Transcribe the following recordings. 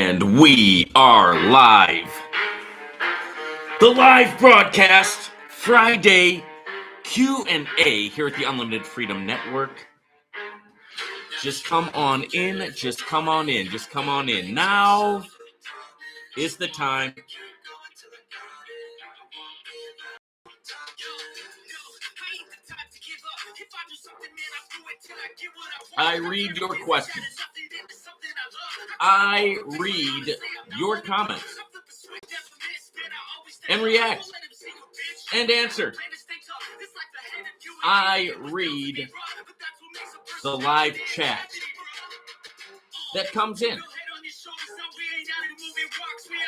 And we are live. The live broadcast, Friday Q&A here at the Unlimited Freedom Network. Just come on in, just come on in, just come on in. Now is the time. I read your questions. I read your comments. And react. And answer. I read the live chat that comes in.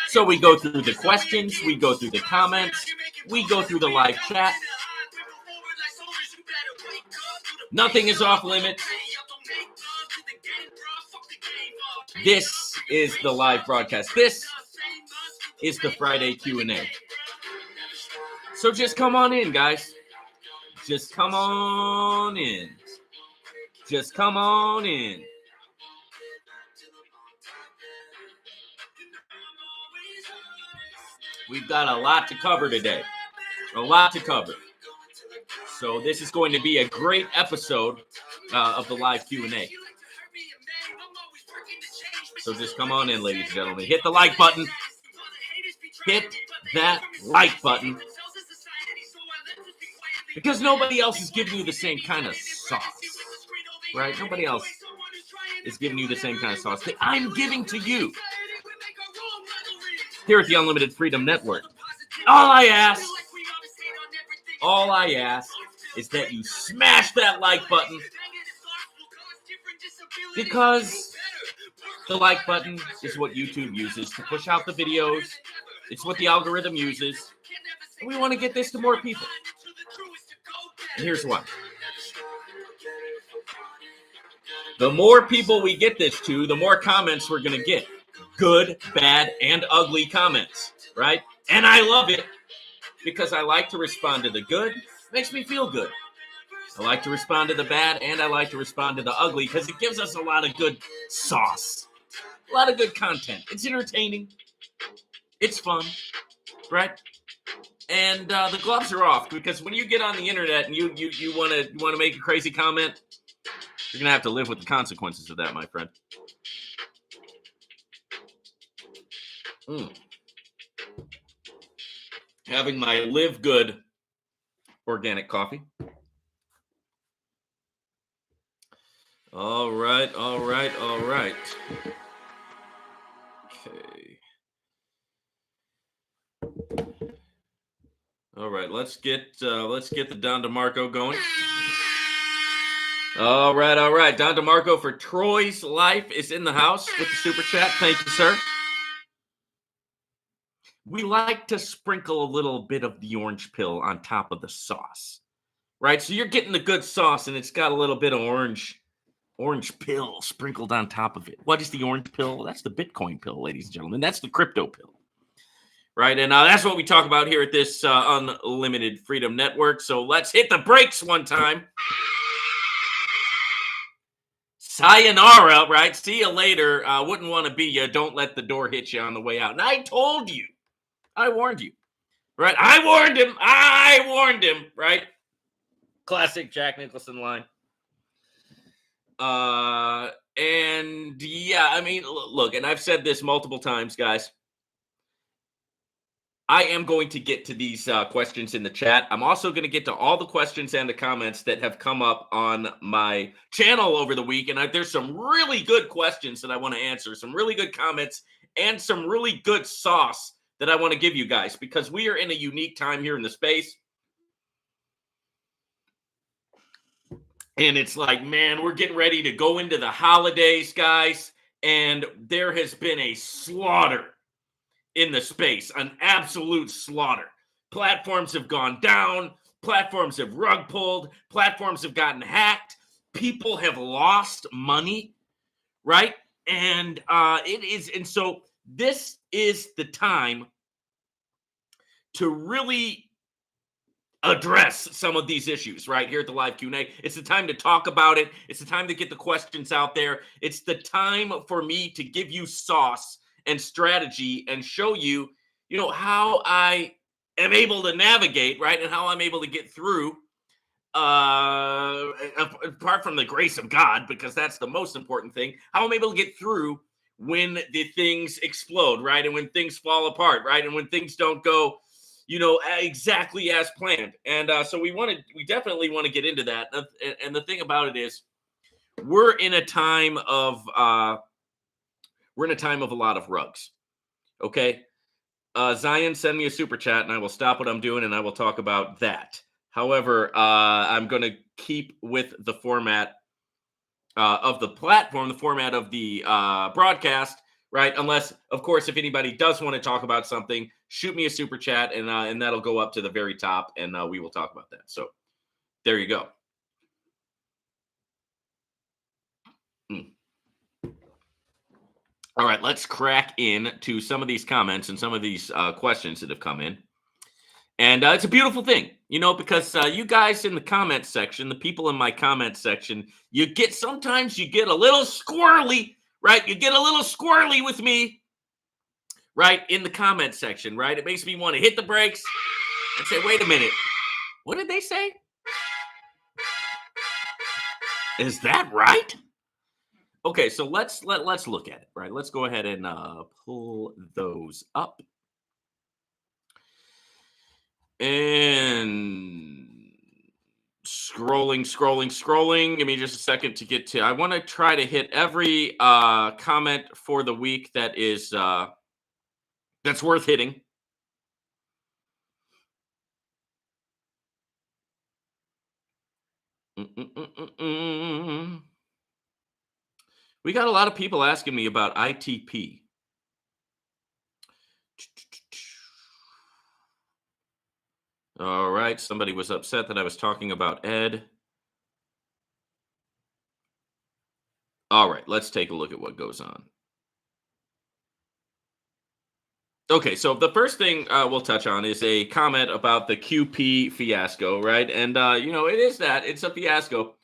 So we go through the questions, we go through the comments, we go through the live chat. Nothing is off limits. This is the live broadcast. This is the Friday Q&A. So just come on in, guys. Just come on in. Just come on in. We've got a lot to cover today. A lot to cover. So this is going to be a great episode of the live Q&A. So just come on in, ladies and gentlemen. Hit the like button. Hit that like button. Because nobody else is giving you the same kind of sauce. Right? Nobody else is giving you the same kind of sauce that I'm giving to you. Here at the Unlimited Freedom Network. All I ask is that you smash that like button. Because the like button is what YouTube uses to push out the videos. It's what the algorithm uses. And we want to get this to more people. And here's why. The more people we get this to, the more comments we're going to get. Good, bad, and ugly comments, right? And I love it because I like to respond to the good. It makes me feel good. I like to respond to the bad, and I like to respond to the ugly because it gives us a lot of good sauce. A lot of good content. It's entertaining. It's fun, right? And the gloves are off because when you get on the internet and you want to make a crazy comment, you're gonna have to live with the consequences of that, my friend. Having my Live Good organic coffee. All right. Okay. All right, let's get the Don DeMarco going. All right. Don DeMarco for Troy's Life is in the house with the super chat. Thank you, sir. We like to sprinkle a little bit of the orange pill on top of the sauce, right? So you're getting the good sauce, and it's got a little bit of orange pill sprinkled on top of it. What is the orange pill? That's the Bitcoin pill, ladies and gentlemen. That's the crypto pill, right? And that's what we talk about here at this Unlimited Freedom Network. So let's hit the brakes one time. Sayonara, right? See you later. Wouldn't want to be you. Don't let the door hit you on the way out. And I told you. I warned you, right? I warned him, right? Classic Jack Nicholson line. And yeah, I mean, look, and I've said this multiple times, guys. I am going to get to these questions in the chat. I'm also going to get to all the questions and the comments that have come up on my channel over the week. And there's some really good questions that I want to answer, some really good comments, and some really good sauce that I want to give you guys, because we are in a unique time here in the space. And it's like, man, we're getting ready to go into the holidays, guys. And there has been a slaughter in the space, an absolute slaughter. Platforms have gone down. Platforms have rug pulled. Platforms have gotten hacked. People have lost money, right? And so this is the time to really address some of these issues right here at the live Q&A. It's the time to talk about it. It's the time to get the questions out there. It's the time for me to give you sauce and strategy and show you, how I am able to navigate, right? And how I'm able to get through, apart from the grace of God, because that's the most important thing, how I'm able to get through when the things explode, right? And when things fall apart, right? And when things don't go, exactly as planned. And so we definitely want to get into that. And the thing about it is, we're in a time of a lot of rugs. Okay. Zion, send me a super chat and I will stop what I'm doing and I will talk about that. However, I'm going to keep with the format of the platform, the format of the broadcast, right? Unless, of course, if anybody does want to talk about something, shoot me a super chat and that'll go up to the very top and we will talk about that. So there you go. All right, let's crack into some of these comments and some of these questions that have come in. And it's a beautiful thing, because you guys in the comment section, the people in my comment section, sometimes you get a little squirrely, right? You get a little squirrely with me, right? In the comment section, right? It makes me want to hit the brakes and say, wait a minute, what did they say? Is that right? Okay, so let's look at it, right? Let's go ahead and pull those up. And scrolling. Give me just a second to get to. I want to try to hit every comment for the week that is that's worth hitting. We got a lot of people asking me about ITP. All right, somebody was upset that I was talking about Ed. All right, let's take a look at what goes on. Okay, so the first thing we'll touch on is a comment about the QP fiasco, right? And, it is that. It's a fiasco.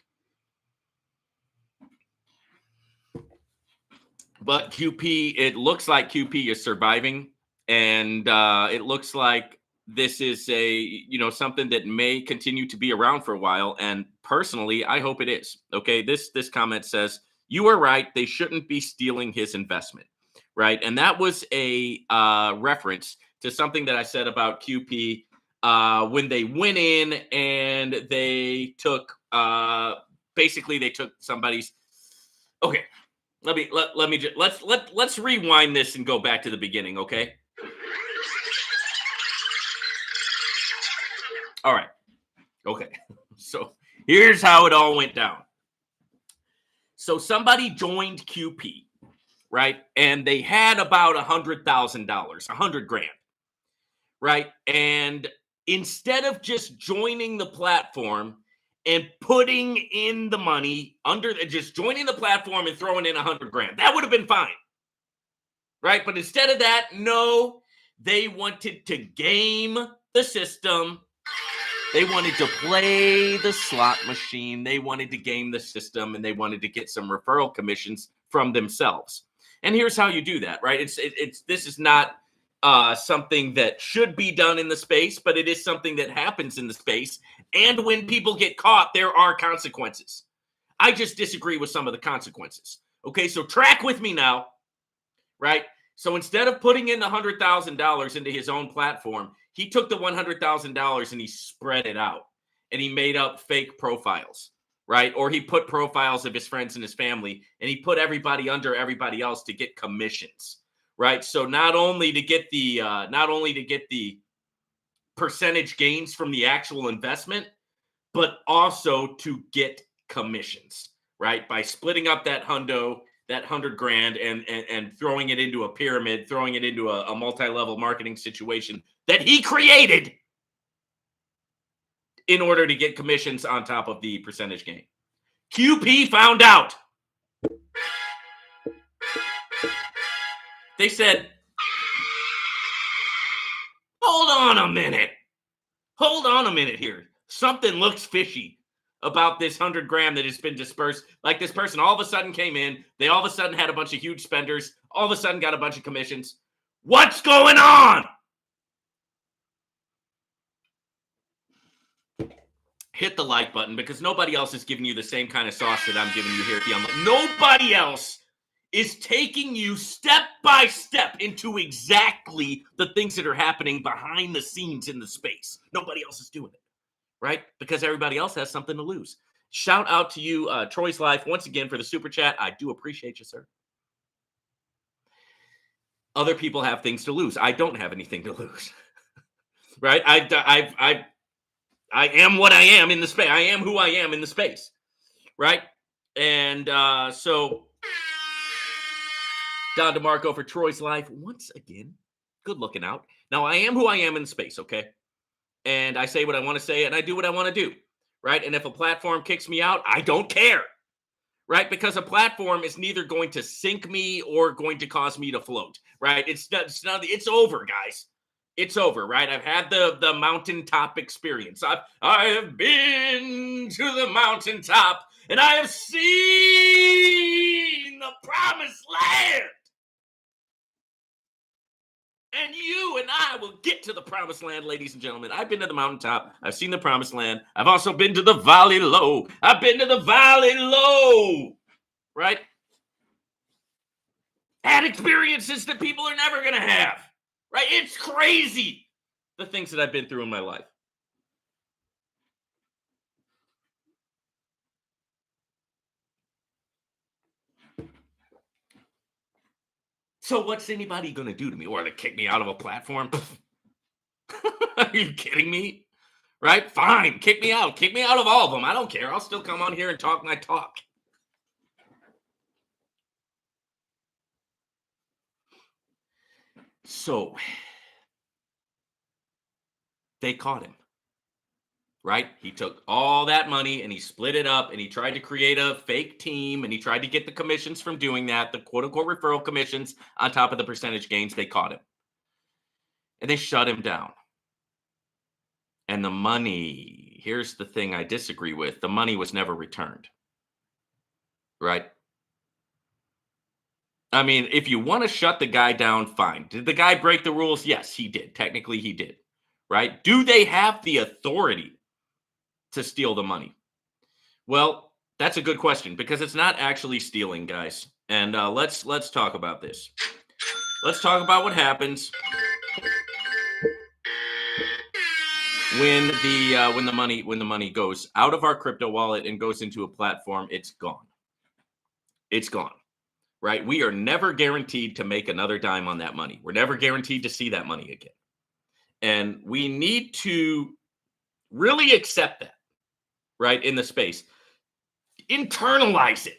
But QP, it looks like QP is surviving. And it looks like this is something that may continue to be around for a while. And personally, I hope it is. Okay, this comment says, you are right. They shouldn't be stealing his investment. Right. And that was a reference to something that I said about QP when they went in and they took basically they took somebody's. OK, let's rewind this and go back to the beginning. OK. All right. OK, so here's how it all went down. So somebody joined QP. Right. And they had about $100,000, $100,000. Right. And instead of just joining the platform and putting in the money just joining the platform and throwing in $100,000, that would have been fine. Right. But instead of that, no, they wanted to game the system. They wanted to play the slot machine. They wanted to game the system and they wanted to get some referral commissions from themselves. And here's how you do that, right? This is not something that should be done in the space, but it is something that happens in the space. And when people get caught, there are consequences. I just disagree with some of the consequences. Okay, so track with me now, right? So instead of putting in the $100,000 into his own platform, he took the $100,000 and he spread it out and he made up fake profiles. Right. Or he put profiles of his friends and his family and he put everybody under everybody else to get commissions. Right. So not only to get the percentage gains from the actual investment, but also to get commissions. Right. By splitting up that $100,000 and throwing it into a pyramid, throwing it into a multi-level marketing situation that he created in order to get commissions on top of the percentage gain. QP found out. They said, hold on a minute here. Something looks fishy about this 100 grand that has been dispersed. Like this person all of a sudden came in. They all of a sudden had a bunch of huge spenders. All of a sudden got a bunch of commissions. What's going on? Hit the like button because nobody else is giving you the same kind of sauce that I'm giving you here at the Unlock. Nobody else is taking you step by step into exactly the things that are happening behind the scenes in the space. Nobody else is doing it, right? Because everybody else has something to lose. Shout out to you, Troy's Life, once again for the super chat. I do appreciate you, sir. Other people have things to lose. I don't have anything to lose, right? I am what I am in the space. I am who I am in the space, right? And so Don DeMarco for Troy's Life. Once again, good looking out. Now, I am who I am in space, okay? And I say what I want to say, and I do what I want to do, right? And if a platform kicks me out, I don't care, right? Because a platform is neither going to sink me or going to cause me to float, right? It's over, guys. It's over, right? I've had the mountaintop experience. I have been to the mountaintop, and I have seen the promised land. And you and I will get to the promised land, ladies and gentlemen. I've been to the mountaintop. I've seen the promised land. I've also been to the valley low. I've been to the valley low, right? Had experiences that people are never going to have, right? It's crazy, the things that I've been through in my life. So what's anybody going to do to me? Or to kick me out of a platform? Are you kidding me? Right? Fine. Kick me out. Kick me out of all of them. I don't care. I'll still come on here and talk my talk. So they caught him. Right? He took all that money and he split it up and he tried to create a fake team and he tried to get the commissions from doing that, the quote unquote referral commissions on top of the percentage gains. They caught him and they shut him down. And the money, here's the thing I disagree with. The money was never returned. Right? I mean, if you want to shut the guy down, fine. Did the guy break the rules? Yes, he did. Technically, he did. Right? Do they have the authority to steal the money? Well, that's a good question because it's not actually stealing, guys. And let's talk about this. Let's talk about what happens when the money goes out of our crypto wallet and goes into a platform. It's gone. It's gone. Right? We are never guaranteed to make another dime on that money. We're never guaranteed to see that money again. And we need to really accept that. Right, in the space. Internalize it.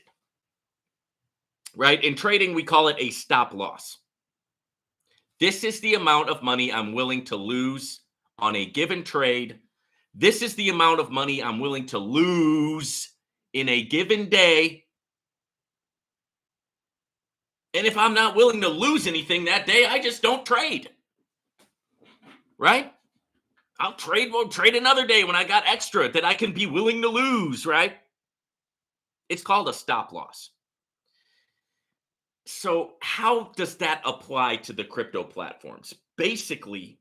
Right? In trading, we call it a stop loss. This is the amount of money I'm willing to lose on a given trade. This is the amount of money I'm willing to lose in a given day. And if I'm not willing to lose anything that day, I just don't trade. Right? I'll trade another day when I got extra that I can be willing to lose, right? It's called a stop loss. So how does that apply to the crypto platforms? Basically,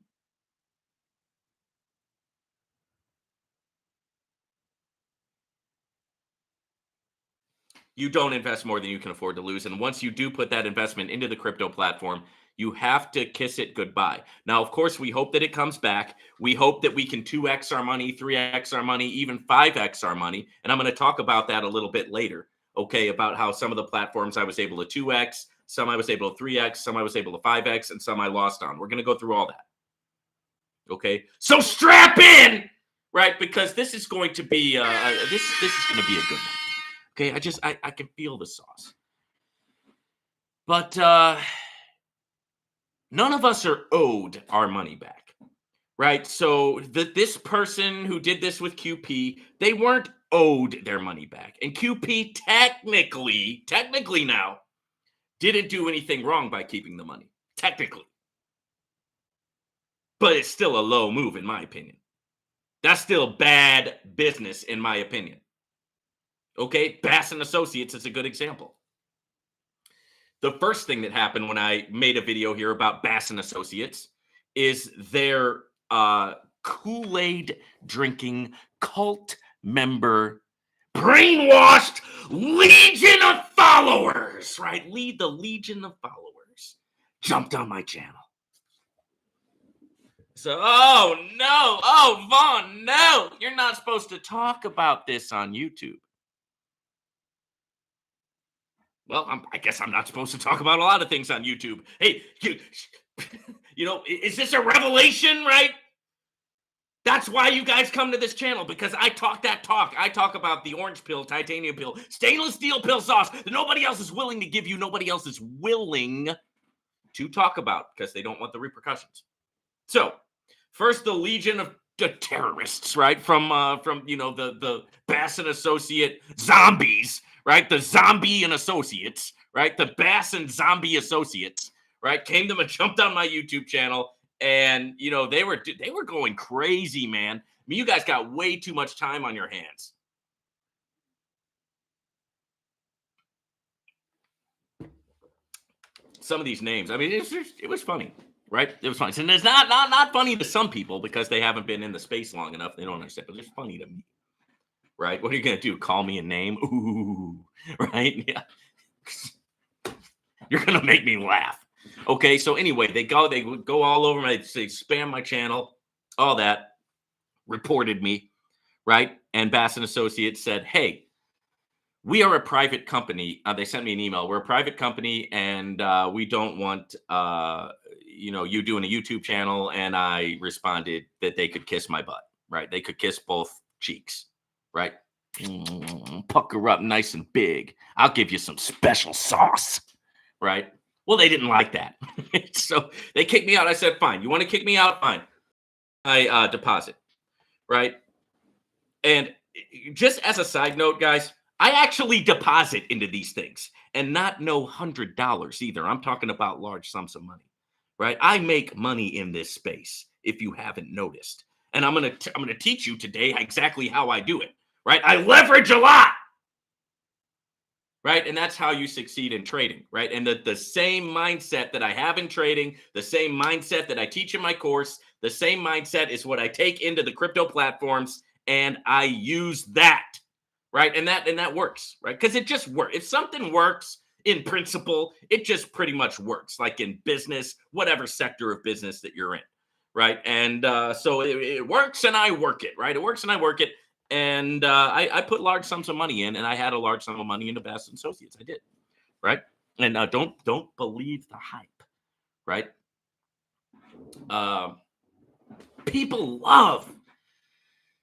you don't invest more than you can afford to lose. And once you do put that investment into the crypto platform, you have to kiss it goodbye. Now, of course, we hope that it comes back. We hope that we can 2x our money, 3x our money, even 5x our money. And I'm going to talk about that a little bit later, okay, about how some of the platforms I was able to 2x, some I was able to 3x, some I was able to 5x, and some I lost on. We're going to go through all that, okay? So strap in, right? Because this is going to be, this is going to be a good one. Okay, I can feel the sauce. But none of us are owed our money back, right? So this person who did this with QP, they weren't owed their money back. And QP technically now, didn't do anything wrong by keeping the money, technically. But it's still a low move, in my opinion. That's still bad business, in my opinion. Okay, Bass and Associates is a good example. The first thing that happened when I made a video here about Bass and Associates is their Kool-Aid drinking cult member brainwashed legion of followers, right? The legion of followers jumped on my channel. So, oh no, oh Vaughn, no, you're not supposed to talk about this on YouTube. Well, I guess I'm not supposed to talk about a lot of things on YouTube. Hey, is this a revelation, right? That's why you guys come to this channel, because I talk that talk. I talk about the orange pill, titanium pill, stainless steel pill sauce that nobody else is willing to give you. Nobody else is willing to talk about because they don't want the repercussions. So, first, the legion of the terrorists, right? From the Bass and Associate zombies, right? The zombie and associates, right? The Bass and zombie associates, right? Jumped on my YouTube channel, and they were going crazy, man. I mean, you guys got way too much time on your hands. Some of these names, I mean, it was funny, right? It was funny. And it's not funny to some people because they haven't been in the space long enough. They don't understand, but it's funny to me, right? What are you going to do? Call me a name? Ooh, right? Yeah. You're going to make me laugh. Okay, so anyway, they go all over my, they spam my channel, all that, reported me, right? And Bass and Associates said, hey, we are a private company. They sent me an email. We're a private company, and we don't want you doing a YouTube channel. And I responded that they could kiss my butt, right? They could kiss both cheeks, right? Pucker up nice and big. I'll give you some special sauce, right? Well, they didn't like that. So they kicked me out. I said, fine. You want to kick me out? Fine. I deposit, right? And just as a side note, guys, I actually deposit into these things, and not no $100 either. I'm talking about large sums of money, right? I make money in this space, if you haven't noticed. And I'm gonna teach you today exactly how I do it, right? I leverage a lot, right? And that's how you succeed in trading, right? And the same mindset that I have in trading, the same mindset that I teach in my course, the same mindset is what I take into the crypto platforms, and I use that, right? And that works, right? Because it just works. If something works in principle, it just pretty much works, like in business, whatever sector of business that you're in, right? And so it works, and I work it, right? It works, and I work it. And I put large sums of money in, and I had a large sum of money into Bass and Associates. I did, right? And don't believe the hype, right? People love.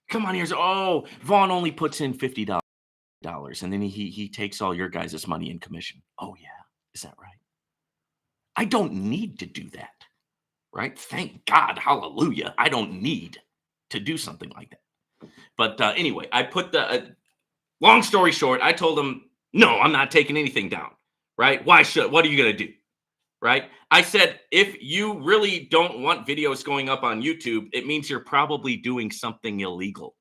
Come on, here's Vaughn only puts in $50, and then he takes all your guys' money in commission. Oh yeah, is that right? I don't need to do that, right? Thank God, hallelujah. I don't need to do something like that. But anyway, I put long story short, I told him, no, I'm not taking anything down, right? What are you going to do, right? I said, if you really don't want videos going up on YouTube, it means you're probably doing something illegal,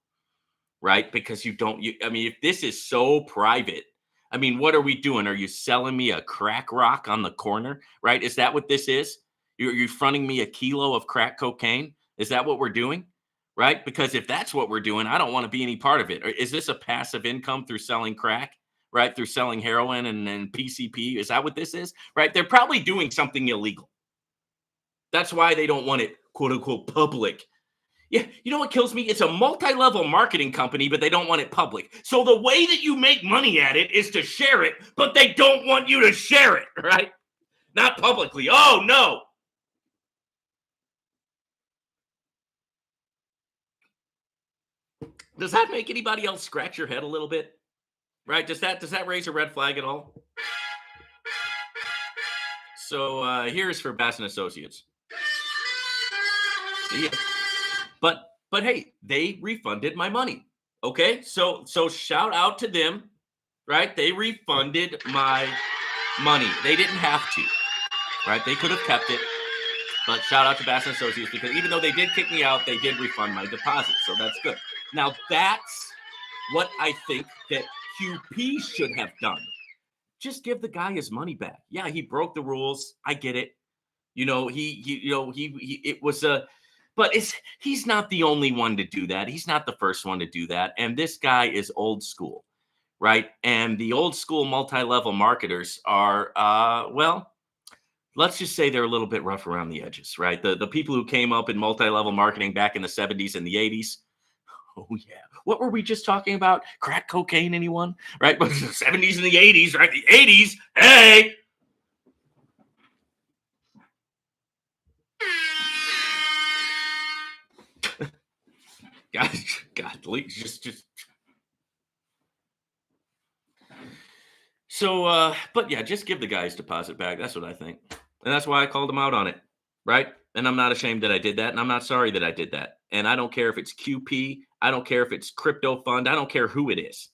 right? Because I mean, if this is so private, I mean, what are we doing? Are you selling me a crack rock on the corner, right? Is that what this is? You're fronting me a kilo of crack cocaine? Is that what we're doing? Right? Because if that's what we're doing, I don't want to be any part of it. Is this a passive income through selling crack, right? Through selling heroin and PCP? Is that what this is? Right? They're probably doing something illegal. That's why they don't want it, quote unquote, public. Yeah, you know what kills me? It's a multi-level marketing company, but they don't want it public. So the way that you make money at it is to share it, but they don't want you to share it, right? Not publicly. Oh, no. Does that make anybody else scratch your head a little bit? Right? Does that raise a red flag at all? So here's for Bass and Associates. See ya. But hey, they refunded my money. Okay, so shout out to them, right? They refunded my money. They didn't have to, right? They could have kept it, but shout out to Bass and Associates, because even though they did kick me out, they did refund my deposit. So that's good. Now that's what I think that QP should have done. Just give the guy his money back. Yeah, he broke the rules. I get it. It was but he's not the only one to do that. He's not the first one to do that. And this guy is old school, right? And the old school multi-level marketers are, well, let's just say they're a little bit rough around the edges, right? The people who came up in multi-level marketing back in the 70s and the 80s. Oh yeah. What were we just talking about? Crack cocaine, anyone? Right? But the 70s and the 80s, right? The 80s, hey. God, just. So, but yeah, just give the guy's deposit back. That's what I think. And that's why I called him out on it, right? And I'm not ashamed that I did that. And I'm not sorry that I did that. And I don't care if it's QP. I don't care if it's crypto fund. I don't care who it is.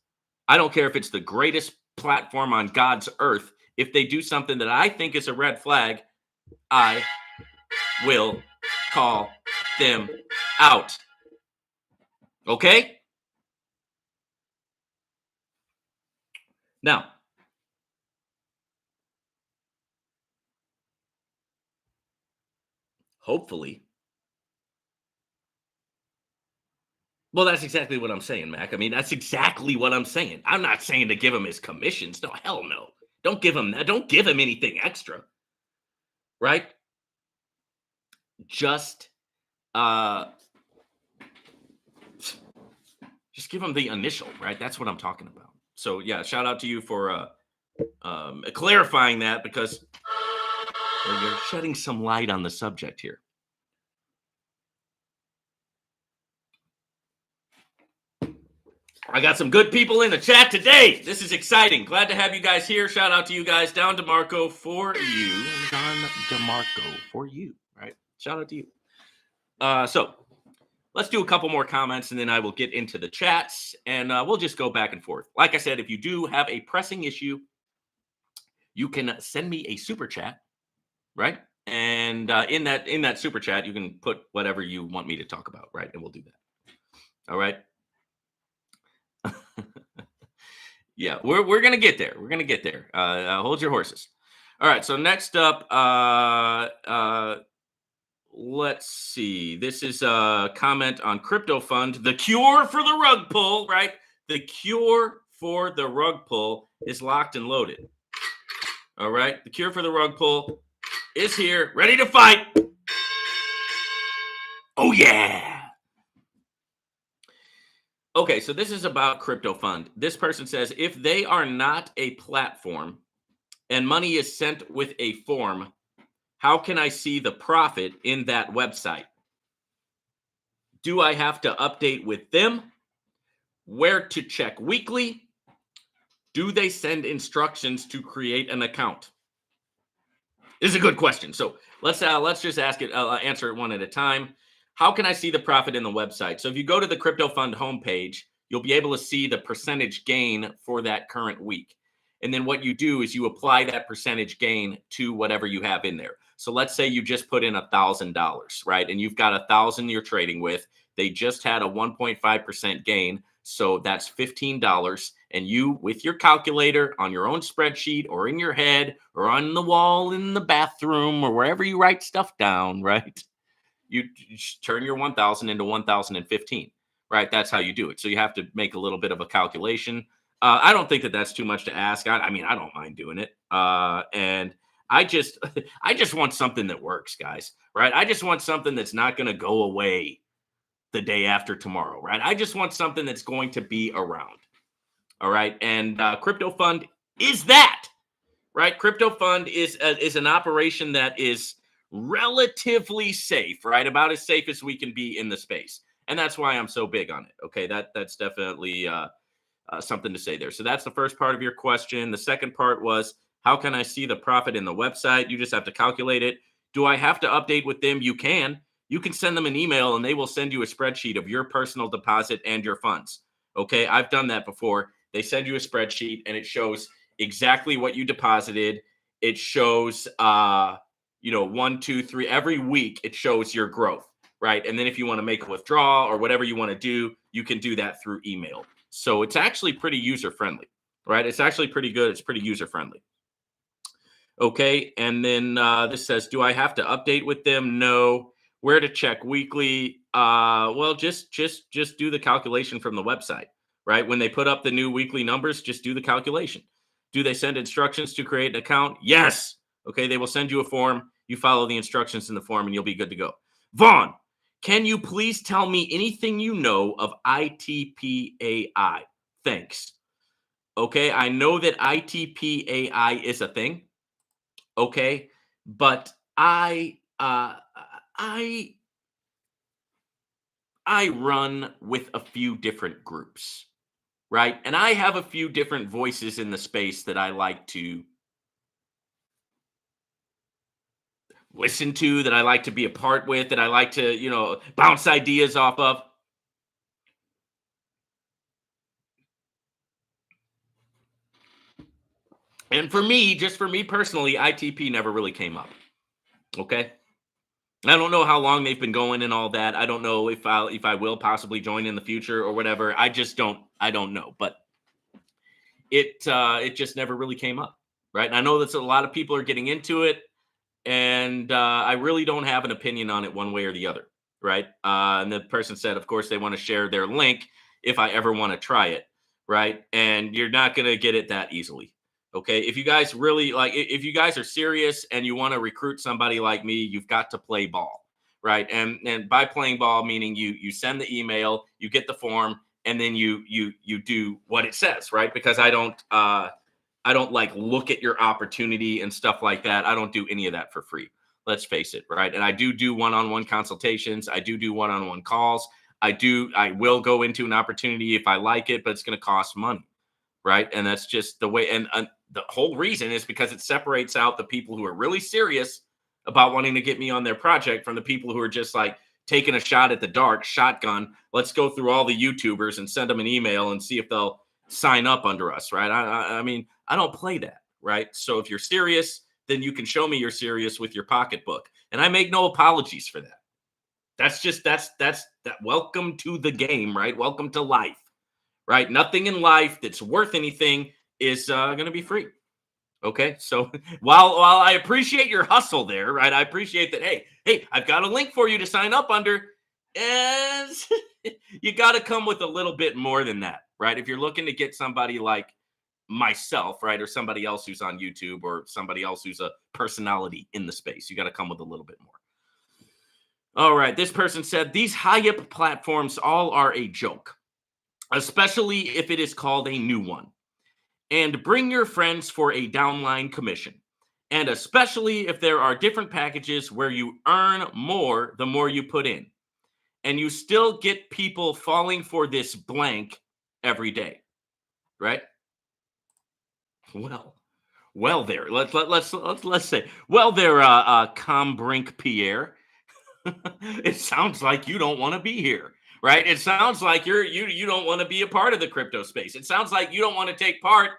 I don't care if it's the greatest platform on God's earth. If they do something that I think is a red flag, I will call them out. Okay? Now, hopefully. Well, that's exactly what I'm saying, Mac. I mean, that's exactly what I'm saying. I'm not saying to give him his commissions. No, hell no. Don't give him that. Don't give him anything extra. Right? Just give him the initial, right? That's what I'm talking about. So yeah, shout out to you for clarifying that, because you're shedding some light on the subject here. I got some good people in the chat today. This is exciting. Glad to have you guys here. Shout out to you guys. Don DeMarco for you. Don DeMarco for you, right? Shout out to you. So let's do a couple more comments, and then I will get into the chats, and we'll just go back and forth. Like I said, if you do have a pressing issue, you can send me a super chat, right? And in that super chat, you can put whatever you want me to talk about, right? And we'll do that. All right. Yeah, we're gonna get there. We're gonna get there. Hold your horses. All right. So next up, let's see. This is a comment on Crypto Fund. The cure for the rug pull, right? The cure for the rug pull is locked and loaded. All right. The cure for the rug pull is here, ready to fight. Oh yeah. Okay, so this is about Crypto Fund. This person says, if they are not a platform and money is sent with a form, how can I see the profit in that website? Do I have to update with them? Where to check weekly? Do they send instructions to create an account? This is a good question. So let's just answer it one at a time. How can I see the profit in the website? So if you go to the Crypto Fund homepage, you'll be able to see the percentage gain for that current week. And then what you do is you apply that percentage gain to whatever you have in there. So let's say you just put in $1,000, right? And you've got 1,000 you're trading with. They just had a 1.5% gain. So that's $15. And you, with your calculator on your own spreadsheet or in your head or on the wall in the bathroom or wherever you write stuff down, right? You turn your 1,000 into 1,015, right? That's how you do it. So you have to make a little bit of a calculation. I don't think that that's too much to ask. I mean, I don't mind doing it. And I just want something that works, guys, right? I just want something that's not going to go away the day after tomorrow, right? I just want something that's going to be around. All right. And Crypto Fund is that, right? Crypto Fund is an operation that is relatively safe, right? About as safe as we can be in the space. And that's why I'm so big on it. Okay. That's definitely something to say there. So that's the first part of your question. The second part was, how can I see the profit in the website? You just have to calculate it. Do I have to update with them? You can send them an email and they will send you a spreadsheet of your personal deposit and your funds. Okay. I've done that before. They send you a spreadsheet and it shows exactly what you deposited. It shows, 1, 2, 3, every week it shows your growth, right? And then if you want to make a withdrawal or whatever you want to do, you can do that through email. So it's actually pretty user friendly. right? It's actually pretty good. It's pretty user friendly. Okay, and then this says, do I have to update with them? No. Where to check weekly? Well, just do the calculation from the website, right? When they put up the new weekly numbers, just do the calculation. Do they send instructions to create an account? Yes. Okay, they will send you a form. You follow the instructions in the form, and you'll be good to go. Vaughn, can you please tell me anything you know of ITPAI? Thanks. Okay, I know that ITPAI is a thing. Okay, but I I run with a few different groups, right? And I have a few different voices in the space that I like to listen to, that I like to be a part with, that I like to, bounce ideas off of. And for me, just for me personally, ITP never really came up. Okay. I don't know how long they've been going and all that. I don't know if I will possibly join in the future or whatever. I don't know. But it just never really came up, right? And I know that a lot of people are getting into it, and I really don't have an opinion on it one way or the other, right? And the person said, of course, they want to share their link if I ever want to try it, right? And you're not going to get it that easily. Okay, if you guys really like, if you guys are serious and you want to recruit somebody like me, you've got to play ball, right? And by playing ball, meaning you send the email, you get the form, and then you do what it says, right? Because I don't like look at your opportunity and stuff like that. I don't do any of that for free. Let's face it, right? And I do one-on-one consultations. I do one-on-one calls. I will go into an opportunity if I like it, but it's going to cost money, right? And that's just the way. And the whole reason is because it separates out the people who are really serious about wanting to get me on their project from the people who are just like taking a shot at the dark, shotgun. Let's go through all the YouTubers and send them an email and see if they'll sign up under us, right? I mean, I don't play that, right? So if you're serious, then you can show me you're serious with your pocketbook, and I make no apologies for that. That's that. Welcome to the game, right? Welcome to life, right? Nothing in life that's worth anything is going to be free. Okay, so while I appreciate your hustle there, right? I appreciate that. Hey, I've got a link for you to sign up under, and you got to come with a little bit more than that, right? If you're looking to get somebody like myself, right, or somebody else who's on YouTube or somebody else who's a personality in the space, you got to come with a little bit more. All right, this person said these high-up platforms all are a joke, especially if it is called a new one. And bring your friends for a downline commission. And especially if there are different packages where you earn more the more you put in. And you still get people falling for this blank every day, right? Well, there. Let's say, well, there, Combrink Pierre. It sounds like you don't want to be here, right? It sounds like you don't want to be a part of the crypto space. It sounds like you don't want to take part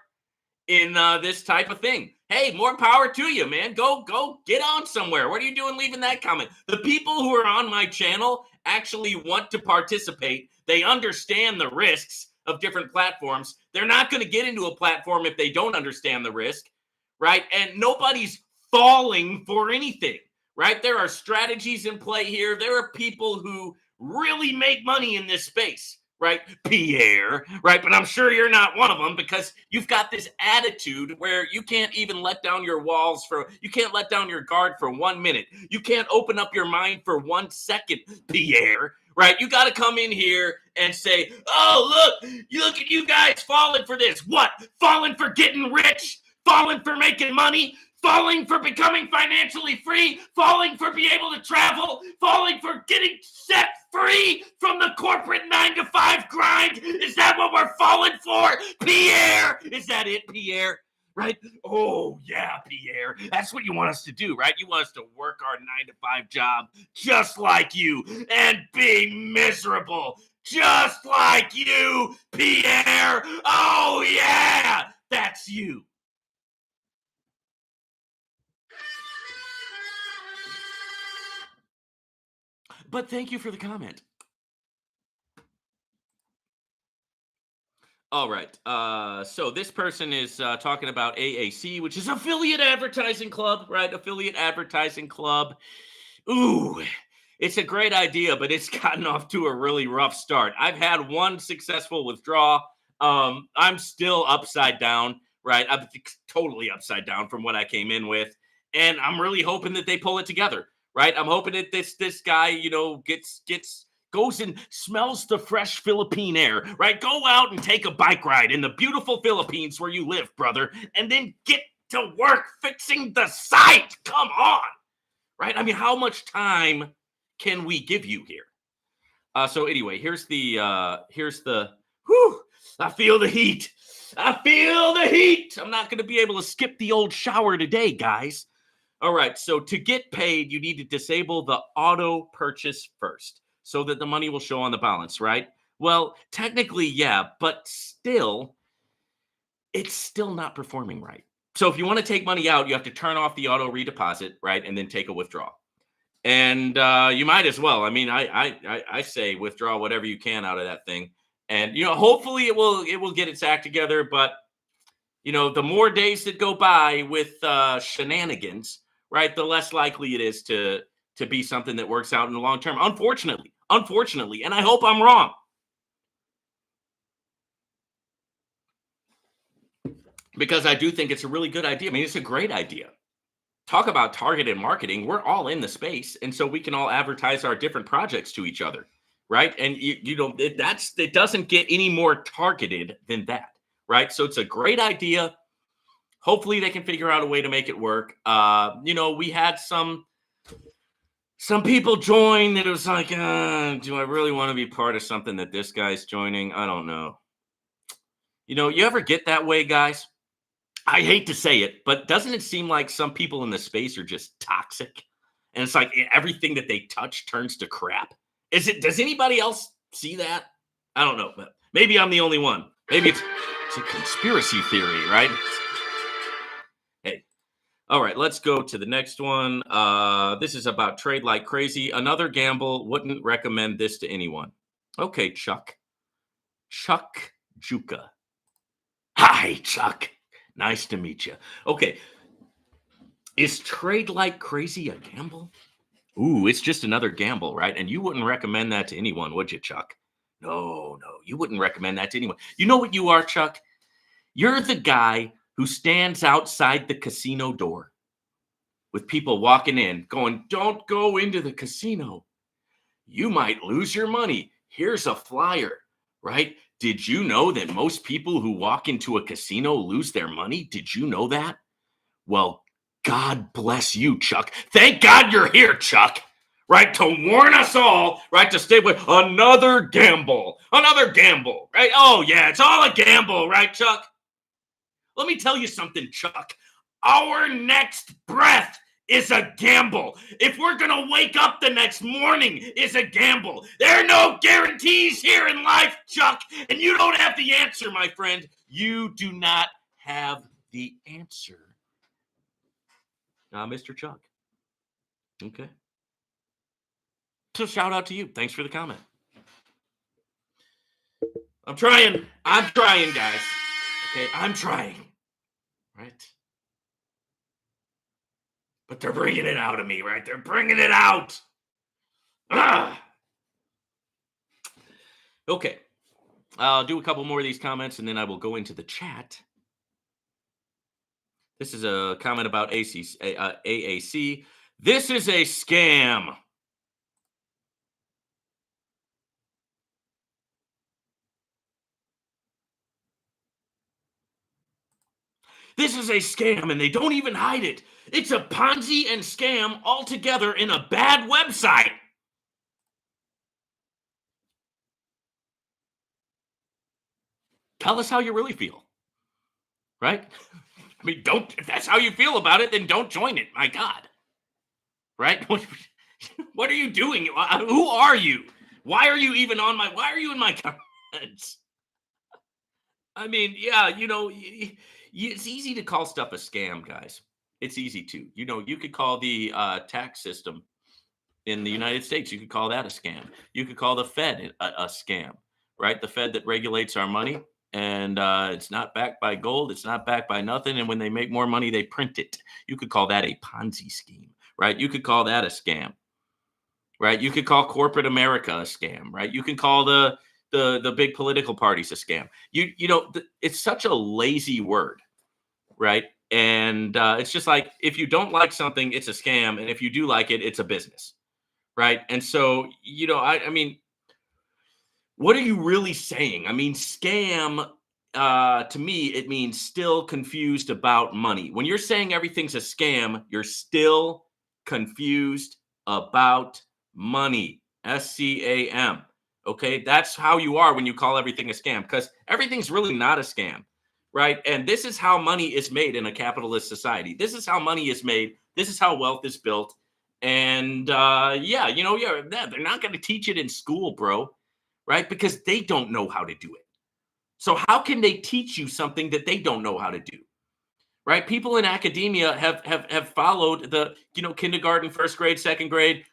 in this type of thing. Hey, more power to you, man. Go get on somewhere. What are you doing leaving that comment? The people who are on my channel actually want to participate. They understand the risks of different platforms. They're not going to get into a platform if they don't understand the risk, right? And nobody's falling for anything, right? There are strategies in play here. There are people who really make money in this space, right, Pierre, right? But I'm sure you're not one of them because you've got this attitude where you can't even let down your walls you can't let down your guard for 1 minute. You can't open up your mind for 1 second, Pierre, right? You got to come in here and say, oh, look at you guys falling for this. What? Falling for getting rich? Falling for making money? Falling for becoming financially free, falling for being able to travel, falling for getting set free from the corporate 9-to-5 grind. Is that what we're falling for, Pierre? Is that it, Pierre? Right? Oh, yeah, Pierre. That's what you want us to do, right? You want us to work our 9-to-5 job just like you and be miserable just like you, Pierre. Oh, yeah, that's you. But thank you for the comment. All right. So this person is talking about AAC, which is Affiliate Advertising Club, right? Affiliate Advertising Club. Ooh, it's a great idea, but it's gotten off to a really rough start. I've had one successful withdrawal. I'm still upside down, right? I'm totally upside down from what I came in with, and I'm really hoping that they pull it together, right? I'm hoping that this guy, gets goes and smells the fresh Philippine air, right? Go out and take a bike ride in the beautiful Philippines where you live, brother, and then get to work fixing the site. Come on, right? I mean, how much time can we give you here? So anyway, here's the whew, I feel the heat. I feel the heat. I'm not going to be able to skip the old shower today, guys. All right, so to get paid, you need to disable the auto purchase first so that the money will show on the balance, right? Well, technically, yeah, but still, it's still not performing right. So if you want to take money out, you have to turn off the auto redeposit, right? And then take a withdrawal. And you might as well. I mean, I say withdraw whatever you can out of that thing. And hopefully it will get its act together, but the more days that go by with shenanigans, right, the less likely it is to be something that works out in the long term. Unfortunately, and I hope I'm wrong, because I do think it's a really good idea. I mean, it's a great idea. Talk about targeted marketing. We're all in the space, and so we can all advertise our different projects to each other, right? And it doesn't get any more targeted than that, right? So it's a great idea. Hopefully they can figure out a way to make it work. We had some people join that it was like, do I really want to be part of something that this guy's joining? I don't know. You ever get that way, guys? I hate to say it, but doesn't it seem like some people in the space are just toxic? And it's like everything that they touch turns to crap. Does anybody else see that? I don't know, but maybe I'm the only one. Maybe it's a conspiracy theory, right? Hey. All right, let's go to the next one. This is about trade like crazy. Another gamble. Wouldn't recommend this to anyone. Okay, Chuck. Chuck Juka. Hi, Chuck. Nice to meet you. Okay. Is trade like crazy a gamble? Ooh, it's just another gamble, right? And you wouldn't recommend that to anyone, would you, Chuck? No, you wouldn't recommend that to anyone. You know what you are, Chuck? You're the guy who stands outside the casino door with people walking in going, don't go into the casino. You might lose your money. Here's a flyer, right? Did you know that most people who walk into a casino lose their money? Did you know that? Well, God bless you, Chuck. Thank God you're here, Chuck, right? To warn us all, right? To stay with another gamble, right? Oh, yeah, it's all a gamble, right, Chuck? Let me tell you something, Chuck. Our next breath is a gamble. If we're going to wake up the next morning is a gamble. There are no guarantees here in life, Chuck, and you don't have the answer, my friend. You do not have the answer. Mr. Chuck. Okay. So shout out to you. Thanks for the comment. I'm trying, guys. Okay, I'm trying. Right? But they're bringing it out of me, right? They're bringing it out. Ah. Okay. I'll do a couple more of these comments and then I will go into the chat. This is a comment about AAC. This is a scam. This is a scam and they don't even hide it. It's a Ponzi and scam all together in a bad website. Tell us how you really feel. Right? I mean, if that's how you feel about it, then don't join it. My God. Right? What are you doing? Who are you? Why are you in my comments? I mean, yeah, it's easy to call stuff a scam, guys. It's easy to. You could call the tax system in the United States, you could call that a scam. You could call the Fed a scam, right? The Fed that regulates our money. And it's not backed by gold. It's not backed by nothing. And when they make more money, they print it. You could call that a Ponzi scheme, right? You could call that a scam, right? You could call corporate America a scam, right? You can call the big political parties a scam. It's such a lazy word, right? And it's just like, if you don't like something, it's a scam, and if you do like it, it's a business, right? And so, I mean, what are you really saying? I mean, scam, to me, it means still confused about money. When you're saying everything's a scam, you're still confused about money. SCAM. Okay. That's how you are when you call everything a scam, because everything's really not a scam, right? And this is how money is made in a capitalist society. This is how money is made. This is how wealth is built. And they're not going to teach it in school, bro, right? Because they don't know how to do it. So how can they teach you something that they don't know how to do? Right? People in academia have followed the, kindergarten, first grade, second grade,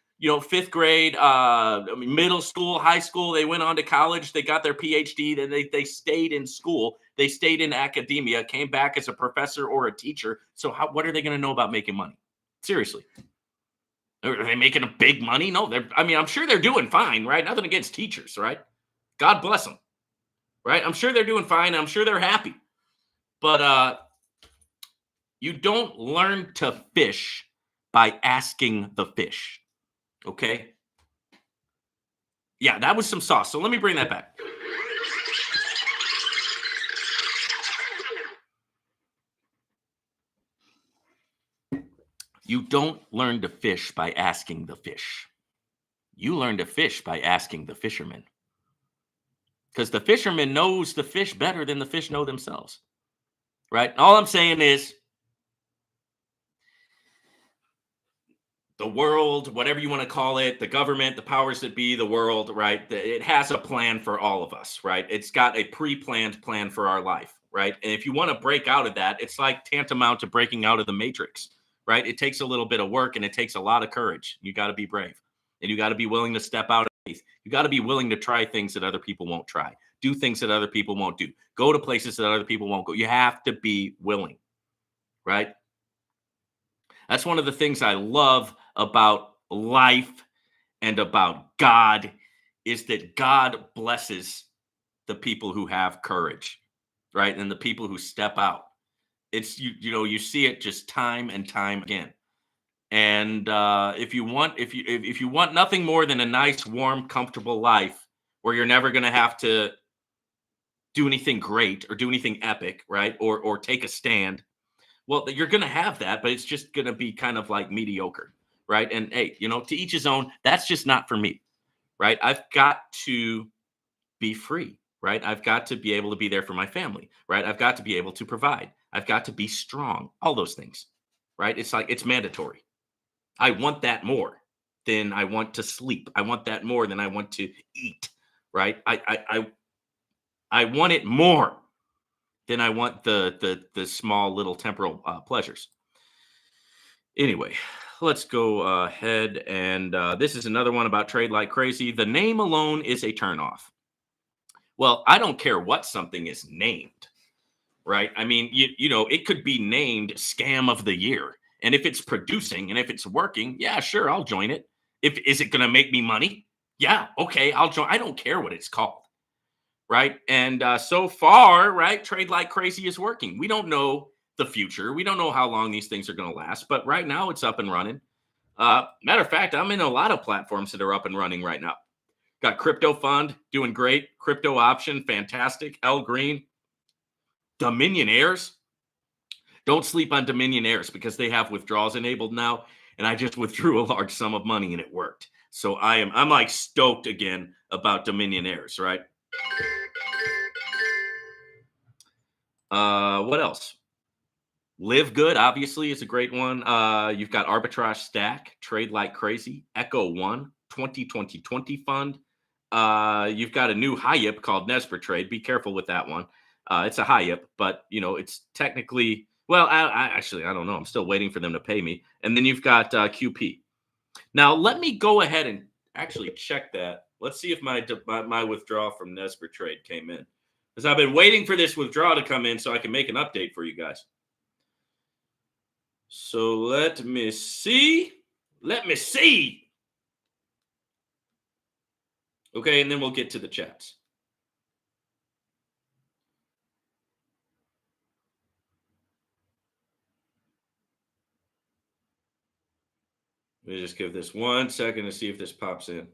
fifth grade, middle school, high school. They went on to college. They got their PhD. Then they stayed in school. They stayed in academia, came back as a professor or a teacher. So what are they going to know about making money? Seriously. Are they making a big money? No, I'm sure they're doing fine, right? Nothing against teachers, right? God bless them, right? I'm sure they're doing fine. I'm sure they're happy. But you don't learn to fish by asking the fish, okay? Yeah, that was some sauce. So let me bring that back. You don't learn to fish by asking the fish. You learn to fish by asking the fisherman. Because the fisherman knows the fish better than the fish know themselves, right? All I'm saying is, the world, whatever you want to call it, the government, the powers that be, the world, right? It has a plan for all of us, right? It's got a pre-planned plan for our life, right? And if you want to break out of that, it's like tantamount to breaking out of the matrix, right? It takes a little bit of work, and it takes a lot of courage. You got to be brave, and you got to be willing to step out of faith. You got to be willing to try things that other people won't try, do things that other people won't do, go to places that other people won't go. You have to be willing, right? That's one of the things I love about life and about God, is that God blesses the people who have courage, right? And the people who step out. It's you see it just time and time again. And if you want nothing more than a nice, warm, comfortable life where you're never going to have to do anything great or do anything epic, right? Or take a stand. Well, you're going to have that, but it's just going to be kind of like mediocre, right? And hey, to each his own. That's just not for me, right? I've got to be free, right? I've got to be able to be there for my family, right? I've got to be able to provide. I've got to be strong. All those things, right? It's like, it's mandatory. I want that more than I want to sleep. I want that more than I want to eat, right? I want it more than I want the small little temporal pleasures. Anyway, let's go ahead. And this is another one about trade like crazy. The name alone is a turnoff. Well, I don't care what something is named, right? I mean, it could be named Scam of the Year. And if it's producing and if it's working, yeah, sure, I'll join it. Is it going to make me money? Yeah, okay, I'll join. I don't care what it's called, right? And so far, right, trade like crazy is working. We don't know the future. We don't know how long these things are going to last, but right now it's up and running. Matter of fact, I'm in a lot of platforms that are up and running right now. Got Crypto Fund doing great. Crypto Option, fantastic. L Green. Dominion Airs. Don't sleep on Dominion Airs because they have withdrawals enabled now. And I just withdrew a large sum of money and it worked. So I'm like stoked again about Dominion Airs, right? What else? Live Good, obviously, is a great one. You've got Arbitrage Stack, Trade Like Crazy, Echo One, 2020 Fund. You've got a new HIAP called Nesper Trade. Be careful with that one. It's a HIAP, but it's technically, well, I don't know. I'm still waiting for them to pay me. And then you've got QP. Now, let me go ahead and actually check that. Let's see if my withdrawal from Nesper Trade came in. Because I've been waiting for this withdrawal to come in so I can make an update for you guys. So let me see. Let me see. Okay, and then we'll get to the chats. Let me just give this 1 second to see if this pops in.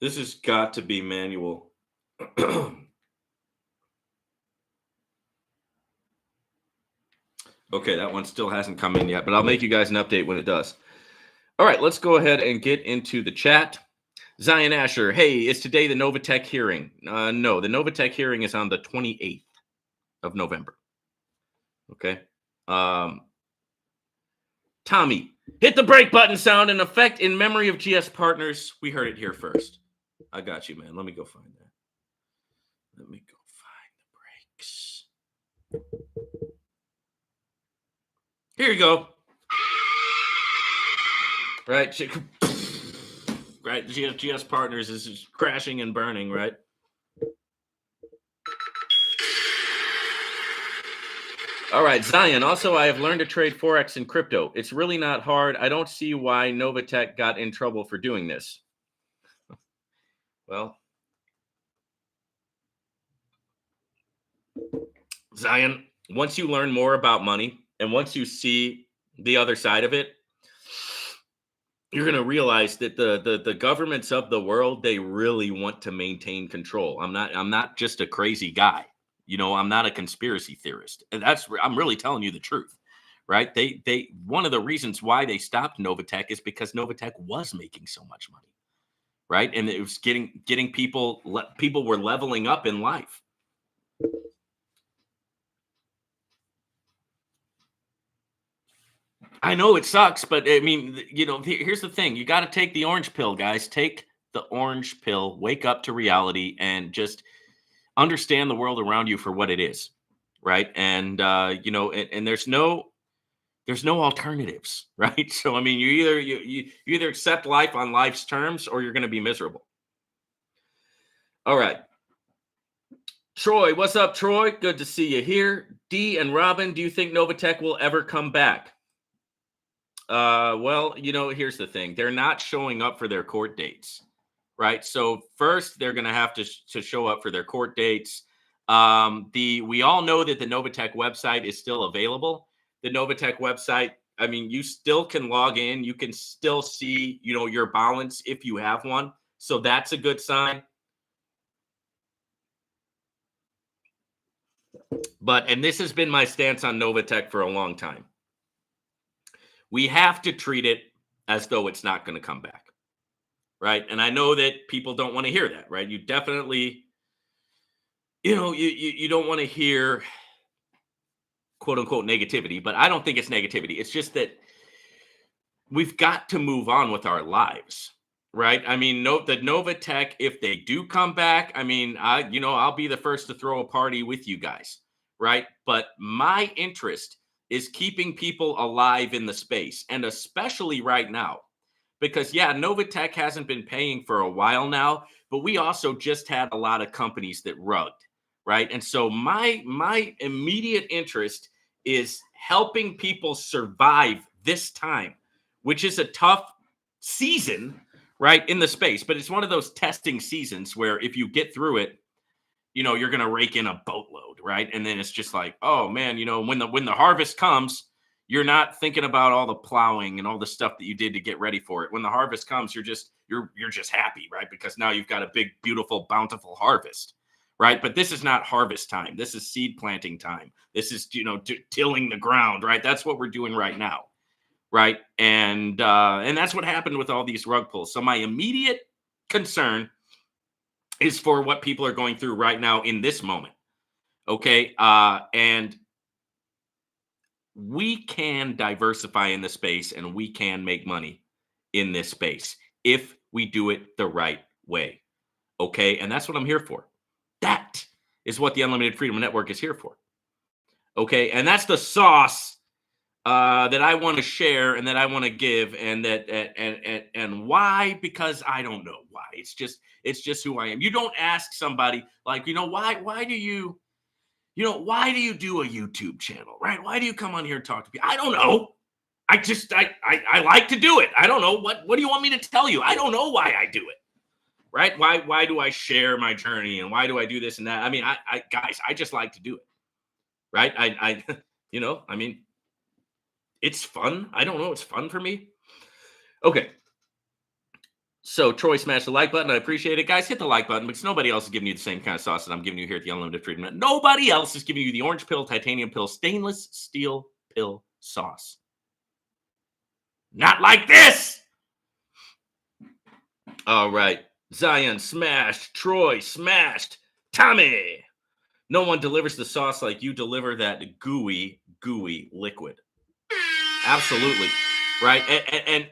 This has got to be manual. Okay, that one still hasn't come in yet, but I'll make you guys an update when it does. All right, let's go ahead and get into the chat. Zion Asher, hey, is today the Novatech hearing? No, the Novatech hearing is on the 28th of November. Okay. Tommy, hit the break button sound in effect in memory of GS Partners. We heard it here first. I got you, man. Let me go find that. Let me go find the breaks. Here you go. Right. Right. GS Partners is just crashing and burning, right? All right, Zion. Also, I have learned to trade Forex and crypto. It's really not hard. I don't see why Novatech got in trouble for doing this. Well, Zion, once you learn more about money and once you see the other side of it, you're going to realize that the governments of the world, they really want to maintain control. I'm not just a crazy guy. You know, I'm not a conspiracy theorist. And I'm really telling you the truth, right? They one of the reasons why they stopped Novatech is because Novatech was making so much money, right? And it was getting people were leveling up in life. I know it sucks, but I mean, you know, here's the thing. You got to take the orange pill, guys. Take the orange pill, wake up to reality, and just understand the world around you for what it is, right? And you know, and there's no alternatives, right? So I mean, you either accept life on life's terms or you're going to be miserable. All right. Troy, what's up, Troy? Good to see you here. D and Robin, do you think Novatech will ever come back? Well, you know, here's the thing. They're not showing up for their court dates, right? So first they're going to have to show up for their court dates. We all know that the Novatech website is still available. The Novatech website, I mean, you still can log in. You can still see, you know, your balance if you have one. So that's a good sign. And this has been my stance on Novatech for a long time. We have to treat it as though it's not going to come back, right? And I know that people don't want to hear that, right? You definitely, you know, you don't want to hear quote unquote negativity, but I don't think it's negativity. It's just that we've got to move on with our lives, right? I mean, note that Novatech, if they do come back, I mean, I'll be the first to throw a party with you guys, right? But my interest is keeping people alive in the space, and especially right now, because yeah, Novatech hasn't been paying for a while now, but we also just had a lot of companies that rugged, right? And so my immediate interest is helping people survive this time, which is a tough season, right, in the space, but it's one of those testing seasons where if you get through it, you know, you're going to rake in a boatload, right? And then it's just like, oh man, you know, when the harvest comes, you're not thinking about all the plowing and all the stuff that you did to get ready for it. When the harvest comes, you're just happy, right? Because now you've got a big, beautiful, bountiful harvest, right? But this is not harvest time. This is seed planting time. This is, you know, tilling the ground, right? That's what we're doing right now, right? And that's what happened with all these rug pulls. So my immediate concern is for what people are going through right now in this moment. Okay. And we can diversify in the space and we can make money in this space if we do it the right way. Okay. And that's what I'm here for. That is what the Unlimited Freedom Network is here for. Okay. And that's the sauce that I want to share and that I want to give, and that and why? Because I don't know why. It's just who I am. You don't ask somebody like, why do you why do you do a YouTube channel, right? Why do you come on here and talk to people? I don't know. I like to do it. I don't know what do you want me to tell you? I don't know why I do it. Right? Why do I share my journey, and why do I do this and that? I mean, I guys, I just like to do it. Right? I I mean, it's fun. I don't know, it's fun for me. Okay. So Troy smashed the like button. I appreciate it. Guys, hit the like button because nobody else is giving you the same kind of sauce that I'm giving you here at the Unlimited Treatment. Nobody else is giving you the orange pill, titanium pill, stainless steel pill sauce. Not like this. All right. Zion smashed. Troy smashed. Tommy. No one delivers the sauce like you deliver that gooey liquid. Absolutely. Right.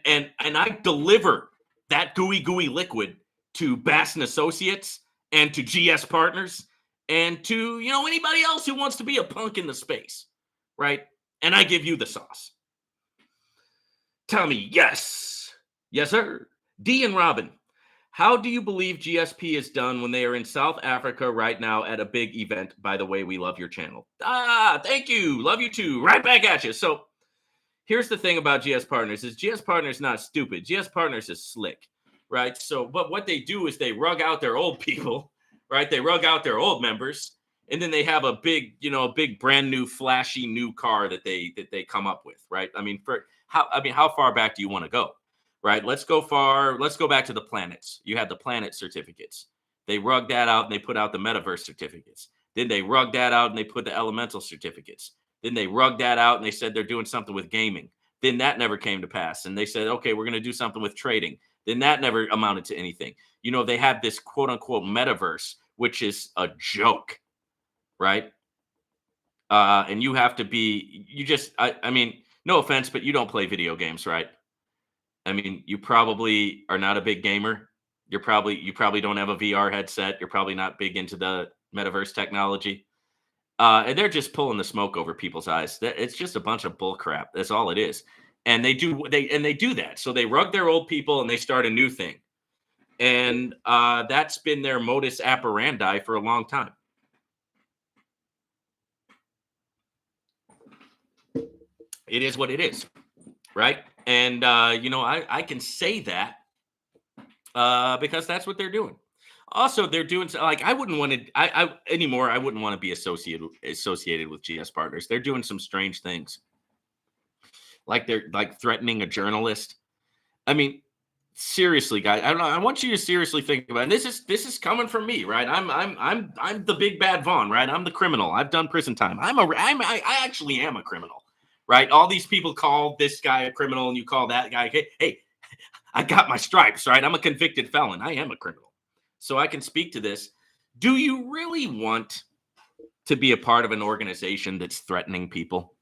And I deliver that gooey liquid to Bass and Associates and to GS Partners and to, anybody else who wants to be a punk in the space. Right. And I give you the sauce. Tommy, yes. Yes, sir. D and Robin, how do you believe GSP is done when they are in South Africa right now at a big event? By the way, we love your channel. Thank you. Love you too. Right back at you. So here's the thing about GS Partners is GS Partners not stupid. GS Partners is slick, right? So, but what they do is they rug out their old people, right? They rug out their old members, and then they have a big, big brand new flashy new car that they come up with, right? I mean, how far back do you want to go? Right? Let's go back to the planets. You had the planet certificates. They rugged that out and they put out the metaverse certificates. Then they rugged that out and they put the elemental certificates. Then they rugged that out and they said they're doing something with gaming. Then that never came to pass. And they said, okay, we're going to do something with trading. Then that never amounted to anything. They have this quote unquote metaverse, which is a joke, right? And you have to be, I mean, no offense, but you don't play video games, right? I mean, you probably are not a big gamer. You probably don't have a VR headset. You're probably not big into the metaverse technology. And they're just pulling the smoke over people's eyes. It's just a bunch of bull crap. That's all it is. And they do that. So they rug their old people and they start a new thing. And that's been their modus operandi for a long time. It is what it is, right? And I can say that because that's what they're doing. Also, they're doing like I wouldn't want to anymore. I wouldn't want to be associated with GS Partners. They're doing some strange things, like they're like threatening a journalist. I mean, seriously, guys, I don't know. I want you to seriously think about it. And this is coming from me, right? I'm the big bad Vaughn, right? I'm the criminal. I've done prison time. I actually am a criminal, right? All these people call this guy a criminal, and you call that guy. Hey, I got my stripes, right? I'm a convicted felon. I am a criminal. So I can speak to this. Do you really want to be a part of an organization that's threatening people?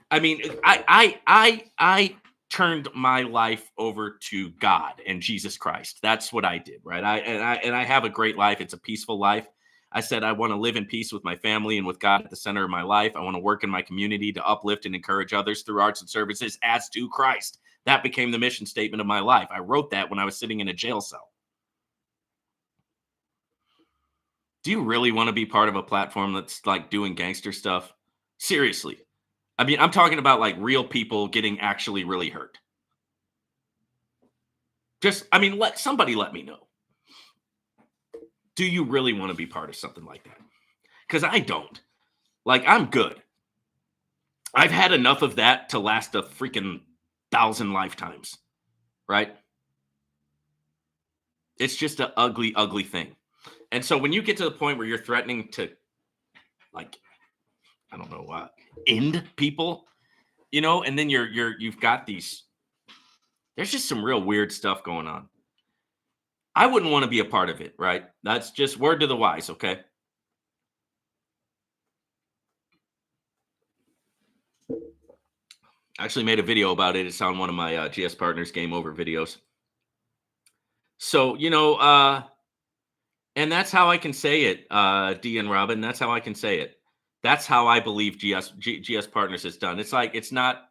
I mean, I turned my life over to God and Jesus Christ. That's what I did, right? I have a great life. It's a peaceful life. I said I want to live in peace with my family and with God at the center of my life. I want to work in my community to uplift and encourage others through arts and services as to Christ. That became the mission statement of my life. I wrote that when I was sitting in a jail cell. Do you really want to be part of a platform that's like doing gangster stuff? Seriously. I mean, I'm talking about like real people getting actually really hurt. Let somebody let me know. Do you really want to be part of something like that? Because I don't. Like, I'm good. I've had enough of that to last a freaking 1,000 lifetimes, right? It's just an ugly, ugly thing. And so when you get to the point where you're threatening to, like, I don't know what, end people, and then you've got these, there's just some real weird stuff going on. I wouldn't want to be a part of it, right? That's just word to the wise, okay? I actually made a video about it. It's on one of my GS Partners Game Over videos. So, and that's how I can say it, D and Robin. That's how I can say it. That's how I believe GS Partners is done. It's like it's not.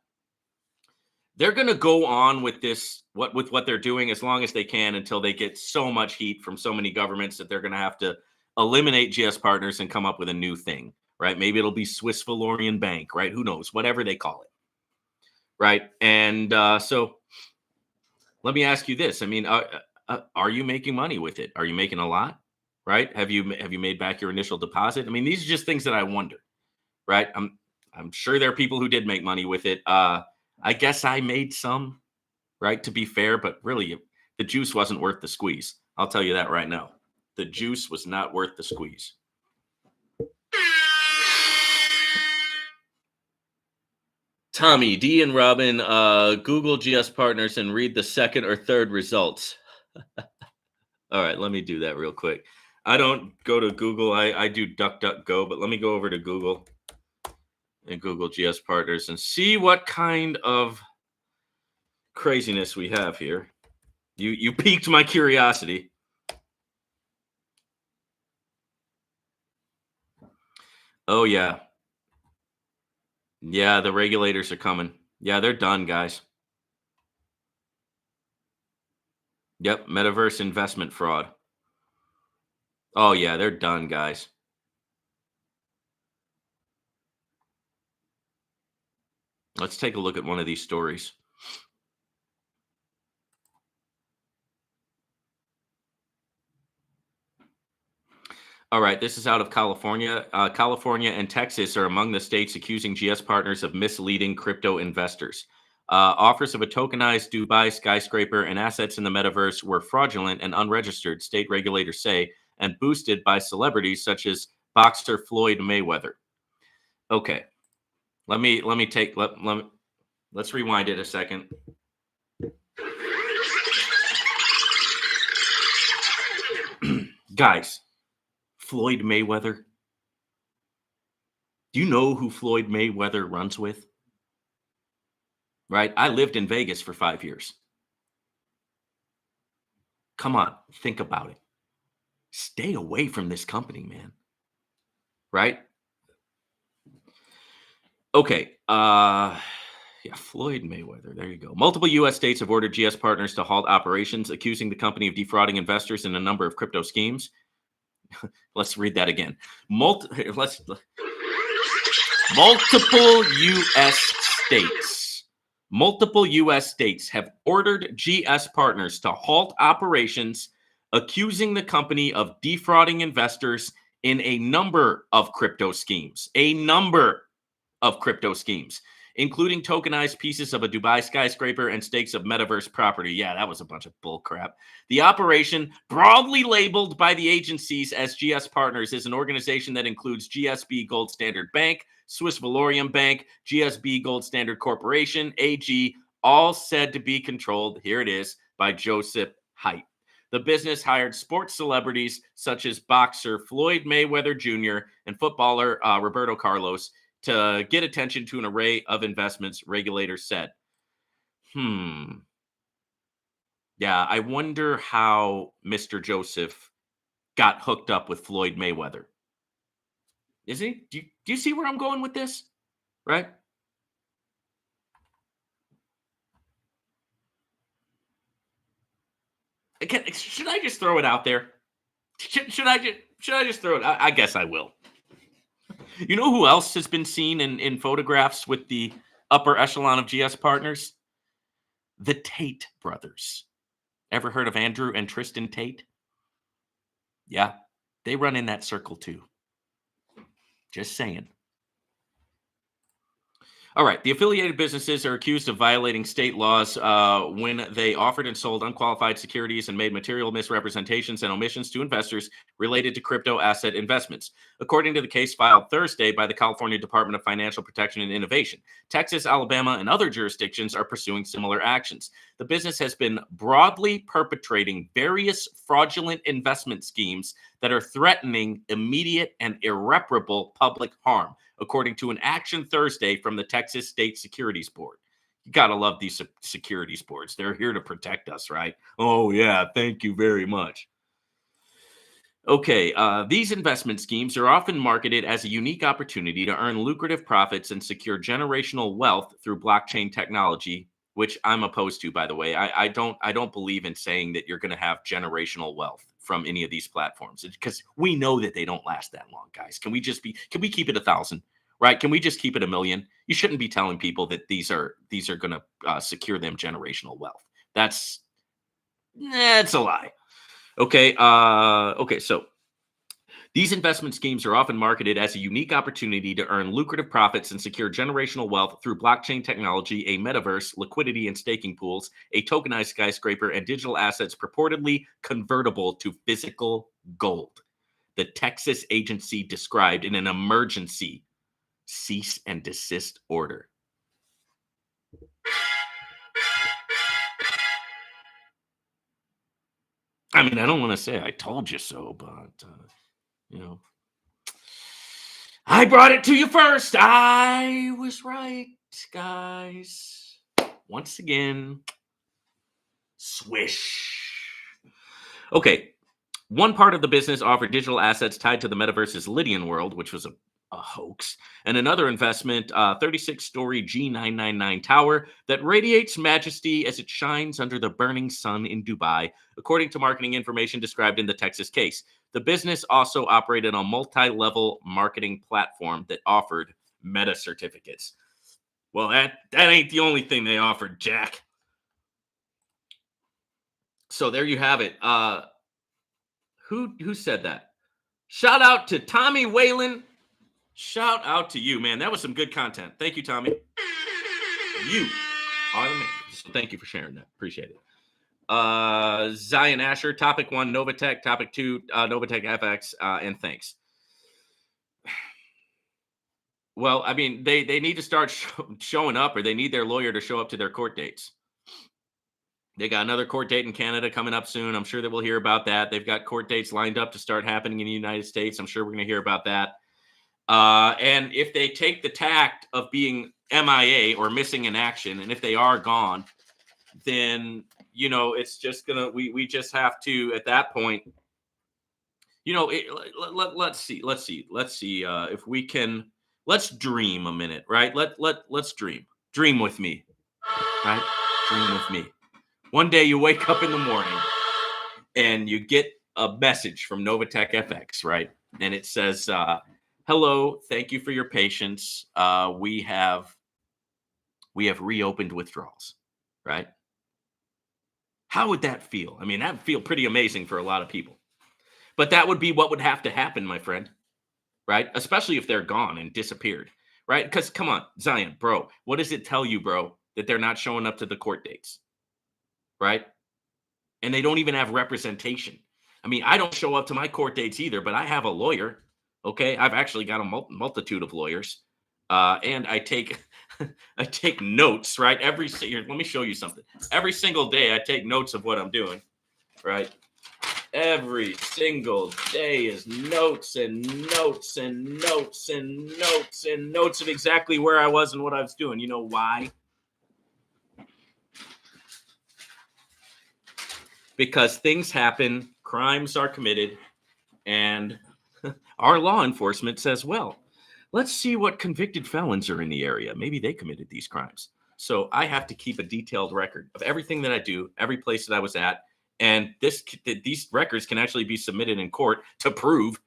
They're going to go on with this what they're doing as long as they can until they get so much heat from so many governments that they're going to have to eliminate GS Partners and come up with a new thing, right? Maybe it'll be Swiss Valorian Bank, right? Who knows? Whatever they call it, right? And so let me ask you this: I mean, are you making money with it? Are you making a lot? Right? Have you made back your initial deposit? I mean, these are just things that I wonder. Right? I'm sure there are people who did make money with it. I guess I made some, right? To be fair, but really, the juice wasn't worth the squeeze. I'll tell you that right now. The juice was not worth the squeeze. Tommy, D, and Robin, Google GS Partners and read the second or third results. All right, let me do that real quick. I don't go to Google. I do DuckDuckGo, but let me go over to Google and Google GS Partners and see what kind of craziness we have here. You piqued my curiosity. Oh yeah. Yeah, the regulators are coming. Yeah, they're done, guys. Yep, metaverse investment fraud. Oh yeah, they're done, guys. Let's take a look at one of these stories. All right, this is out of California. California and Texas are among the states accusing GS Partners of misleading crypto investors. Offers of a tokenized Dubai skyscraper and assets in the metaverse were fraudulent and unregistered, state regulators say, and boosted by celebrities such as boxer Floyd Mayweather. Okay, let's rewind it a second. Guys, Floyd Mayweather. Do you know who Floyd Mayweather runs with? Right? I lived in Vegas for 5 years. Come on, think about it. Stay away from this company, man. Right? Okay. Yeah, Floyd Mayweather. There you go. Multiple U.S. states have ordered GS Partners to halt operations, accusing the company of defrauding investors in a number of crypto schemes. Let's read that again. Multiple U.S. states. Multiple U.S. states have ordered GS Partners to halt operations, accusing the company of defrauding investors in a number of crypto schemes. Including tokenized pieces of a Dubai skyscraper and stakes of metaverse property. Yeah, that was a bunch of bull crap. The operation, broadly labeled by the agencies as GS Partners, is an organization that includes GSB Gold Standard Bank, Swiss Valorian Bank, GSB Gold Standard Corporation, AG, all said to be controlled, here it is, by Joseph Haidt. The business hired sports celebrities such as boxer Floyd Mayweather Jr. and footballer Roberto Carlos to get attention to an array of investments, regulators said. Yeah, I wonder how Mr. Joseph got hooked up with Floyd Mayweather. Is he? Do you see where I'm going with this? Right? Should I just throw it out there? Should I just throw it? I guess I will. You know who else has been seen in photographs with the upper echelon of GS Partners? The Tate brothers. Ever heard of Andrew and Tristan Tate? Yeah, they run in that circle too. Just saying. All right. The affiliated businesses are accused of violating state laws when they offered and sold unqualified securities and made material misrepresentations and omissions to investors related to crypto asset investments, according to the case filed Thursday by the California Department of Financial Protection and Innovation. Texas, Alabama, and other jurisdictions are pursuing similar actions. The business has been broadly perpetrating various fraudulent investment schemes that are threatening immediate and irreparable public harm, according to an action Thursday from the Texas State Securities Board. You got to love these securities boards. They're here to protect us, right? Oh, yeah. Thank you very much. Okay, these investment schemes are often marketed as a unique opportunity to earn lucrative profits and secure generational wealth through blockchain technology, which I'm opposed to, by the way. I don't believe in saying that you're going to have generational wealth from any of these platforms because we know that they don't last that long, guys. Can we keep it 1,000, right? Can we just keep it 1,000,000? You shouldn't be telling people that these are going to secure them generational wealth. That's a lie. Okay, so these investment schemes are often marketed as a unique opportunity to earn lucrative profits and secure generational wealth through blockchain technology, a metaverse, liquidity and staking pools, a tokenized skyscraper, and digital assets purportedly convertible to physical gold. The Texas agency described in an emergency cease and desist order. I mean, I don't want to say I told you so, but, you know, I brought it to you first. I was right, guys. Once again, swish. Okay. One part of the business offered digital assets tied to the metaverse's Lydian world, which was a hoax, and another investment, 36-story G999 tower that radiates majesty as it shines under the burning sun in Dubai, according to marketing information described in the Texas case. The business also operated a multi-level marketing platform that offered meta certificates. Well, that ain't the only thing they offered, Jack. So there you have it. Who said that? Shout out to Tommy Whalen. Shout out to you, man. That was some good content. Thank you, Tommy. You are the man. So thank you for sharing that. Appreciate it. Zion Asher, topic 1, Novatech, topic 2, Novatech FX, and thanks. Well, I mean, they need to start showing up, or they need their lawyer to show up to their court dates. They got another court date in Canada coming up soon. I'm sure that we'll hear about that. They've got court dates lined up to start happening in the United States. I'm sure we're going to hear about that. And if they take the tact of being MIA or missing in action, and if they are gone, then, it's just we just have to, at that point, let's see if we can, let's dream a minute, right? Let's dream with me, right? Dream with me. One day you wake up in the morning and you get a message from Novatech FX, right? And it says, hello, thank you for your patience. We have reopened withdrawals, right? How would that feel? I mean, that would feel pretty amazing for a lot of people. But that would be what would have to happen, my friend, right? Especially if they're gone and disappeared, right? Because come on, Zion, bro, what does it tell you, bro, that they're not showing up to the court dates, right? And they don't even have representation. I mean, I don't show up to my court dates either, but I have a lawyer. Okay, I've actually got a multitude of lawyers, and I take I take notes. Right, let me show you something. Every single day, I take notes of what I'm doing. Right, every single day is notes and notes and notes and notes and notes of exactly where I was and what I was doing. You know why? Because things happen, crimes are committed, and our law enforcement says, well, let's see what convicted felons are in the area. Maybe they committed these crimes. So I have to keep a detailed record of everything that I do, every place that I was at. And these records can actually be submitted in court to prove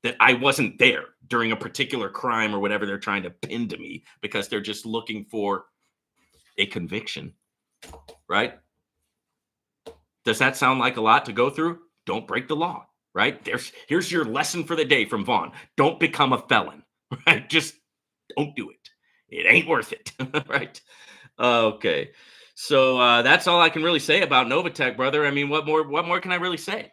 that I wasn't there during a particular crime or whatever they're trying to pin to me, because they're just looking for a conviction, right? Does that sound like a lot to go through? Don't break the law, right? Here's your lesson for the day from Vaughn. Don't become a felon, right? Just don't do it. It ain't worth it, right? Okay. So that's all I can really say about Novatech, brother. I mean, what more can I really say?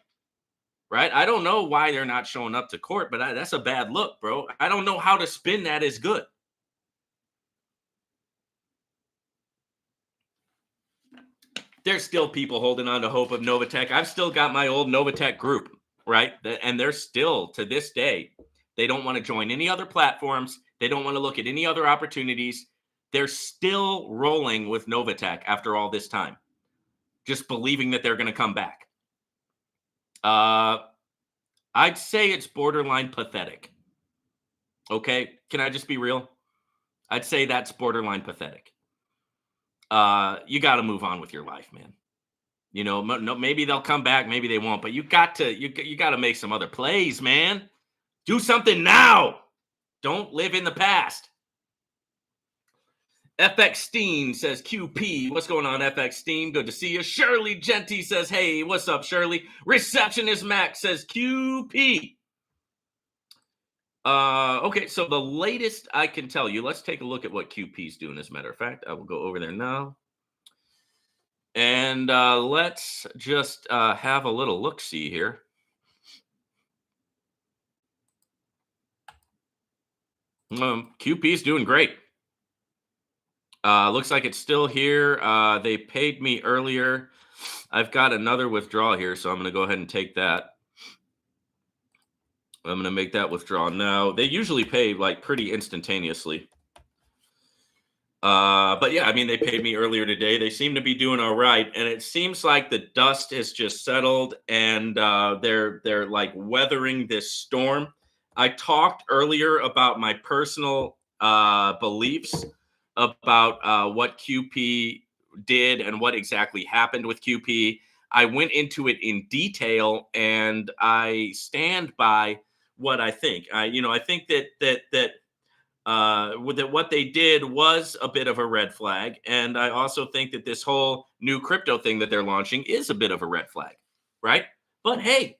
Right? I don't know why they're not showing up to court, but that's a bad look, bro. I don't know how to spin that as good. There's still people holding on to hope of Novatech. I've still got my old Novatech group, right? And they're still, to this day, they don't want to join any other platforms. They don't want to look at any other opportunities. They're still rolling with Novatech after all this time, just believing that they're going to come back. I'd say it's borderline pathetic. Okay, can I just be real? I'd say that's borderline pathetic. You got to move on with your life, man. You know, no, maybe they'll come back, maybe they won't, but you got to make some other plays, man. Do something now. Don't live in the past. FX Steam says QP. What's going on, FX Steam? Good to see you. Shirley Genty says, hey, what's up, Shirley? Receptionist Mac says QP. Okay, so the latest I can tell you, let's take a look at what QP's doing. As a matter of fact, I will go over there now. And let's just have a little look-see here. QP's doing great. Looks like it's still here. They paid me earlier. I've got another withdrawal here, so I'm going to go ahead and take that. I'm going to make that withdrawal now. They usually pay like pretty instantaneously. But yeah, I mean, they paid me earlier today. They seem to be doing all right, and it seems like the dust has just settled, and they're like weathering this storm. I talked earlier about my personal beliefs about what QP did and what exactly happened with QP. I went into it in detail, and I stand by what I think. I think that what they did was a bit of a red flag, and I also think that this whole new crypto thing that they're launching is a bit of a red flag, right? But hey,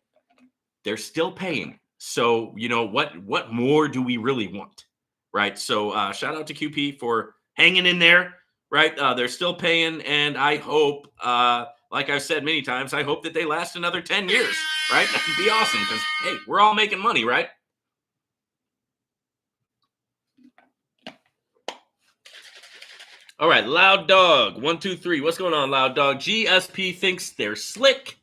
they're still paying, so what more do we really want, right? So shout out to QP for hanging in there, right? They're still paying, and I hope, like I've said many times, I hope that they last another 10 years, right? That'd be awesome, because hey, we're all making money, right? All right, Loud Dog, 123. What's going on, Loud Dog? GSP thinks they're slick.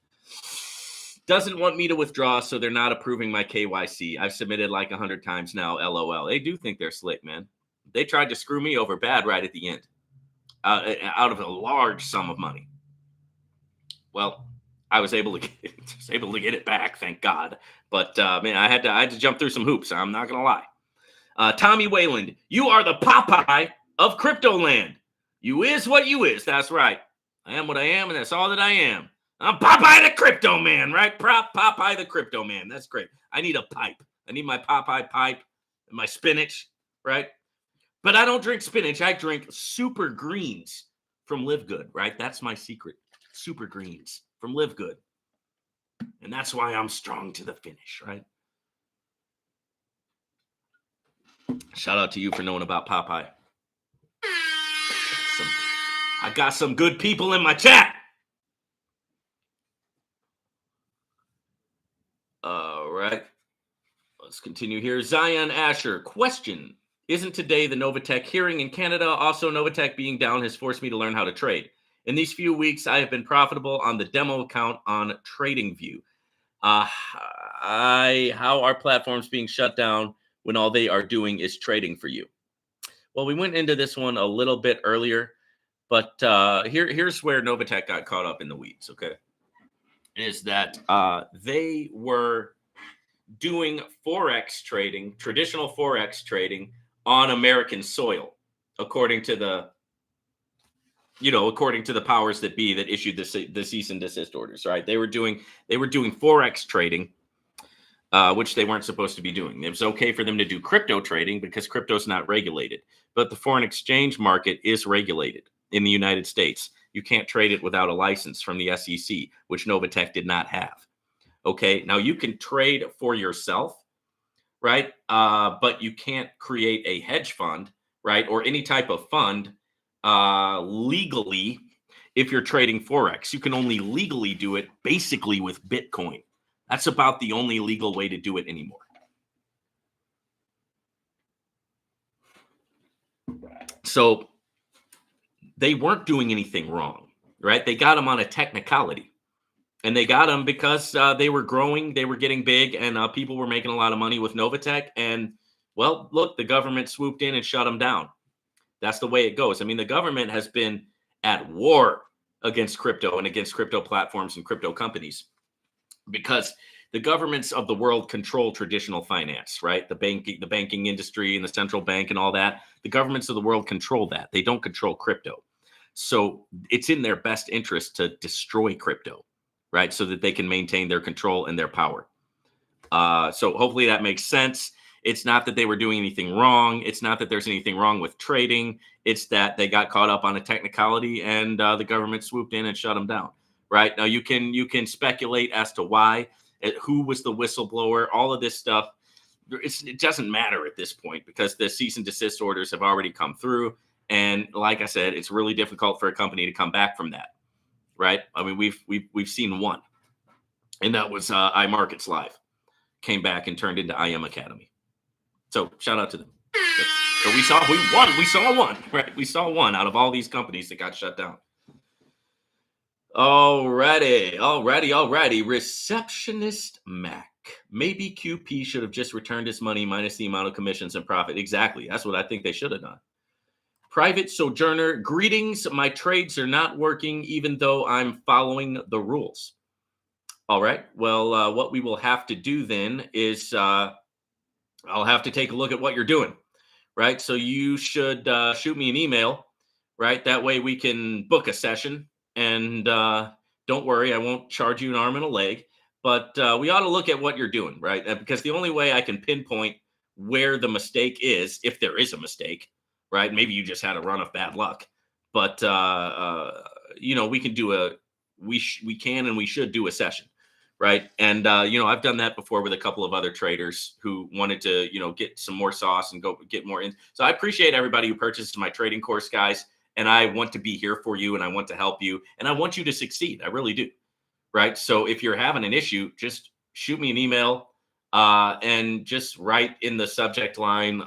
Doesn't want me to withdraw, so they're not approving my KYC. I've submitted like 100 times now, LOL. They do think they're slick, man. They tried to screw me over bad right at the end, out of a large sum of money. Well, I was able to get it back, thank God. But man, I had to jump through some hoops. I'm not gonna lie. Tommy Wayland, you are the Popeye of crypto land. You is what you is. That's right. I am what I am, and that's all that I am. I'm Popeye the Crypto Man, right? Popeye the Crypto Man. That's great. I need a pipe. I need my Popeye pipe and my spinach, right? But I don't drink spinach. I drink super greens from Live Good, right? That's my secret. Super greens from Live Good. And that's why I'm strong to the finish, right? Shout out to you for knowing about Popeye. I got some good people in my chat. All right. Let's continue here. Zion Asher, question. Isn't today the Novatech hearing in Canada? Also, Novatech being down has forced me to learn how to trade. In these few weeks, I have been profitable on the demo account on TradingView. How are platforms being shut down when all they are doing is trading for you? Well, we went into this one a little bit earlier, but here's where Novatech got caught up in the weeds, okay? Is that they were doing Forex trading, traditional Forex trading on American soil, according to the powers that be that issued the cease and desist orders, right? They were doing Forex trading, which they weren't supposed to be doing. It was okay for them to do crypto trading because crypto is not regulated, but the foreign exchange market is regulated in the United States. You can't trade it without a license from the SEC, which Novatech did not have. Okay, now you can trade for yourself, right? But you can't create a hedge fund, right? Or any type of fund legally if you're trading Forex. You can only legally do it basically with Bitcoin. That's about the only legal way to do it anymore. So they weren't doing anything wrong, right? They got them on a technicality. And they got them because they were growing, they were getting big, and people were making a lot of money with Novatech. And, well, look, the government swooped in and shut them down. That's the way it goes. I mean, the government has been at war against crypto and against crypto platforms and crypto companies because the governments of the world control traditional finance, right? The banking industry and the central bank and all that. The governments of the world control that. They don't control crypto. So it's in their best interest to destroy crypto, right? So that they can maintain their control and their power. So hopefully that makes sense. It's not that they were doing anything wrong. It's not that there's anything wrong with trading. It's that they got caught up on a technicality and the government swooped in and shut them down. Right now, you can speculate as to why, who was the whistleblower, all of this stuff. It doesn't matter at this point because the cease and desist orders have already come through. And like I said, it's really difficult for a company to come back from that. Right? I mean, we've seen one, and that was iMarkets Live. Came back and turned into IM Academy. So shout out to them. So we saw one, right? We saw one out of all these companies that got shut down. Alrighty. Receptionist Mac. Maybe QP should have just returned his money minus the amount of commissions and profit. Exactly. That's what I think they should have done. Private Sojourner. Greetings. My trades are not working even though I'm following the rules. All right. Well, what we will have to do then is I'll have to take a look at what you're doing, right? So you should shoot me an email, right? That way we can book a session. And don't worry, I won't charge you an arm and a leg. But we ought to look at what you're doing, right? Because the only way I can pinpoint where the mistake is, if there is a mistake, right? Maybe you just had a run of bad luck. But, we can do we can and we should do a session. Right. And, I've done that before with a couple of other traders who wanted to, get some more sauce and go get more in. So I appreciate everybody who purchases my trading course, guys. And I want to be here for you and I want to help you and I want you to succeed. I really do. Right. So if you're having an issue, just shoot me an email and just write in the subject line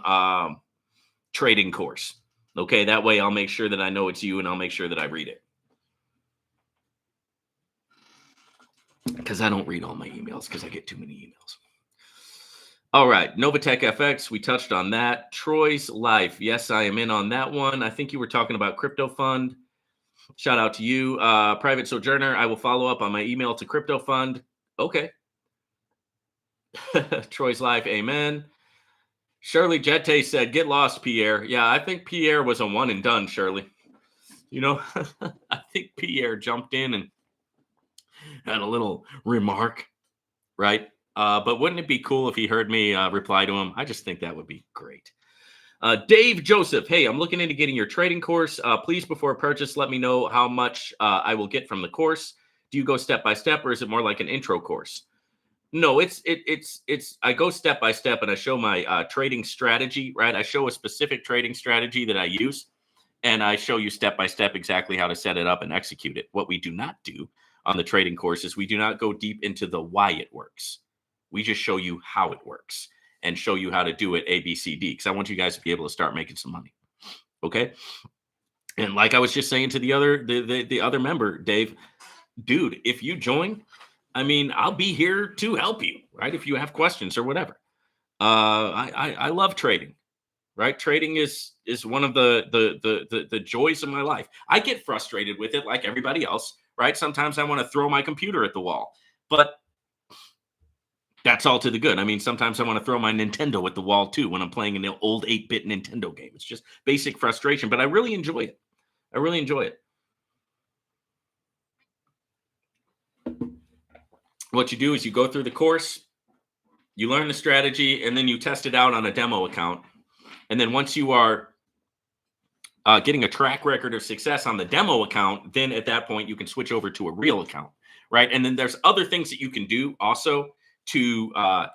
trading course. OK, that way I'll make sure that I know it's you and I'll make sure that I read it. Because I don't read all my emails because I get too many emails. All right. Novatech FX. We touched on that. Troy's Life. Yes, I am in on that one. I think you were talking about Crypto Fund. Shout out to you. Private Sojourner. I will follow up on my email to Crypto Fund. Okay. Troy's Life. Amen. Shirley Jette said, get lost, Pierre. Yeah, I think Pierre was a one and done, Shirley. I think Pierre jumped in and had a little remark, right? But wouldn't it be cool if he heard me reply to him? I just think that would be great. Dave Joseph, hey, I'm looking into getting your trading course. Please, before purchase, let me know how much I will get from the course. Do you go step by step, or is it more like an intro course? No, it's I go step by step and I show my trading strategy, right? I show a specific trading strategy that I use, and I show you step by step exactly how to set it up and execute it. What we do not do on the trading courses, we do not go deep into the why it works. We just show you how it works and show you how to do it A, B, C, D, because I want you guys to be able to start making some money. Okay. And like I was just saying to the other member, Dave, dude, if you join, I mean, I'll be here to help you, right? If you have questions or whatever. I love trading, right? Trading is one of the joys of my life. I get frustrated with it like everybody else. Right? Sometimes I want to throw my computer at the wall, but that's all to the good. I mean, sometimes I want to throw my Nintendo at the wall too when I'm playing an old 8-bit Nintendo game. It's just basic frustration, but I really enjoy it. I really enjoy it. What you do is you go through the course, you learn the strategy, and then you test it out on a demo account. And then once you are getting a track record of success on the demo account, then at that point you can switch over to a real account, right? And then there's other things that you can do also to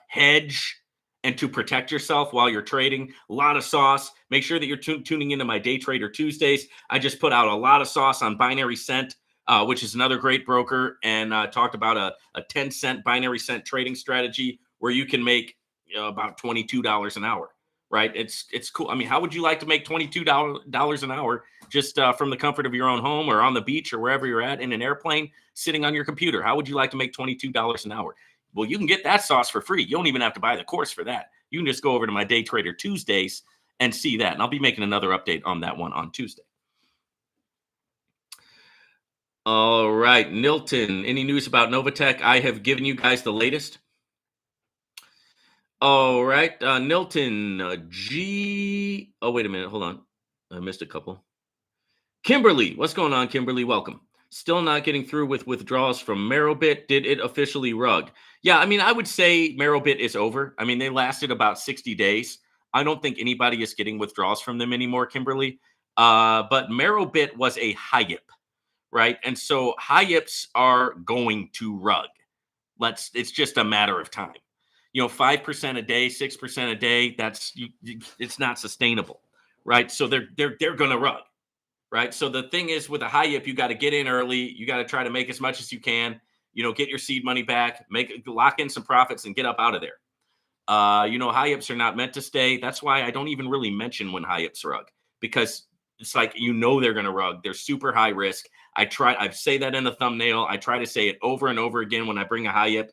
hedge and to protect yourself while you're trading. A lot of sauce. Make sure that you're tuning into my Day Trader Tuesdays. I just put out a lot of sauce on Binary Cent, which is another great broker, and talked about a 10-cent Binary Cent trading strategy where you can make about $22 an hour. Right. It's cool. I mean, how would you like to make $22 an hour just from the comfort of your own home or on the beach or wherever you're at in an airplane sitting on your computer? How would you like to make $22 an hour? Well, you can get that sauce for free. You don't even have to buy the course for that. You can just go over to my Day Trader Tuesdays and see that. And I'll be making another update on that one on Tuesday. All right. Nilton, any news about Novatech? I have given you guys the latest. All right. Nilton G. Oh, wait a minute. Hold on. I missed a couple. Kimberly, what's going on, Kimberly? Welcome. Still not getting through with withdrawals from Merrowbit. Did it officially rug? Yeah, I mean, I would say Merrowbit is over. I mean, they lasted about 60 days. I don't think anybody is getting withdrawals from them anymore, Kimberly. But Merrowbit was a HIAP, right? And so HIAPs are going to rug. It's just a matter of time. 5% a day, 6% a day, it's not sustainable, right? So they're going to rug, right? So the thing is, with a HIAP, you got to get in early. You got to try to make as much as you can. Get your seed money back, lock in some profits, and get up out of there. HIAPs are not meant to stay. That's why I don't even really mention when HIAPs rug, because it's like they're going to rug. They're super high risk. I say that in the thumbnail. I try to say it over and over again when I bring a HIAP.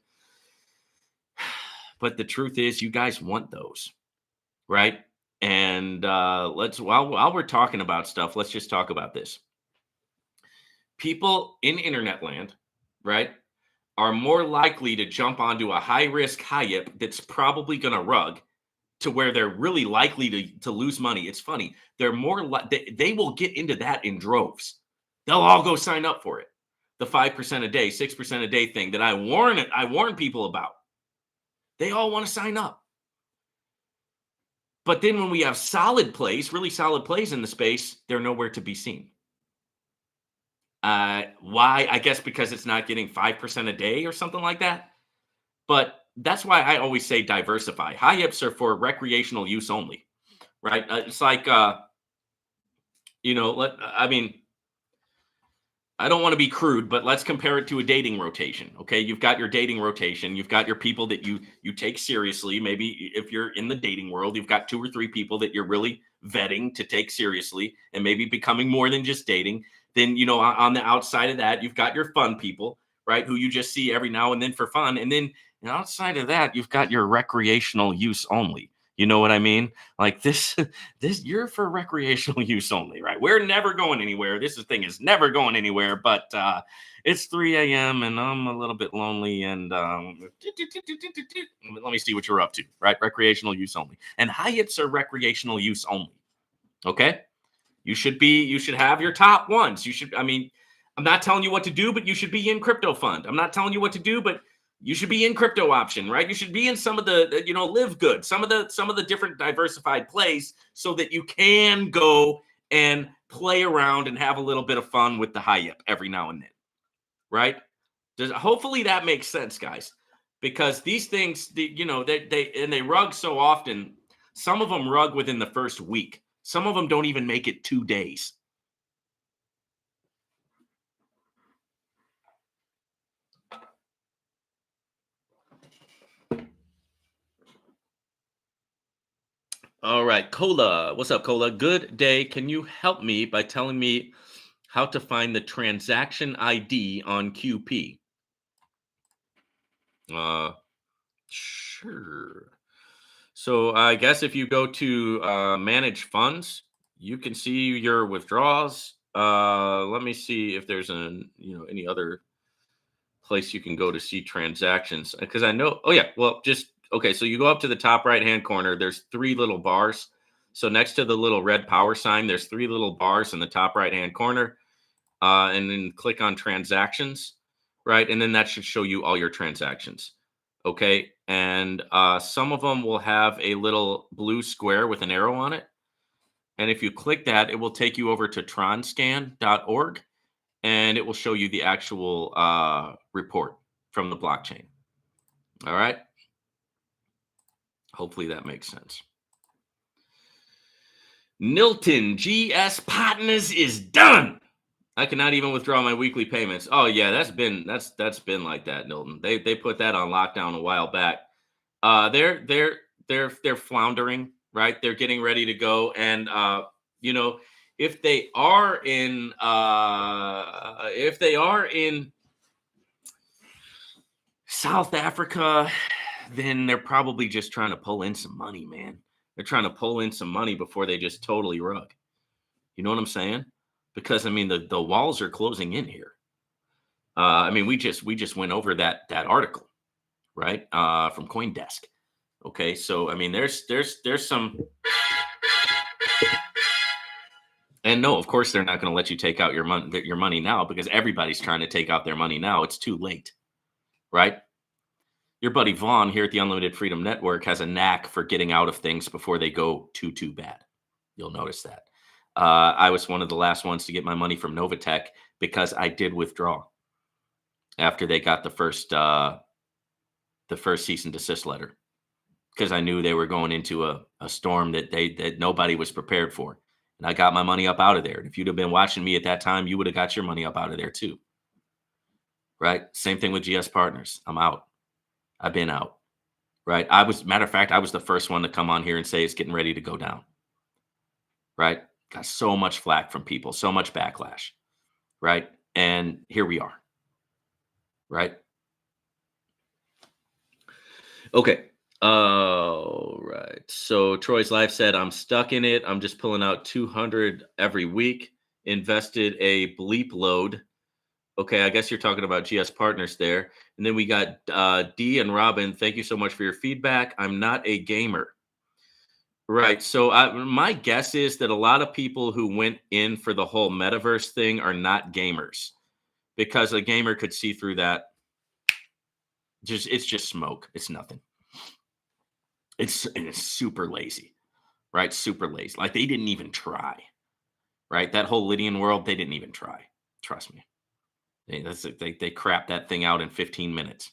But the truth is, you guys want those, right? And while we're talking about stuff, let's just talk about this. People in internet land, right, are more likely to jump onto a high risk HIAP that's probably going to rug, to where they're really likely to lose money. It's funny. They're they will get into that in droves. They'll all go sign up for it. The 5% a day, 6% a day thing that I warn people about. They all want to sign up. But then when we have really solid plays in the space, they're nowhere to be seen. Why? I guess because it's not getting 5% a day or something like that. But that's why I always say diversify. HIAPs are for recreational use only, right? It's like, I mean, I don't want to be crude, but let's compare it to a dating rotation. Okay, you've got your dating rotation. You've got your people that you take seriously. Maybe if you're in the dating world, you've got 2 or 3 people that you're really vetting to take seriously, and maybe becoming more than just dating. Then on the outside of that, you've got your fun people, right, who you just see every now and then for fun. And then outside of that, you've got your recreational use only. You know what I mean? Like this you're for recreational use only, right? We're never going anywhere. Thing is never going anywhere, but it's 3 a.m. and I'm a little bit lonely, and let me see what you're up to, right? Recreational use only. And HIAPs are recreational use only. Okay? You should have your top ones. I'm not telling you what to do, but you should be in crypto fund. I'm not telling you what to do, but you should be in crypto option, right? You should be in some of the, live good, some of the different diversified plays, so that you can go and play around and have a little bit of fun with the HIAP every now and then, right? Hopefully that makes sense, guys, because these things, they rug so often. Some of them rug within the first week. Some of them don't even make it 2 days. All right, Cola. What's up, Cola? Good day. Can you help me by telling me how to find the transaction ID on QP? Sure. So I guess if you go to manage funds, you can see your withdrawals. Let me see if there's any other place you can go to see transactions, because I know. Oh yeah, well, just okay. So you go up to the top right hand corner. There's 3 little bars. So next to the little red power sign, there's 3 little bars in the top right hand corner, and then click on transactions, right? And then that should show you all your transactions. Okay, and some of them will have a little blue square with an arrow on it, and if you click that, it will take you over to tronscan.org, and it will show you the actual report from the blockchain. All right. Hopefully that makes sense. Novatech GS Partners is done. I cannot even withdraw my weekly payments. Oh yeah, that's been like that, Nilton. They put that on lockdown a while back. They're floundering, right? They're getting ready to go, and if they are in South Africa, then they're probably just trying to pull in some money, man. They're trying to pull in some money before they just totally rug. You know what I'm saying? Because I mean the walls are closing in here. I mean we just went over that article, right? From CoinDesk, Okay, so I mean, there's some, and no, of course they're not going to let you take out your money now because everybody's trying to take out their money now. It's too late, right? Your buddy Vaughn here at the Unlimited Freedom Network has a knack for getting out of things before they go too bad. You'll notice that. I was one of the last ones to get my money from Novatech because I did withdraw after they got the first cease and desist letter because I knew they were going into a storm that nobody was prepared for. And I got my money up out of there. And if you'd have been watching me at that time, you would have got your money up out of there too. Right? Same thing with GS Partners. I'm out. I've been out. Right? Matter of fact, I was the first one to come on here and say it's getting ready to go down. Right? Got so much flack from people, so much backlash. Right? And here we are. Right? Okay. All right. So Troy's Life said, I'm stuck in it. I'm just pulling out 200 every week. Invested a bleep load. Okay, I guess you're talking about GS Partners there. And then we got D and Robin. Thank you so much for your feedback. I'm not a gamer. Right. So my guess is that a lot of people who went in for the whole metaverse thing are not gamers because a gamer could see through that. It's just smoke. It's nothing. It's super lazy, right? Super lazy. Like they didn't even try, right? That whole Lydian world, they didn't even try. Trust me. They crapped that thing out in 15 minutes.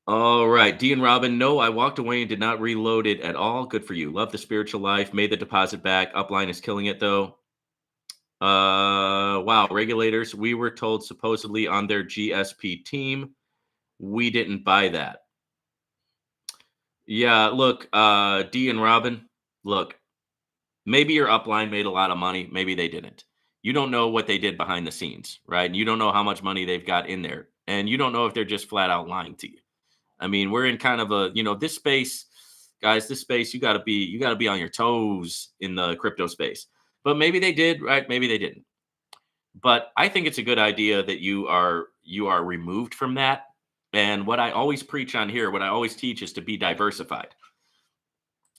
All right, D and Robin. No, I walked away and did not reload it at all. Good for you. Love the spiritual life. Made the deposit back. Upline is killing it though. Wow. Regulators. We were told supposedly on their GSP team. We didn't buy that. Yeah. Look, D and Robin. Look, maybe your upline made a lot of money. Maybe they didn't. You don't know what they did behind the scenes, right? You don't know how much money they've got in there. And you don't know if they're just flat out lying to you. I mean, we're in kind of a, this space, guys, this space, you gotta be on your toes in the crypto space. But maybe they did, right? Maybe they didn't. But I think it's a good idea that you are removed from that. And what I always preach on here, what I always teach is to be diversified.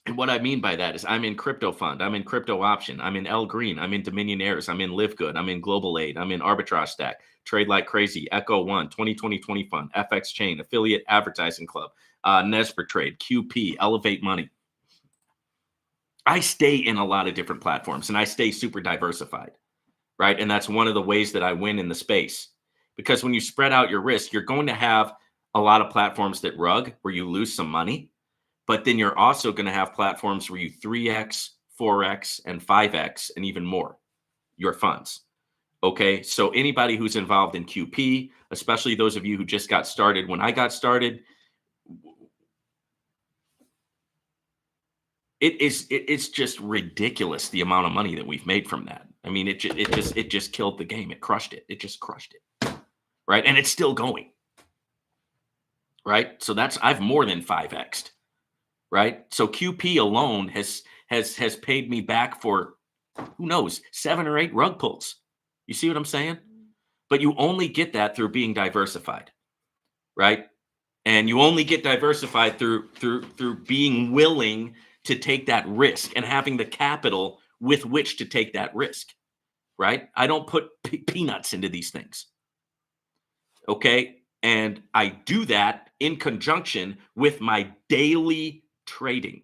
And what I mean by that is I'm in crypto fund, I'm in crypto option, I'm in L Green, I'm in Dominionaires, I'm in Live Good, I'm in Global Aid, I'm in Arbitrage Stack, Trade Like Crazy, Echo One, 2020 Fund, FX Chain, Affiliate Advertising Club, Nesper Trade, QP, Elevate Money. I stay in a lot of different platforms and I stay super diversified, right? And that's one of the ways that I win in the space. Because when you spread out your risk, you're going to have a lot of platforms that rug where you lose some money. But then you're also going to have platforms where you 3x, 4x, and 5x, and even more your funds. Okay. So anybody who's involved in QP, especially those of you who just got started, when I got started, it's just ridiculous the amount of money that we've made from that. I mean, it just killed the game. It crushed it. It just crushed it. Right. And it's still going. Right. So I've more than 5x'd. Right. So QP alone has paid me back for, who knows, 7 or 8 rug pulls. You see what I'm saying? But you only get that through being diversified. Right. And you only get diversified through being willing to take that risk and having the capital with which to take that risk. Right. I don't put peanuts into these things. Okay. And I do that in conjunction with my daily trading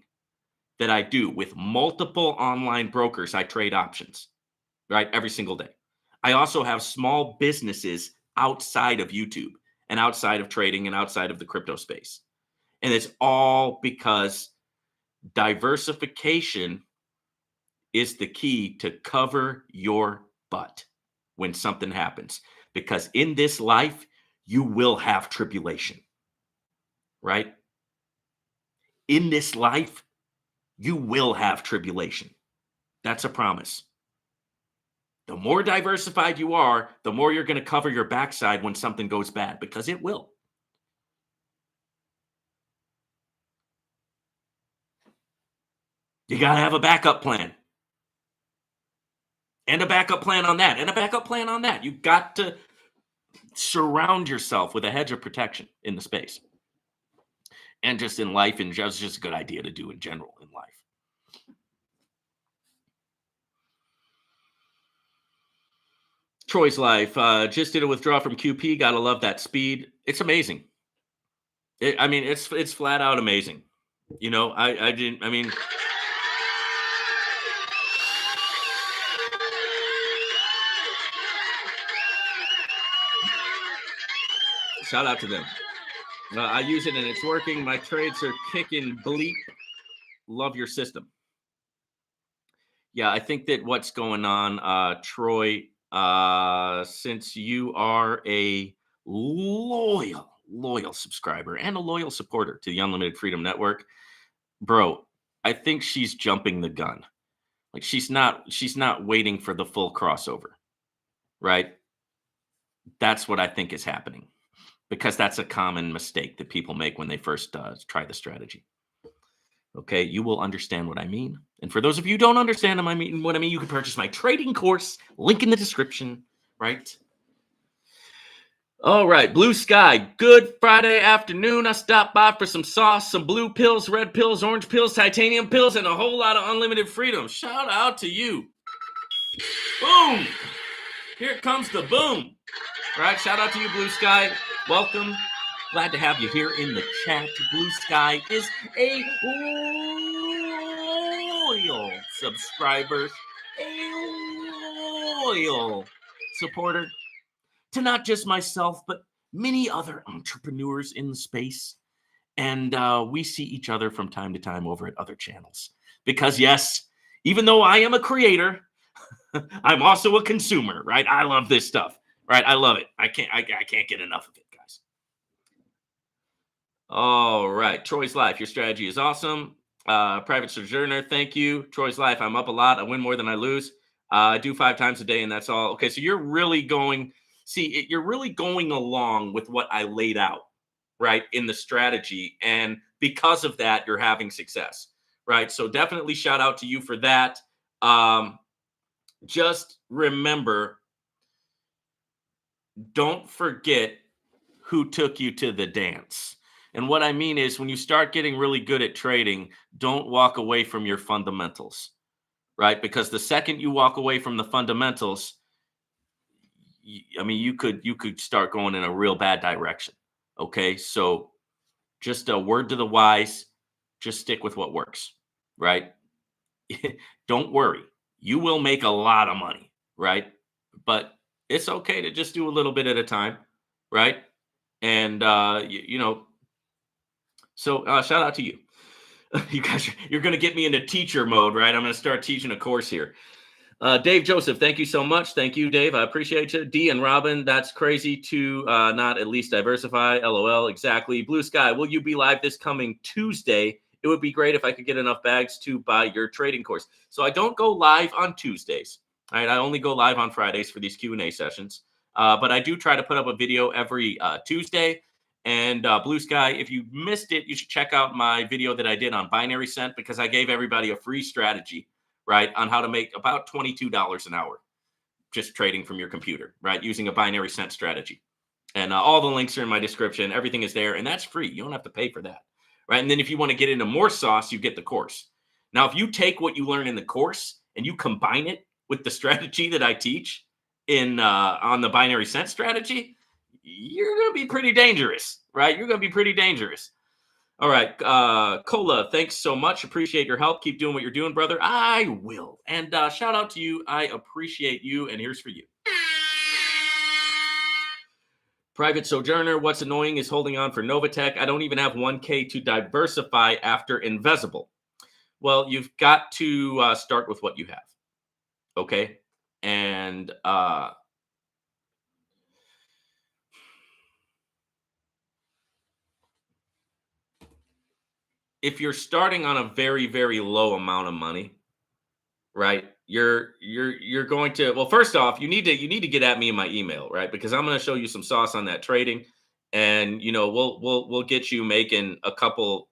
that I do with multiple online brokers. I trade options, right? Every single day. I also have small businesses outside of YouTube and outside of trading and outside of the crypto space. And it's all because diversification is the key to cover your butt when something happens. Because in this life, you will have tribulation, right? In this life, you will have tribulation. That's a promise. The more diversified you are, the more you're going to cover your backside when something goes bad, because it will. You got to have a backup plan. And a backup plan on that. And a backup plan on that. You got to surround yourself with a hedge of protection in the space. and just in life, and just a good idea to do in general in life. Troy's life. Just did a withdrawal from QP. Gotta love that speed. It's amazing. I mean, it's flat out amazing. You know, I didn't. I mean, shout out to them. I use it and it's working. My trades are kicking bleep. Love your system. Yeah, I think that what's going on, Troy, since you are a loyal subscriber and a loyal supporter to the Unlimited Freedom Network, bro, I think she's jumping the gun. Like she's not waiting for the full crossover, right? That's what I think is happening, because that's a common mistake that people make when they first try the strategy. Okay, you will understand what I mean. And for those of you who don't understand what I mean, you can purchase my trading course, link in the description, right? All right, Blue Sky, good Friday afternoon. I stopped by for some sauce, some blue pills, red pills, orange pills, titanium pills, and a whole lot of unlimited freedom. Shout out to you. Boom! Here comes the boom. All right, shout out to you, Blue Sky. Welcome. Glad to have you here in the chat. Blue Sky is a loyal subscriber, a loyal supporter to not just myself, but many other entrepreneurs in the space. And we see each other from time to time over at other channels. Because yes, even though I am a creator, I'm also a consumer, right? I love this stuff, right? I love it. I can't get enough of it, guys. All right, Troy's life. Your strategy is awesome. Private Sojourner, thank you. Troy's life. I'm up a lot. I win more than I lose. I do 5 times a day, and that's all. Okay, so you're really going. You're really going along with what I laid out, right, in the strategy, and because of that, you're having success, right? So definitely shout out to you for that. Just remember, don't forget who took you to the dance. And what I mean is, when you start getting really good at trading, don't walk away from your fundamentals, right? Because the second you walk away from the fundamentals, I mean, you could start going in a real bad direction. Okay, so just a word to the wise: just stick with what works, right? Don't worry, you will make a lot of money, right? But it's okay to just do a little bit at a time, right? And so shout out to you. You guys, you're going to get me into teacher mode, right? I'm going to start teaching a course here. Dave Joseph, thank you so much. Thank you, Dave. I appreciate you. D and Robin, that's crazy to not at least diversify. LOL, exactly. Blue Sky, will you be live this coming Tuesday? It would be great if I could get enough bags to buy your trading course. So I don't go live on Tuesdays. All right, I only go live on Fridays for these Q&A sessions. But I do try to put up a video every Tuesday. And Blue Sky, if you missed it, you should check out my video that I did on binary cent, because I gave everybody a free strategy, right, on how to make about $22 an hour just trading from your computer, right, using a binary cent strategy. And all the links are in my description. Everything is there, and that's free. You don't have to pay for that, right? And then if you want to get into more sauce, you get the course. Now, if you take what you learn in the course and you combine it with the strategy that I teach in on the binary cent strategy, you're going to be pretty dangerous, right? You're going to be pretty dangerous. All right. Cola, thanks so much. Appreciate your help. Keep doing what you're doing, brother. I will. And shout out to you. I appreciate you. And here's for you. Private Sojourner, what's annoying is holding on for Novatech. I don't even have 1K to diversify after Invisible. Well, you've got to start with what you have. Okay. And if you're starting on a very, very low amount of money, right, you're going to, well, first off, you need to get at me in my email, right? Because I'm going to show you some sauce on that trading, and we'll get you making a couple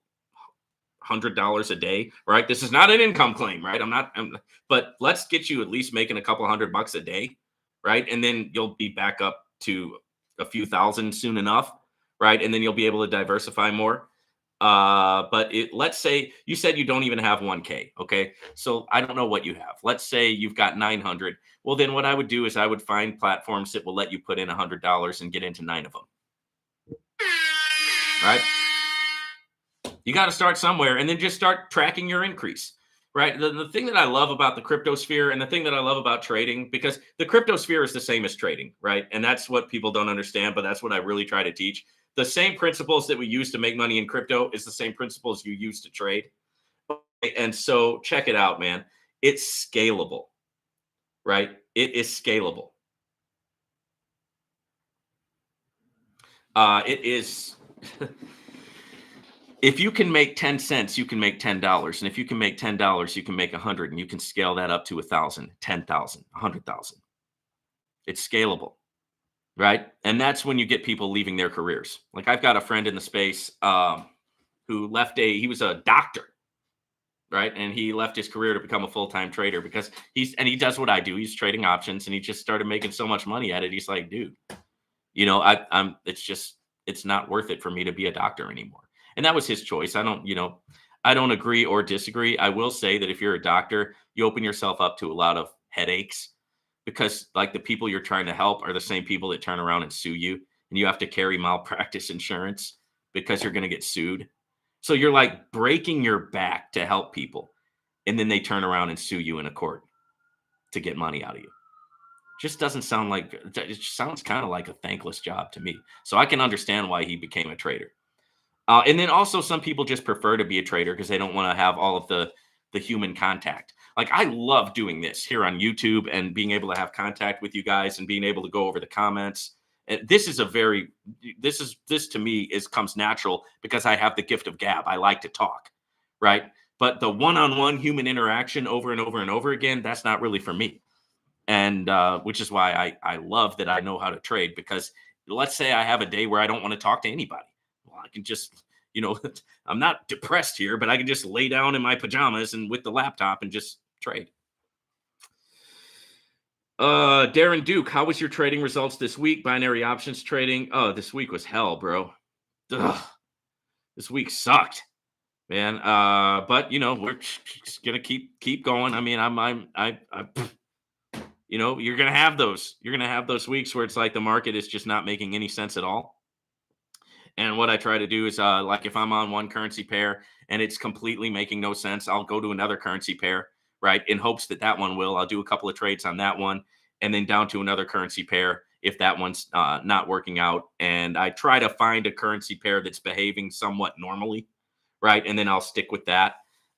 $100 a day, right? This is not an income claim, right? But let's get you at least making a couple $100 a day, right? And then you'll be back up to a few thousand soon enough, right? And then you'll be able to diversify more. But let's say you said you don't even have 1K. Okay. So I don't know what you have. Let's say you've got 900. Well, then what I would do is I would find platforms that will let you put in $100 and get into 9 of them. Right. You got to start somewhere and then just start tracking your increase. Right. The thing that I love about the crypto sphere and the thing that I love about trading, because the crypto sphere is the same as trading. Right. And that's what people don't understand, but that's what I really try to teach. The same principles that we use to make money in crypto is the same principles you use to trade. And so check it out, man. It's scalable, right? It is scalable. It is. If you can make 10 cents, you can make $10. And if you can make $10, you can make 100, and you can scale that up to 1,000, 10,000, 100,000. It's scalable, right? And that's when you get people leaving their careers. Like I've got a friend in the space who he was a doctor, right? And he left his career to become a full-time trader because he does what I do. He's trading options and he just started making so much money at it. He's like, dude, it's not worth it for me to be a doctor anymore. And that was his choice. I don't agree or disagree. I will say that if you're a doctor, you open yourself up to a lot of headaches because like the people you're trying to help are the same people that turn around and sue you, and you have to carry malpractice insurance because you're going to get sued. So you're like breaking your back to help people, and then they turn around and sue you in a court to get money out of you. Just doesn't sound like it sounds kind of like a thankless job to me. So I can understand why he became a trader. And then also some people just prefer to be a trader because they don't want to have all of the human contact. Like I love doing this here on YouTube and being able to have contact with you guys and being able to go over the comments. And this to me comes natural because I have the gift of gab. I like to talk, right? But the one-on-one human interaction over and over and over again, that's not really for me. And which is why I love that I know how to trade, because let's say I have a day where I don't want to talk to anybody. Well, I can just, I'm not depressed here, but I can just lay down in my pajamas and with the laptop and just trade. Darren Duke, how was your trading results this week? Binary options trading. Oh, this week was hell, bro. Ugh, this week sucked, man. But we're just gonna keep going. I mean, you're gonna have those weeks where it's like the market is just not making any sense at all. And what I try to do is like if I'm on one currency pair and it's completely making no sense, I'll go to another currency pair, right? In hopes that one will. I'll do a couple of trades on that one and then down to another currency pair if that one's not working out. And I try to find a currency pair that's behaving somewhat normally, right? And then I'll stick with that.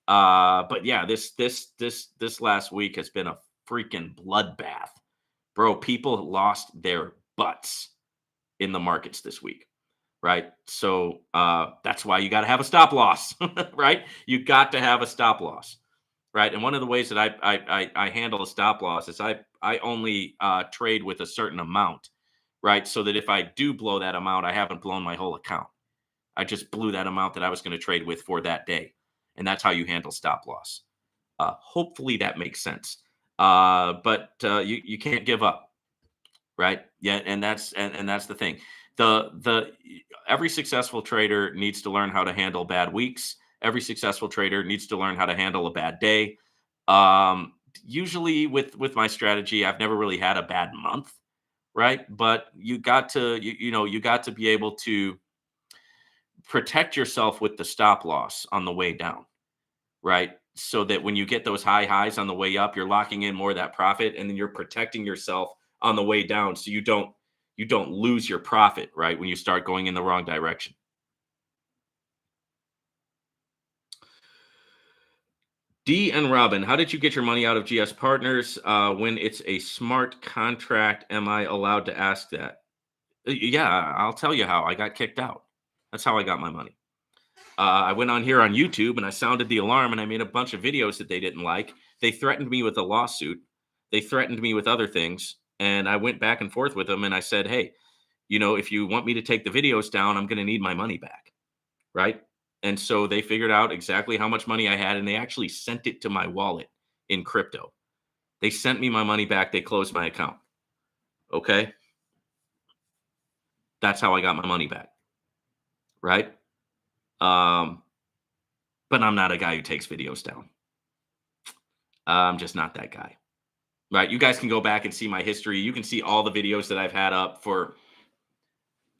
But yeah, this last week has been a freaking bloodbath, bro. People lost their butts in the markets this week, right? So that's why you got to have a stop loss, right? You got to have a stop loss, right? And one of the ways that I handle a stop loss is I only trade with a certain amount, right? So that if I do blow that amount, I haven't blown my whole account. I just blew that amount that I was going to trade with for that day, and that's how you handle stop loss. Hopefully that makes sense. But you can't give up, right? Yeah, and that's the thing. The every successful trader needs to learn how to handle bad weeks. Every successful trader needs to learn how to handle a bad day. Usually with my strategy, I've never really had a bad month, right? But you got to you got to be able to protect yourself with the stop loss on the way down, right? So that when you get those high highs on the way up, you're locking in more of that profit, and then you're protecting yourself on the way down so you don't lose your profit, right? When you start going in the wrong direction. D and Robin, how did you get your money out of GS Partners when it's a smart contract? Am I allowed to ask that? Yeah, I'll tell you how. I got kicked out. That's how I got my money. I went on here on YouTube and I sounded the alarm and I made a bunch of videos that they didn't like. They threatened me with a lawsuit. They threatened me with other things. And I went back and forth with them and I said, hey, if you want me to take the videos down, I'm going to need my money back. Right. And so they figured out exactly how much money I had and they actually sent it to my wallet in crypto. They sent me my money back. They closed my account. Okay. That's how I got my money back. Right. Um, but I'm not a guy who takes videos down. I'm just not that guy. Right? You guys can go back and see my history. You can see all the videos that I've had up for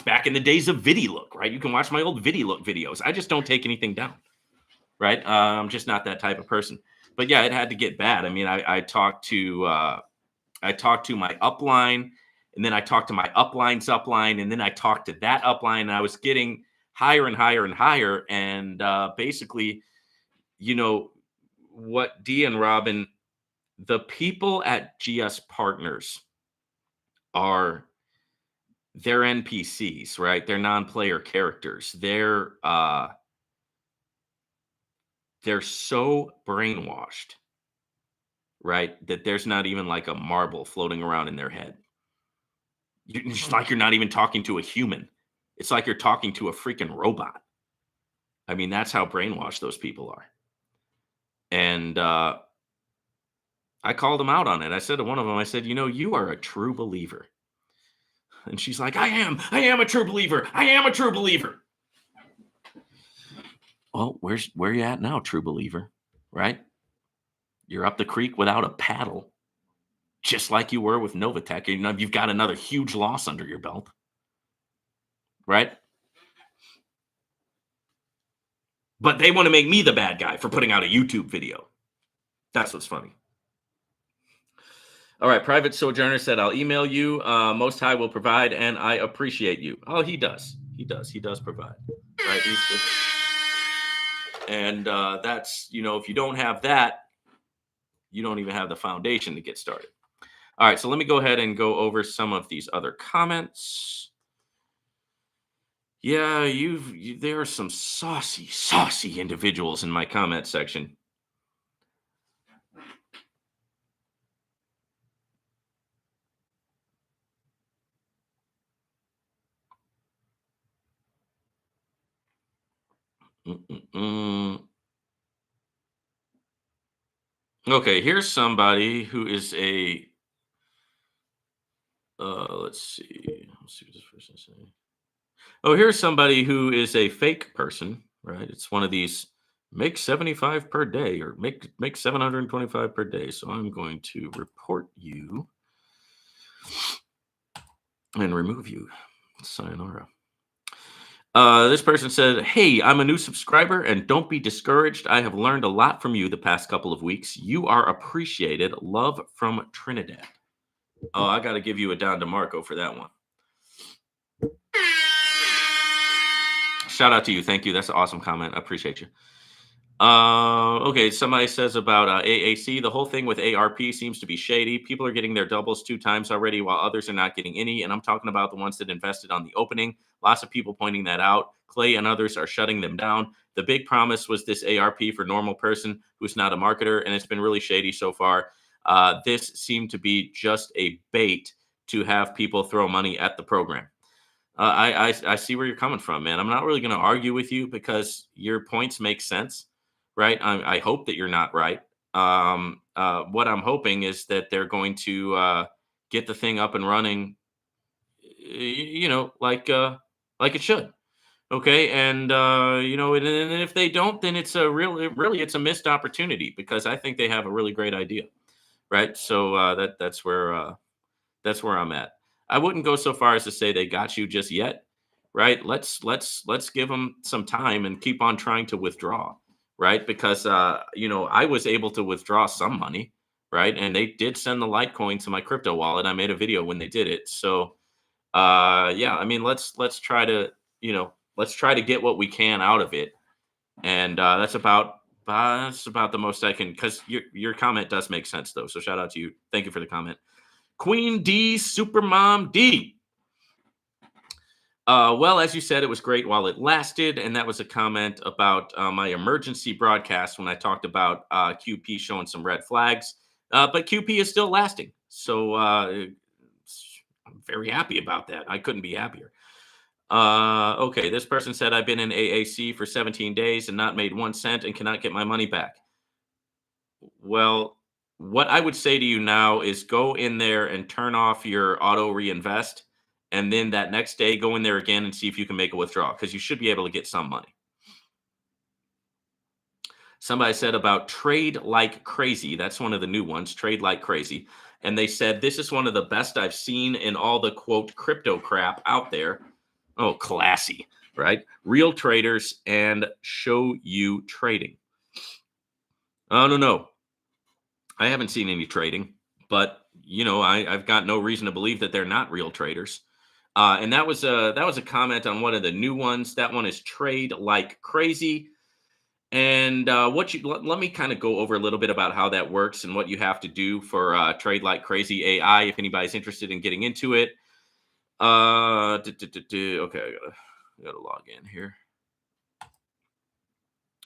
back in the days of VidiLook, right? You can watch my old VidiLook videos. I just don't take anything down, right? I'm just not that type of person. But yeah, it had to get bad. I mean, I talked to my upline, and then I talked to my upline's upline, and then I talked to that upline, and I was getting higher and higher and higher. And basically, you know, what D and Robin, the people at GS Partners are they're NPCs, right? They're non-player characters. They're so brainwashed, right? That there's not even like a marble floating around in their head. It's like you're not even talking to a human. It's like you're talking to a freaking robot. I mean, that's how brainwashed those people are. And I called them out on it. I said to one of them, I said, you are a true believer. And she's like, I am a true believer. I am a true believer. Well, where you at now, true believer? Right? You're up the creek without a paddle, just like you were with Novatech. You've got another huge loss under your belt, right? But they want to make me the bad guy for putting out a YouTube video. That's what's funny. All right, Private Sojourner said, I'll email you. Most High will provide, and I appreciate you. Oh, he does. He does provide. Right? And that's, if you don't have that, you don't even have the foundation to get started. All right, so let me go ahead and go over some of these other comments. Yeah, there are some saucy individuals in my comment section. Okay, here's somebody who is a let's see what this person is saying. Oh, here's somebody who is a fake person, right? It's one of these make 75 per day or make 725 per day. So I'm going to report you and remove you. Sayonara. This person said, hey, I'm a new subscriber and don't be discouraged. I have learned a lot from you the past couple of weeks. You are appreciated. Love from Trinidad. Oh, I got to give you a Don DeMarco for that one. Shout out to you. Thank you. That's an awesome comment. I appreciate you. Okay, somebody says about AAC, the whole thing with ARP seems to be shady. People are getting their doubles 2 times already while others are not getting any. And I'm talking about the ones that invested on the opening. Lots of people pointing that out. Clay and others are shutting them down. The big promise was this ARP for normal person who's not a marketer, and it's been really shady so far. This seemed to be just a bait to have people throw money at the program. I see where you're coming from, man. I'm not really going to argue with you because your points make sense, right? I hope that you're not right. What I'm hoping is that they're going to get the thing up and running, like it should. Okay, and and if they don't, then it's really it's a missed opportunity because I think they have a really great idea, right? So that's where I'm at. I wouldn't go so far as to say they got you just yet, right? Let's give them some time and keep on trying to withdraw, right? Because I was able to withdraw some money, right? And they did send the Litecoin to my crypto wallet. I made a video when they did it. So yeah, I mean let's try to, let's try to get what we can out of it. And that's about the most I can, because your comment does make sense though. So shout out to you. Thank you for the comment. Queen D, Supermom D. Well, as you said, it was great while it lasted. And that was a comment about my emergency broadcast when I talked about QP showing some red flags. But QP is still lasting. So I'm very happy about that. I couldn't be happier. Okay, this person said, I've been in AAC for 17 days and not made 1 cent and cannot get my money back. Well, what I would say to you now is go in there and turn off your auto reinvest. And then that next day, go in there again and see if you can make a withdrawal because you should be able to get some money. Somebody said about trade like crazy. That's one of the new ones, trade like crazy. And they said, this is one of the best I've seen in all the quote crypto crap out there. Oh, classy, right? Real traders and show you trading. I don't know. I haven't seen any trading, but I've got no reason to believe that they're not real traders. And that was a comment on one of the new ones. That one is trade like crazy. And let me kind of go over a little bit about how that works and what you have to do for trade like crazy AI. If anybody's interested in getting into it, okay, I gotta log in here.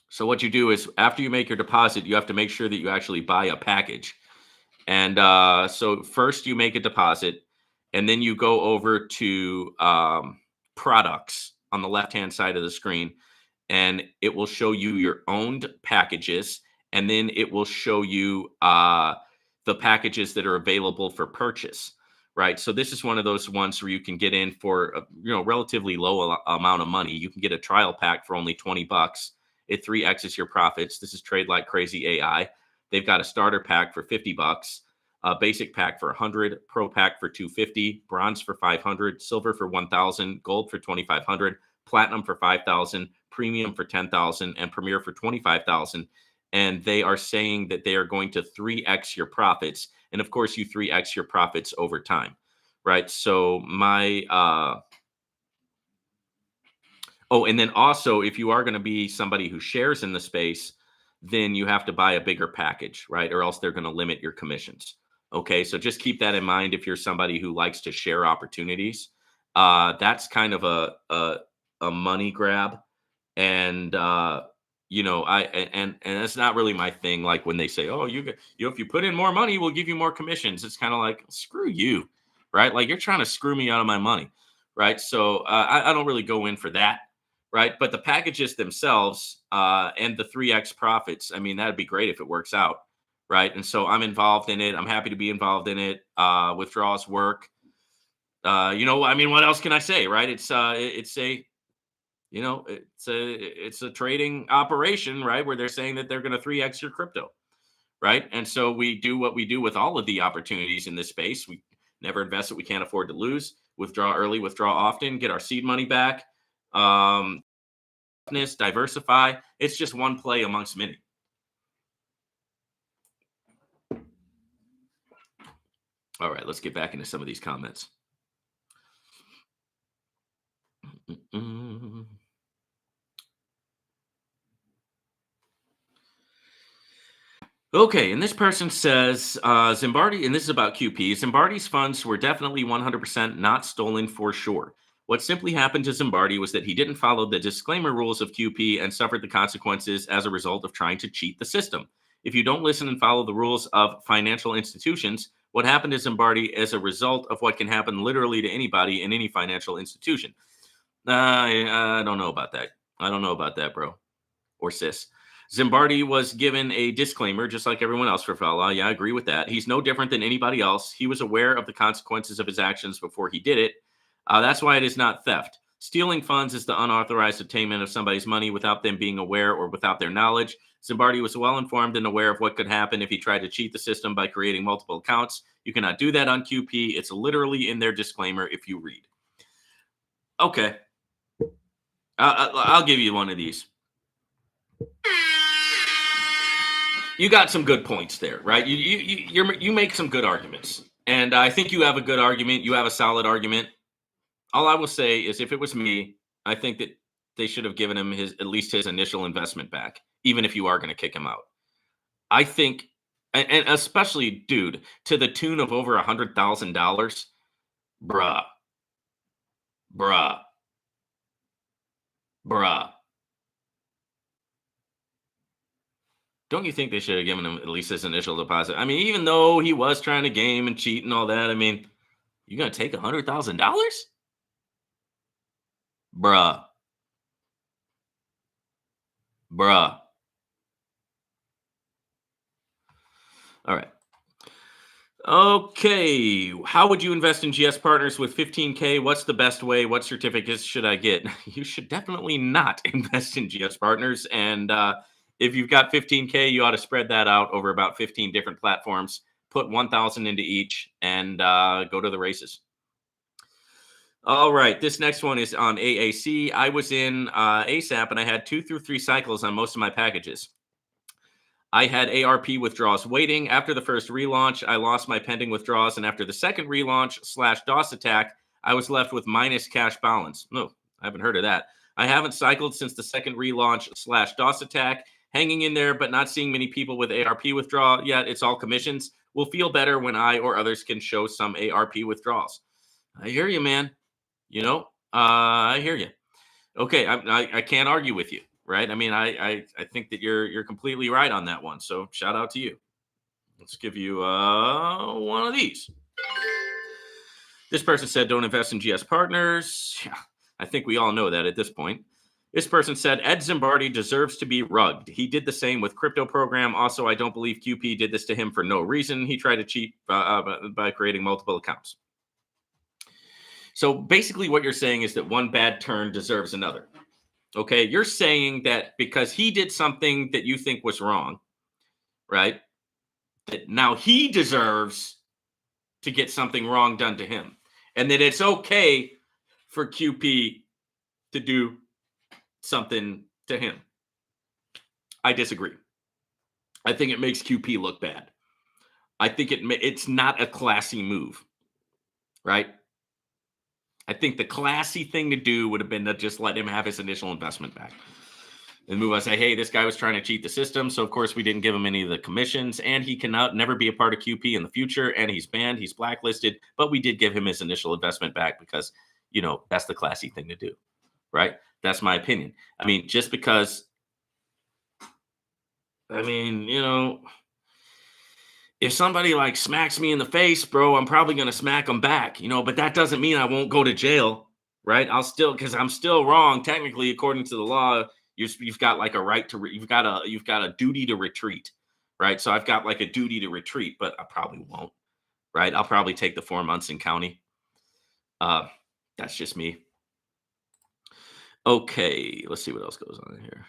So what you do is after you make your deposit, you have to make sure that you actually buy a package. And so first you make a deposit, and then you go over to products on the left-hand side of the screen, and it will show you your owned packages, and then it will show you the packages that are available for purchase. Right. So this is one of those ones where you can get in for a relatively low amount of money. You can get a trial pack for only $20. It 3x's your profits. This is Trade Like Crazy AI. They've got a starter pack for $50, a basic pack for 100, pro pack for 250, bronze for 500, silver for 1,000, gold for 2,500, platinum for 5,000, premium for 10,000, and premier for 25,000. And they are saying that they are going to 3x your profits. And of course, you 3x your profits over time, right? So and then also, if you are going to be somebody who shares in the space, then you have to buy a bigger package, right? Or else they're going to limit your commissions. Okay, so just keep that in mind if you're somebody who likes to share opportunities. That's kind of a money grab, and and that's not really my thing. Like when they say, "Oh, if you put in more money, we'll give you more commissions." It's kind of like, screw you, right? Like you're trying to screw me out of my money, right? So I don't really go in for that, right? But the packages themselves and the 3x profits, I mean, that'd be great if it works out, right? And so I'm involved in it. I'm happy to be involved in it. Withdrawals work. I mean, what else can I say, right? It's a trading operation, right? Where they're saying that they're going to 3x your crypto, right? And so we do what we do with all of the opportunities in this space. We never invest what we can't afford to lose. Withdraw early, withdraw often, get our seed money back. Diversify. It's just one play amongst many. All right, let's get back into some of these comments. Okay, and this person says Zimbardi, and this is about QP. Zimbardi's funds were definitely 100% not stolen for sure. What simply happened to Zimbardi was that he didn't follow the disclaimer rules of QP and suffered the consequences as a result of trying to cheat the system. If you don't listen and follow the rules of financial institutions, what happened to Zimbardi is a result of what can happen literally to anybody in any financial institution. I don't know about that. I don't know about that, bro or sis. Zimbardi was given a disclaimer, just like everyone else for Fala. Yeah, I agree with that. He's no different than anybody else. He was aware of the consequences of his actions before he did it. That's why it is not theft. Stealing funds is the unauthorized attainment of somebody's money without them being aware or without their knowledge. Zimbardi was well informed and aware of what could happen if he tried to cheat the system by creating multiple accounts. You cannot do that on QP. It's literally in their disclaimer if you read. Okay. I'll give you one of these. You got some good points there, right? You make some good arguments, and I think you have a good argument. You have a solid argument. All I will say is, if it was me, I think that they should have given him at least his initial investment back, even if you are going to kick him out. I think, and especially, dude, to the tune of over $100,000, bruh. Don't you think they should have given him at least his initial deposit? I mean, even though he was trying to game and cheat and all that, I mean, you gonna take $100,000, bruh? All right. Okay. How would you invest in GS Partners with 15K? What's the best way? What certificates should I get? You should definitely not invest in GS Partners. And If you've got 15K, you ought to spread that out over about 15 different platforms. Put 1,000 into each and go to the races. All right, this next one is on AAC. I was in ASAP and I had 2 through 3 cycles on most of my packages. I had ARP withdrawals waiting. After the first relaunch, I lost my pending withdrawals. And after the second relaunch / DOS attack, I was left with minus cash balance. No, I haven't heard of that. I haven't cycled since the second relaunch / DOS attack. Hanging in there, but not seeing many people with ARP withdrawal yet. It's all commissions. Will feel better when I or others can show some ARP withdrawals. I hear you, man. I hear you. Okay, I can't argue with you, right? I mean, I think that you're completely right on that one. So shout out to you. Let's give you one of these. This person said, "Don't invest in GS Partners." Yeah, I think we all know that at this point. This person said, "Ed Zimbardi deserves to be rugged. He did the same with crypto program. Also, I don't believe QP did this to him for no reason. He tried to cheat by creating multiple accounts." So basically what you're saying is that one bad turn deserves another. Okay, you're saying that because he did something that you think was wrong, right? That now he deserves to get something wrong done to him. And that it's okay for QP to do something to him. I disagree. I think it makes QP look bad. I think it's not a classy move, right? I think the classy thing to do would have been to just let him have his initial investment back. And move on, say, hey, this guy was trying to cheat the system. So, of course, we didn't give him any of the commissions. And he cannot never be a part of QP in the future. And he's banned. He's blacklisted. But we did give him his initial investment back because, that's the classy thing to do. Right? That's my opinion. I mean, just because, if somebody like smacks me in the face, bro, I'm probably going to smack them back, but that doesn't mean I won't go to jail, right? Because I'm still wrong. Technically, according to the law, you've got like a right to, you've got a duty to retreat, right? So I've got like a duty to retreat, but I probably won't, right? I'll probably take the 4 months in county. That's just me. Okay, let's see what else goes on here.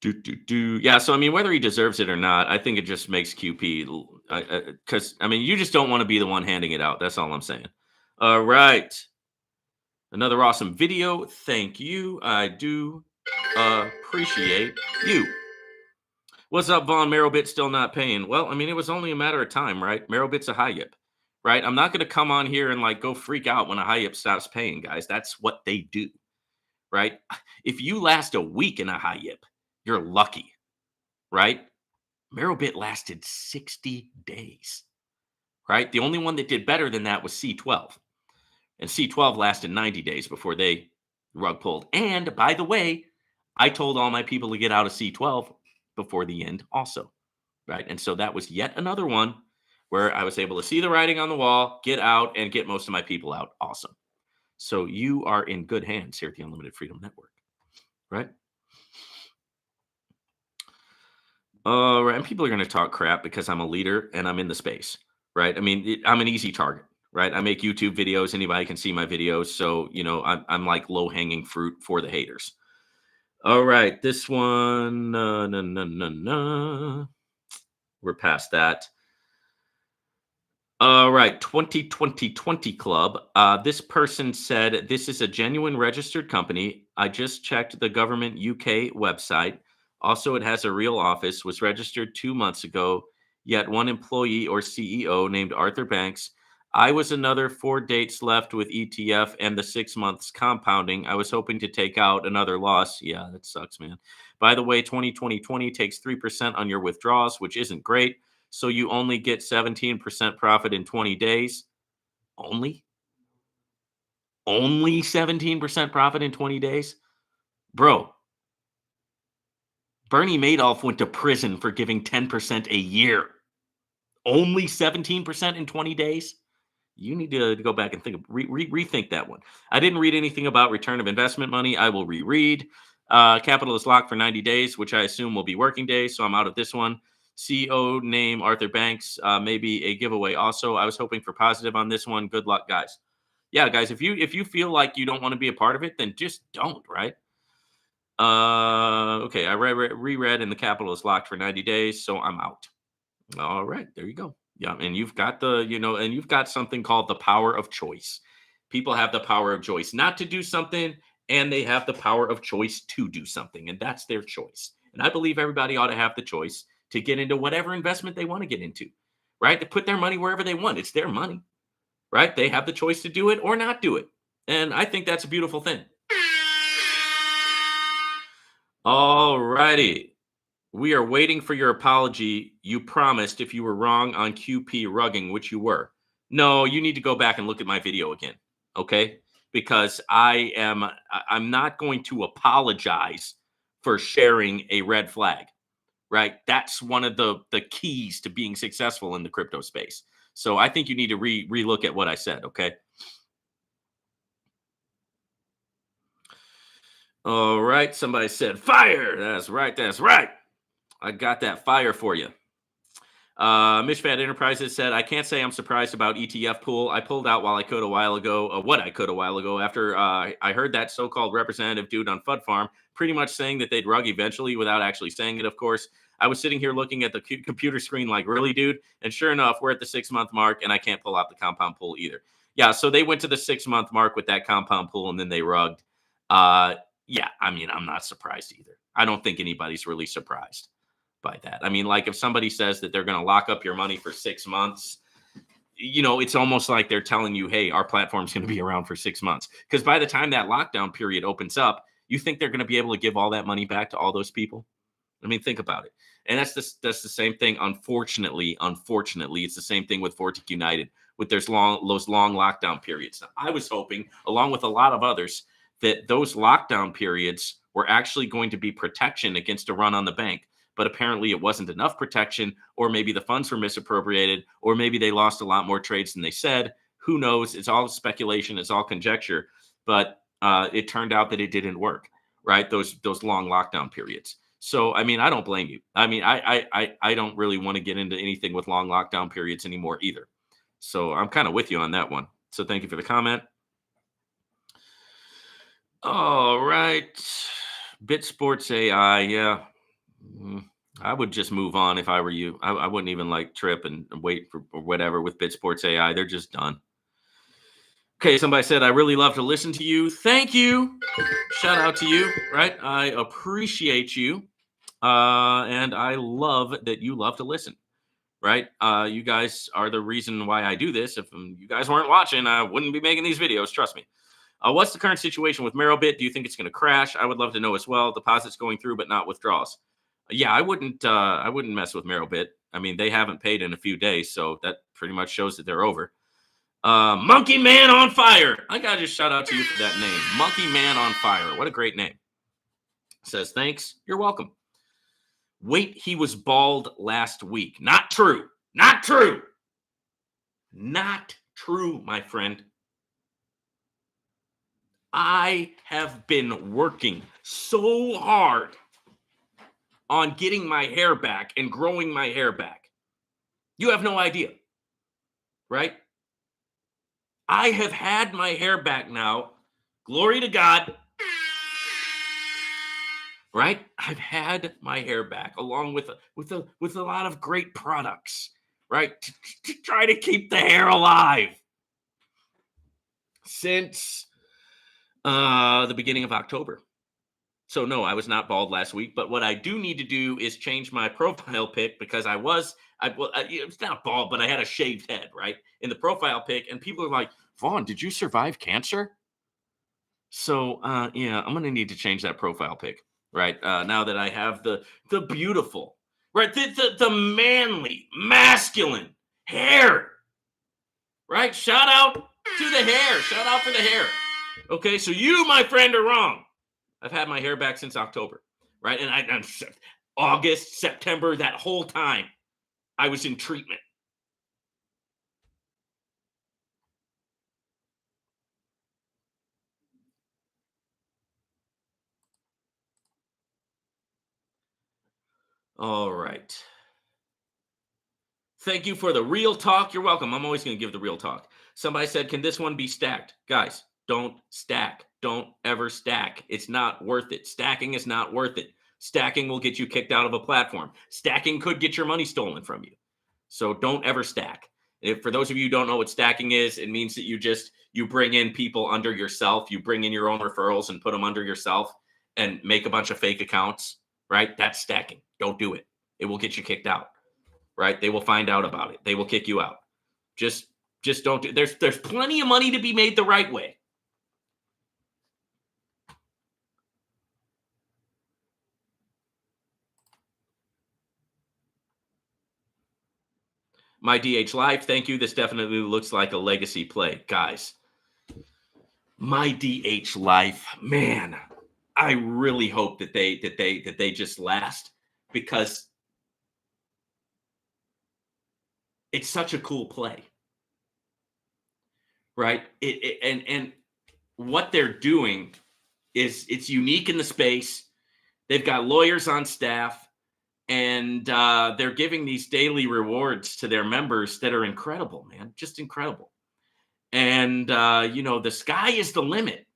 Yeah, so I mean, whether he deserves it or not, I think it just makes QP, because you just don't want to be the one handing it out. That's all I'm saying. All right, another awesome video. Thank you. I do appreciate you. What's up, Vaughn? Merrowbit still not paying? Well, it was only a matter of time, right? Merrowbit's a high yip, right? I'm not going to come on here and go freak out when a high yip stops paying, guys. That's what they do, right? If you last a week in a high yip, you're lucky, right? Merrowbit lasted 60 days, right? The only one that did better than that was C12. And C12 lasted 90 days before they rug pulled. And by the way, I told all my people to get out of C12 before the end also, right? And so that was yet another one where I was able to see the writing on the wall, get out, and get most of my people out. Awesome. So you are in good hands here at the Unlimited Freedom Network, right? Right. And people are going to talk crap because I'm a leader and I'm in the space, right? I'm an easy target, right? I make YouTube videos. Anybody can see my videos. So, I'm like low hanging fruit for the haters. All right. This one, no. We're past that. All right. 2020 Club. This person said, this is a genuine registered company. I just checked the government UK website. Also, it has a real office, was registered 2 months ago, yet one employee or CEO named Arthur Banks. I was another 4 dates left with ETF and the 6 months compounding. I was hoping to take out another loss. Yeah, that sucks, man. By the way, 2020 takes 3% on your withdrawals, which isn't great. So you only get 17% profit in 20 days. Only 17% profit in 20 days? Bro. Bernie Madoff went to prison for giving 10% a year. Only 17% in 20 days? You need to go back and rethink that one. I didn't read anything about return of investment money. I will reread. Capital is locked for 90 days, which I assume will be working days. So I'm out of this one. CEO name Arthur Banks. Maybe a giveaway also. I was hoping for positive on this one. Good luck, guys. Yeah, guys, if you feel like you don't want to be a part of it, then just don't, right? Okay, I reread, and the capital is locked for 90 days, so I'm out. All right, there you go. Yeah, and you've got and you've got something called the power of choice. People have the power of choice not to do something, and they have the power of choice to do something, and that's their choice. And I believe everybody ought to have the choice to get into whatever investment they want to get into, right? To put their money wherever they want. It's their money, right? They have the choice to do it or not do it. And I think that's a beautiful thing. All righty. We are waiting for your apology. You promised if you were wrong on QP rugging, which you were. No, you need to go back and look at my video again, okay? Because I'm not going to apologize for sharing a red flag, right? That's one of the keys to being successful in the crypto space. So I think you need to relook at what I said, okay? All right, somebody said fire. That's right. That's right. I got that fire for you. Mishfat Enterprises said, I can't say I'm surprised about ETF pool. I pulled out while I could a while ago, what I could a while ago after I heard that so-called representative dude on FUD Farm pretty much saying that they'd rug eventually without actually saying it, of course. I was sitting here looking at the computer screen like, really, dude? And sure enough, we're at the 6-month mark and I can't pull out the compound pool either. Yeah, so they went to the 6-month mark with that compound pool and then they rugged. Yeah, I mean, I'm not surprised either. I don't think anybody's really surprised by that. I mean, like if somebody says that they're going to lock up your money for 6 months, it's almost like they're telling you, hey, our platform's going to be around for 6 months. Because by the time that lockdown period opens up, you think they're going to be able to give all that money back to all those people? I mean, think about it. And that's the same thing. Unfortunately, it's the same thing with Fortic United with those long lockdown periods. Now, I was hoping, along with a lot of others, that those lockdown periods were actually going to be protection against a run on the bank. But apparently it wasn't enough protection, or maybe the funds were misappropriated, or maybe they lost a lot more trades than they said. Who knows? It's all speculation. It's all conjecture. But it turned out that it didn't work, right? Those long lockdown periods. So, I mean, I don't blame you. I mean, I don't really want to get into anything with long lockdown periods anymore either. So I'm kind of with you on that one. So thank you for the comment. All right. Bit Sports AI. Yeah. I would just move on if I were you. I wouldn't even like trip and wait for or whatever with Bit Sports AI. They're just done. Okay, somebody said, I really love to listen to you. Thank you. Shout out to you, right? I appreciate you. And I love that you love to listen, right? You guys are the reason why I do this. If you guys weren't watching, I wouldn't be making these videos. Trust me. What's the current situation with Merrillbit? Do you think it's going to crash? I would love to know as well. Deposits going through, but not withdrawals. Yeah, I wouldn't. I wouldn't mess with Merrillbit. I mean, they haven't paid in a few days, so that pretty much shows that they're over. Monkey Man on Fire. I gotta just shout out to you for that name, Monkey Man on Fire. What a great name. Says thanks. You're welcome. Wait, he was bald last week. Not true. Not true. Not true, my friend. I have been working so hard on getting my hair back and growing my hair back. You have no idea, right? I have had my hair back now. Glory to God. Right? I've had my hair back along with a lot of great products, right? To try to keep the hair alive since the beginning of October. So no, I was not bald last week, but what I do need to do is change my profile pic because it's not bald, but I had a shaved head, right? In the profile pic, and people are like, Vaughn, did you survive cancer? So yeah, I'm gonna need to change that profile pic, right? Now that I have the beautiful, right? The manly, masculine hair, right? Shout out to the hair. Shout out for the hair. Okay, so you, my friend, are wrong. I've had my hair back since October, right? And I'm August, September, that whole time I was in treatment. All right. Thank you for the real talk. You're welcome. I'm always going to give the real talk. Somebody said, can this one be stacked? Guys, don't stack. don't ever stack. It's not worth it. Stacking is not worth it. Stacking will get you kicked out of a platform. Stacking could get your money stolen from you. So don't ever stack. If, for those of you who don't know what stacking is, it means that you bring in people under yourself. You bring in your own referrals and put them under yourself and make a bunch of fake accounts, right? That's stacking. Don't do it. It will get you kicked out, right? They will find out about it. They will kick you out. Just don't do. There's plenty of money to be made the right way. My DH Live, thank you. This definitely looks like a legacy play, guys. My DH Life, man, I really hope that they just last, because it's such a cool play, right? And what they're doing is it's unique in the space. They've got lawyers on staff, and they're giving these daily rewards to their members that are incredible, man, just incredible. And the sky is the limit.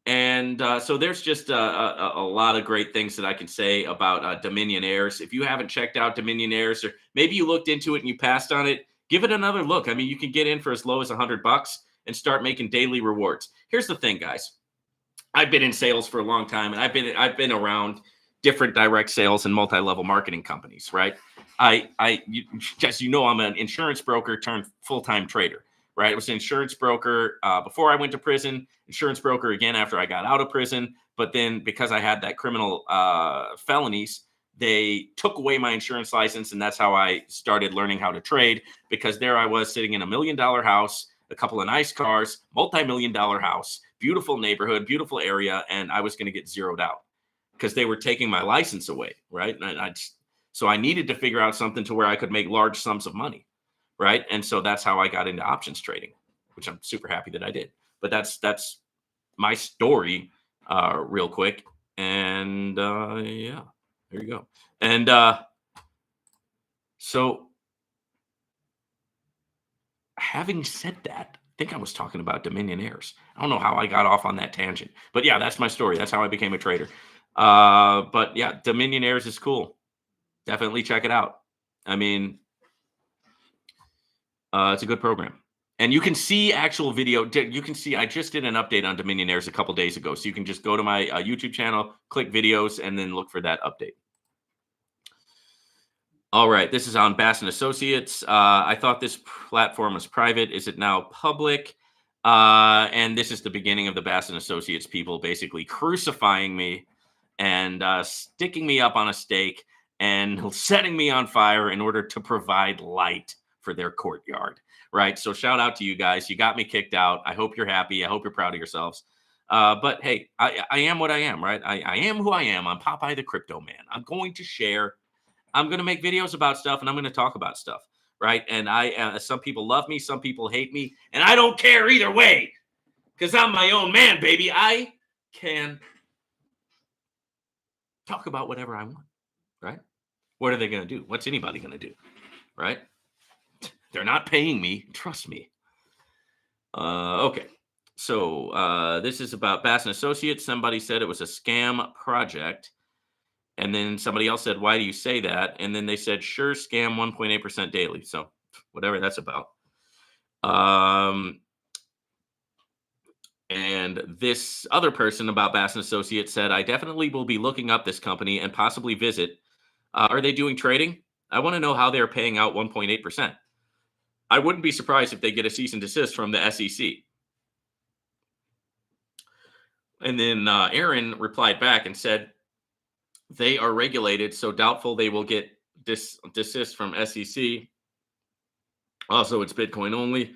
And so there's just a lot of great things that I can say about Dominionaires. If you haven't checked out Dominionaires, or maybe you looked into it and you passed on it, give it another look. I mean, you can get in for as low as $100 and start making daily rewards. Here's the thing, guys. I've been in sales for a long time, and I've been around different direct sales and multi-level marketing companies, right? I'm an insurance broker turned full-time trader, right? I was an insurance broker before I went to prison, insurance broker again after I got out of prison. But then because I had that criminal felonies, they took away my insurance license, and that's how I started learning how to trade, because there I was sitting in $1 million house, a couple of nice cars, multi-million-dollar house, beautiful neighborhood, beautiful area, and I was going to get zeroed out because they were taking my license away, right? So I needed to figure out something to where I could make large sums of money, right? And so that's how I got into options trading, which I'm super happy that I did. But that's my story, real quick. And yeah, there you go. And so having said that, I think I was talking about Dominionaires. I don't know how I got off on that tangent, but yeah, that's my story. That's how I became a trader. But yeah, Dominionaires is cool. Definitely check it out. I mean, it's a good program. And you can see actual video. You can see I just did an update on Dominionaires a couple days ago. So you can just go to my YouTube channel, click videos, and then look for that update. All right. This is on Bass and Associates. I thought this platform was private. Is it now public? And this is the beginning of the Bass and Associates people basically crucifying me and sticking me up on a stake and setting me on fire in order to provide light for their courtyard. Right. So shout out to you guys. You got me kicked out. I hope you're happy. I hope you're proud of yourselves. But hey, I am what I am, right? I am who I am. I'm Popeye the Crypto Man. I'm going to share. I'm going to make videos about stuff, and I'm going to talk about stuff, right? And some people love me, some people hate me, and I don't care either way, because I'm my own man, baby. I can talk about whatever I want, right? What are they going to do? What's anybody going to do, right? They're not paying me. Trust me. Okay. So this is about Bass and Associates. Somebody said it was a scam project. And then somebody else said, why do you say that? And then they said, sure, scam 1.8% daily. So whatever that's about. And this other person about Bass and Associates said, I definitely will be looking up this company and possibly visit. Are they doing trading? I want to know how they're paying out 1.8%. I wouldn't be surprised if they get a cease and desist from the SEC. And then Aaron replied back and said, they are regulated, so doubtful they will get desist from SEC. Also, it's Bitcoin only.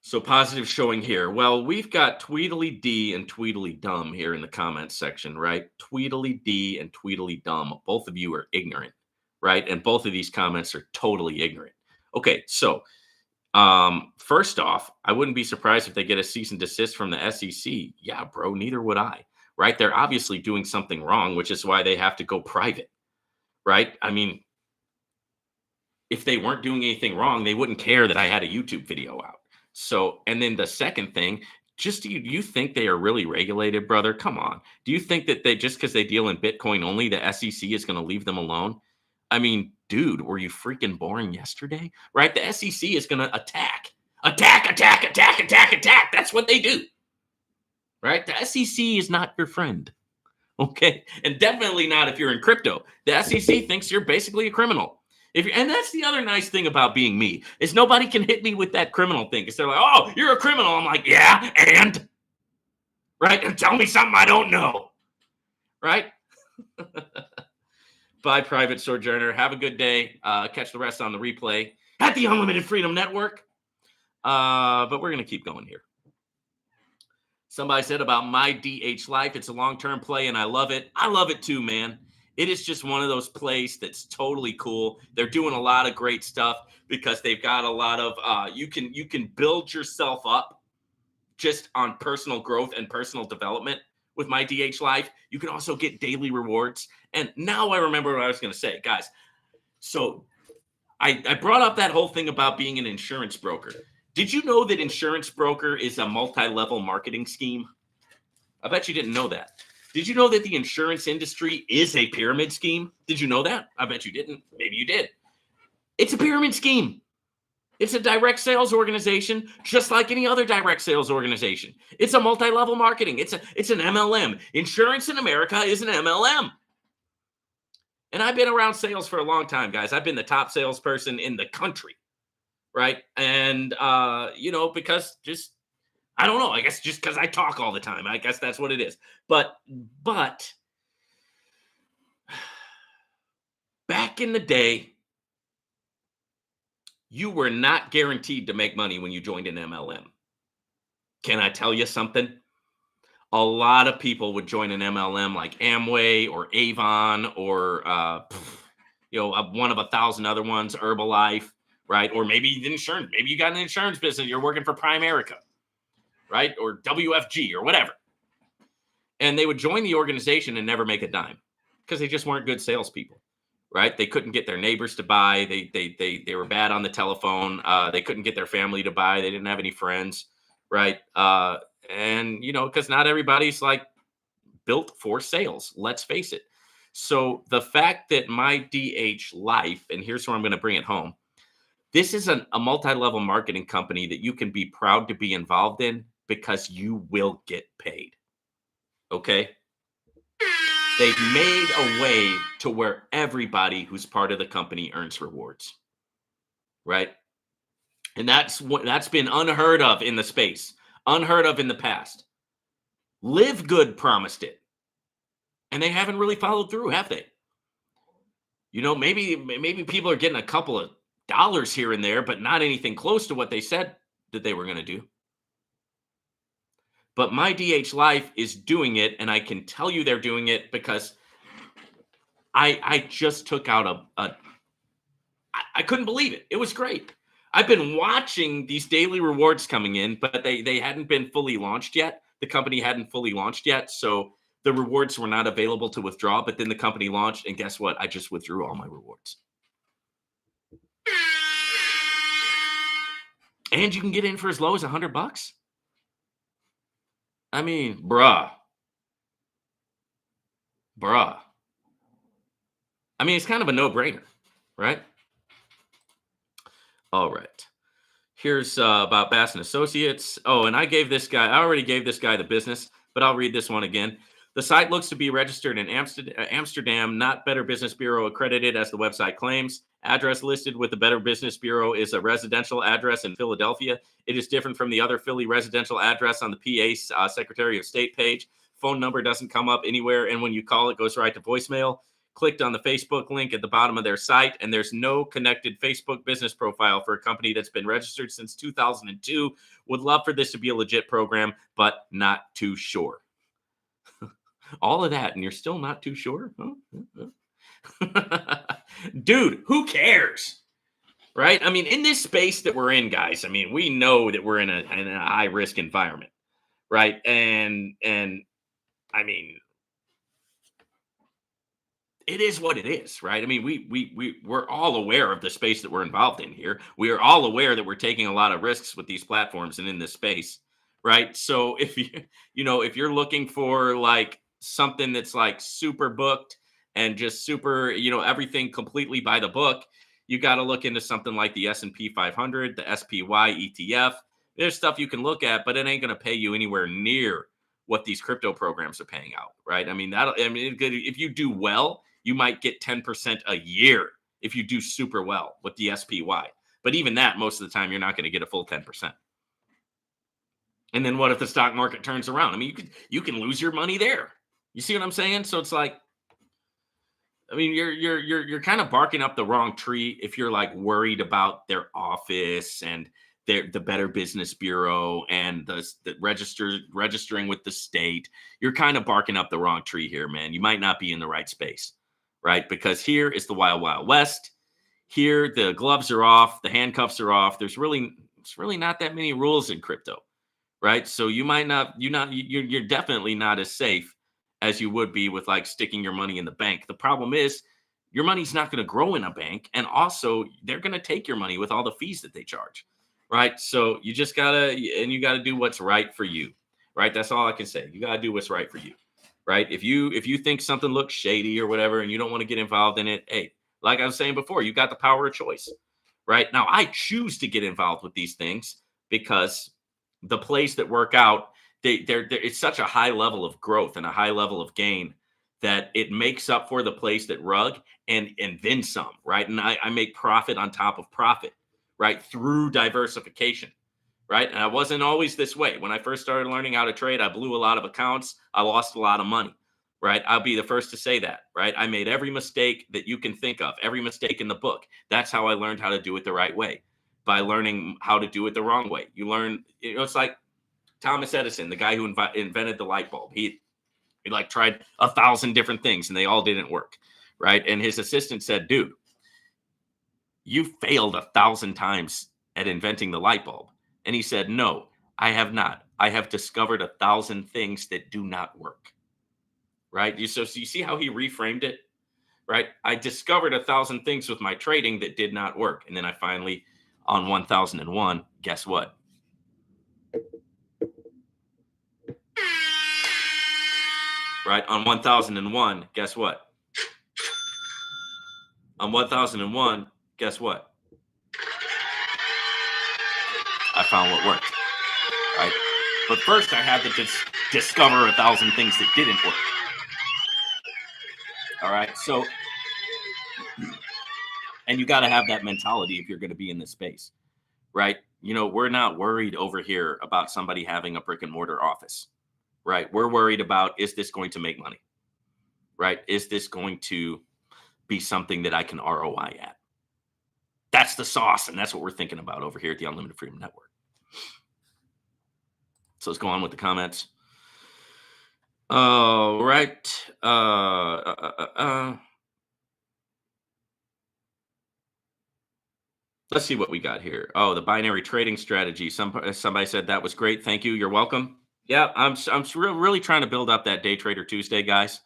So positive showing here. Well, we've got Tweedledee and Tweedledum here in the comments section, right? Tweedledee and Tweedledum. Both of you are ignorant, right? And both of these comments are totally ignorant. Okay, so first off, I wouldn't be surprised if they get a cease and desist from the SEC. Yeah, bro, neither would I. Right? They're obviously doing something wrong, which is why they have to go private, right? I mean, if they weren't doing anything wrong, they wouldn't care that I had a YouTube video out. So, and then the second thing, Just do you think they are really regulated, brother? Come on. Do you think that they just because they deal in Bitcoin only, the SEC is going to leave them alone? I mean, dude, were you freaking born yesterday? Right? The SEC is going to attack. Attack, attack, attack, attack, attack. That's what they do. Right? The SEC is not your friend. Okay. And definitely not if you're in crypto. The SEC thinks you're basically a criminal. And that's the other nice thing about being me is nobody can hit me with that criminal thing because they're like, oh, you're a criminal. I'm like, yeah, and right, and tell me something I don't know. Right. Bye, Private Sojourner. Have a good day. Catch the rest on the replay at the Unlimited Freedom Network. But we're going to keep going here. Somebody said about my DH Life, it's a long-term play, and I love it. I love it too, man. It is just one of those plays that's totally cool. They're doing a lot of great stuff because they've got a lot of you can build yourself up just on personal growth and personal development with my DH Life. You can also get daily rewards. And now I remember what I was going to say, guys. So I brought up that whole thing about being an insurance broker. Did you know that insurance broker is a multi-level marketing scheme? I bet you didn't know that. Did you know that the insurance industry is a pyramid scheme? Did you know that? I bet you didn't. Maybe you did. It's a pyramid scheme. It's a direct sales organization, just like any other direct sales organization. It's a multi-level marketing. It's an MLM. Insurance in America is an MLM. And I've been around sales for a long time, guys. I've been the top salesperson in the country, right? And, because I don't know. I guess just because I talk all the time. I guess that's what it is. But back in the day, you were not guaranteed to make money when you joined an MLM. Can I tell you something? A lot of people would join an MLM like Amway or Avon or, one of 1,000 other ones, Herbalife, right? Or maybe the insurance. Maybe you got an insurance business. You're working for Primerica, right? Or WFG or whatever. And they would join the organization and never make a dime because they just weren't good salespeople, right? They couldn't get their neighbors to buy. They were bad on the telephone. They couldn't get their family to buy. They didn't have any friends, right? And, because not everybody's like built for sales, let's face it. So the fact that my DH Life, and here's where I'm going to bring it home. This is a multi-level marketing company that you can be proud to be involved in because you will get paid. Okay. They've made a way to where everybody who's part of the company earns rewards. Right. And that's been unheard of in the space, unheard of in the past. Live Good promised it. And they haven't really followed through, have they? Maybe people are getting a couple of dollars here and there, but not anything close to what they said that they were going to do. But my DH Life is doing it, and I can tell you they're doing it because I just took out I couldn't believe it. It was great. I've been watching these daily rewards coming in, but they hadn't been fully launched yet. The company hadn't fully launched yet, so the rewards were not available to withdraw. But then the company launched, and guess what? I just withdrew all my rewards. And you can get in for as low as $100. I mean, bruh. I mean, it's kind of a no-brainer, right? All right. Here's about Bass and Associates. Oh, and I already gave this guy the business, but I'll read this one again. The site looks to be registered in Amsterdam, not Better Business Bureau accredited as the website claims. Address listed with the Better Business Bureau is a residential address in Philadelphia. It is different from the other Philly residential address on the PA Secretary of State page. Phone number doesn't come up anywhere, and when you call, it goes right to voicemail. Clicked on the Facebook link at the bottom of their site, and there's no connected Facebook business profile for a company that's been registered since 2002. Would love for this to be a legit program, but not too sure. All of that, and you're still not too sure? Huh? Dude, who cares? Right? I mean, in this space that we're in, guys, I mean, we know that we're in a high-risk environment, right? And I mean, it is what it is, right? I mean, we're all aware of the space that we're involved in here. We are all aware that we're taking a lot of risks with these platforms and in this space, right? So if if you're looking for like something that's like super booked and just super, everything completely by the book, you got to look into something like the S&P 500, the SPY ETF. There's stuff you can look at, but it ain't going to pay you anywhere near what these crypto programs are paying out, right? I mean, if you do well, you might get 10% a year if you do super well with the SPY. But even that, most of the time, you're not going to get a full 10%. And then what if the stock market turns around? I mean, you can lose your money there. You see what I'm saying? So it's like, I mean, you're kind of barking up the wrong tree if you're like worried about their office and the Better Business Bureau and the registering with the state. You're kind of barking up the wrong tree here, man. You might not be in the right space, right? Because here is the Wild Wild West. Here, the gloves are off, the handcuffs are off. It's really not that many rules in crypto, right? So you're definitely not as safe as you would be with like sticking your money in the bank. The problem is your money's not going to grow in a bank, and also they're going to take your money with all the fees that they charge, right? So you gotta do what's right for you, right? That's all I can say. You gotta do what's right for you, right? If you think something looks shady or whatever and you don't want to get involved in it, hey, like I was saying before, you got the power of choice, right? Now I choose to get involved with these things because the plays that work out, it's such a high level of growth and a high level of gain that it makes up for the plays that rug and then some, right? And I make profit on top of profit, right? Through diversification, right? And I wasn't always this way. When I first started learning how to trade, I blew a lot of accounts. I lost a lot of money, right? I'll be the first to say that, right? I made every mistake that you can think of, every mistake in the book. That's how I learned how to do it the right way, by learning how to do it the wrong way. You learn, it's like Thomas Edison, the guy who invented the light bulb. He like tried 1,000 different things and they all didn't work, right? And his assistant said, dude, you failed 1,000 times at inventing the light bulb. And he said, no, I have not. I have discovered 1,000 things that do not work, right? So you see how he reframed it, right? I discovered 1,000 things with my trading that did not work. And then I finally, on 1001, guess what? Right? On 1001, guess what? On 1001, guess what? I found what worked, right? But first I had to just discover 1,000 things that didn't work. All right. So, and you got to have that mentality if you're going to be in this space, right? We're not worried over here about somebody having a brick and mortar office, right? We're worried about, is this going to make money, right? Is this going to be something that I can ROI at? That's the sauce, and that's what we're thinking about over here at the Unlimited Freedom Network. So let's go on with the comments. All right. Let's see what we got here. Oh, the binary trading strategy. Somebody said that was great. Thank you. You're welcome. Yeah, I'm really trying to build up that Day Trader Tuesday, guys.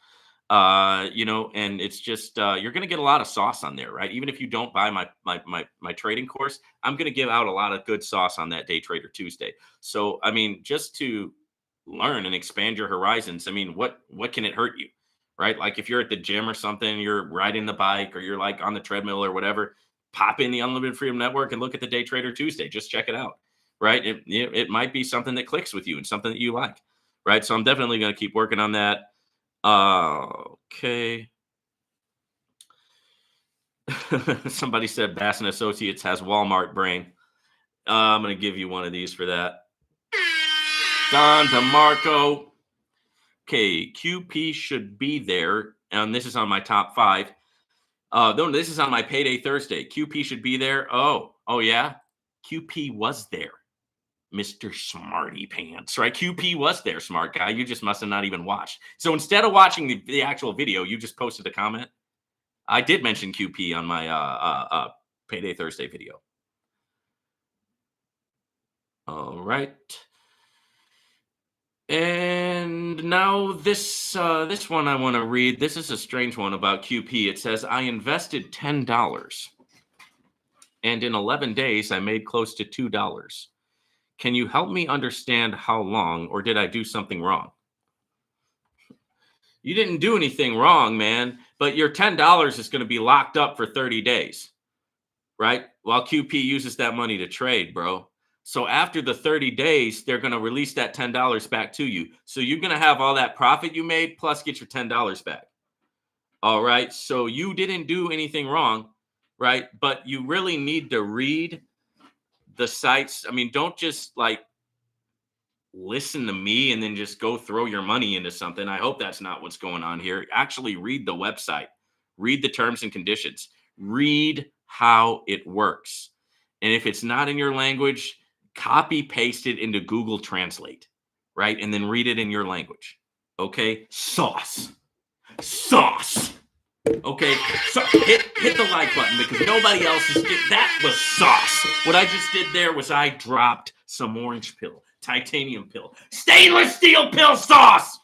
And it's just you're going to get a lot of sauce on there, right? Even if you don't buy my trading course, I'm going to give out a lot of good sauce on that Day Trader Tuesday. So, I mean, just to learn and expand your horizons, I mean, what can it hurt you, right? Like if you're at the gym or something, you're riding the bike or you're like on the treadmill or whatever, pop in the Unlimited Freedom Network and look at the Day Trader Tuesday. Just check it out, right? It might be something that clicks with you and something that you like, right? So I'm definitely going to keep working on that. Okay. Somebody said Bass and Associates has Walmart brain. I'm going to give you one of these for that. Don DeMarco. Okay, QP should be there. And this is on my top 5. No, this is on my Payday Thursday. QP should be there. Oh yeah. QP was there. Mr. Smarty Pants, right? QP was there, smart guy. You just must have not even watched. So instead of watching the actual video, you just posted a comment. I did mention QP on my Payday Thursday video. All right. And now this one I want to read. This is a strange one about QP. It says, I invested $10 and in 11 days I made close to $2. Can you help me understand how long, or did I do something wrong? You didn't do anything wrong, man, but your $10 is going to be locked up for 30 days, right? While QP uses that money to trade, bro. So after the 30 days, they're going to release that $10 back to you. So you're going to have all that profit you made plus get your $10 back. All right. So you didn't do anything wrong, right? But you really need to read the sites. I mean, don't just like listen to me and then just go throw your money into something. I hope that's not what's going on here. Actually read the website, read the terms and conditions, read how it works. And if it's not in your language, copy paste it into Google Translate, right? And then read it in your language. Okay? Sauce. Okay, so hit the like button because nobody else is getting that was sauce. What I just did there was I dropped some orange pill, titanium pill, stainless steel pill sauce.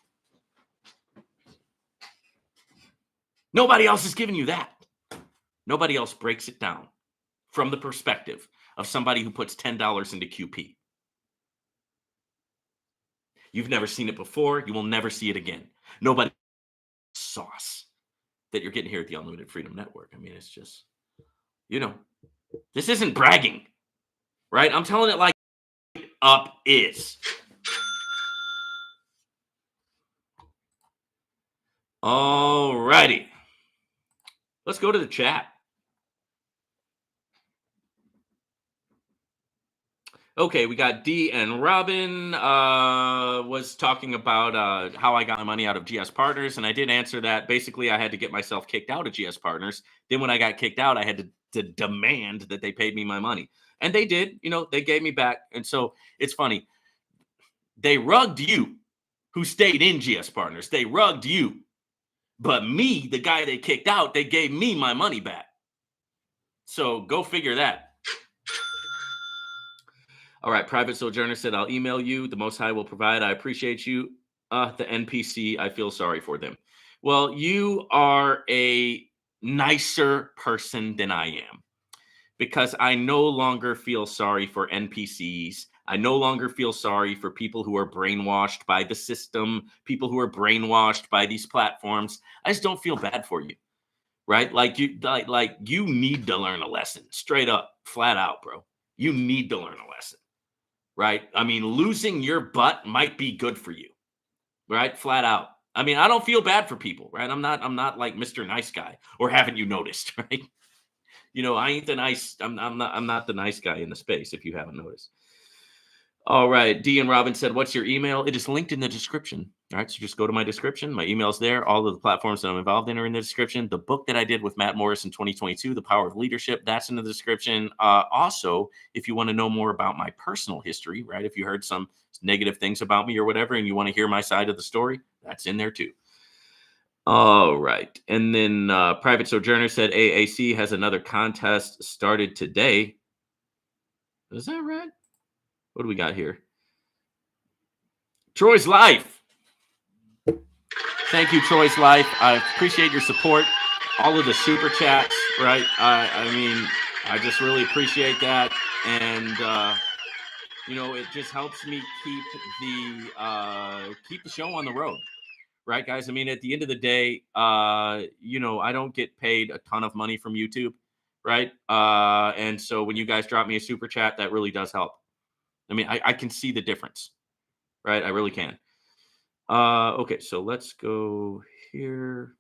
Nobody else is giving you that. Nobody else breaks it down from the perspective of somebody who puts $10 into QP. You've never seen it before. You will never see it again. Nobody sauce that you're getting here at the Unlimited Freedom Network. I mean, it's just, this isn't bragging, right? I'm telling it like up is. All righty. Let's go to the chat. Okay, we got D and Robin was talking about how I got my money out of GS Partners, and I did answer that. Basically, I had to get myself kicked out of GS Partners. Then when I got kicked out, I had to demand that they paid me my money. And they did. They gave me back. And so it's funny. They rugged you who stayed in GS Partners. They rugged you. But me, the guy they kicked out, they gave me my money back. So go figure that. All right, Private Sojourner said, I'll email you. The Most High will provide. I appreciate you. The NPC, I feel sorry for them. Well, you are a nicer person than I am because I no longer feel sorry for NPCs. I no longer feel sorry for people who are brainwashed by the system, people who are brainwashed by these platforms. I just don't feel bad for you, right? Like you need to learn a lesson, straight up, flat out, bro. You need to learn a lesson. Right? I mean, losing your butt might be good for you, right? Flat out. I mean, I don't feel bad for people, right? I'm not like Mr. Nice Guy, or haven't you noticed, right? I ain't the nice, I'm not the nice guy in the space, if you haven't noticed. All right. D and Robin said, what's your email? It is linked in the description. All right. So just go to my description. My email's there. All of the platforms that I'm involved in are in the description. The book that I did with Matt Morris in 2022, The Power of Leadership, that's in the description. Also, if you want to know more about my personal history, right? If you heard some negative things about me or whatever, and you want to hear my side of the story, that's in there too. All right. And then Private Sojourner said, AAC has another contest started today. Is that right? What do we got here? Troy's Life. Thank you, Troy's Life. I appreciate your support. All of the super chats, right? I mean, I just really appreciate that. And, it just helps me keep the show on the road. Right, guys? I mean, at the end of the day, I don't get paid a ton of money from YouTube. Right. And so when you guys drop me a super chat, that really does help. I mean, I can see the difference, right? I really can. Okay, so let's go here.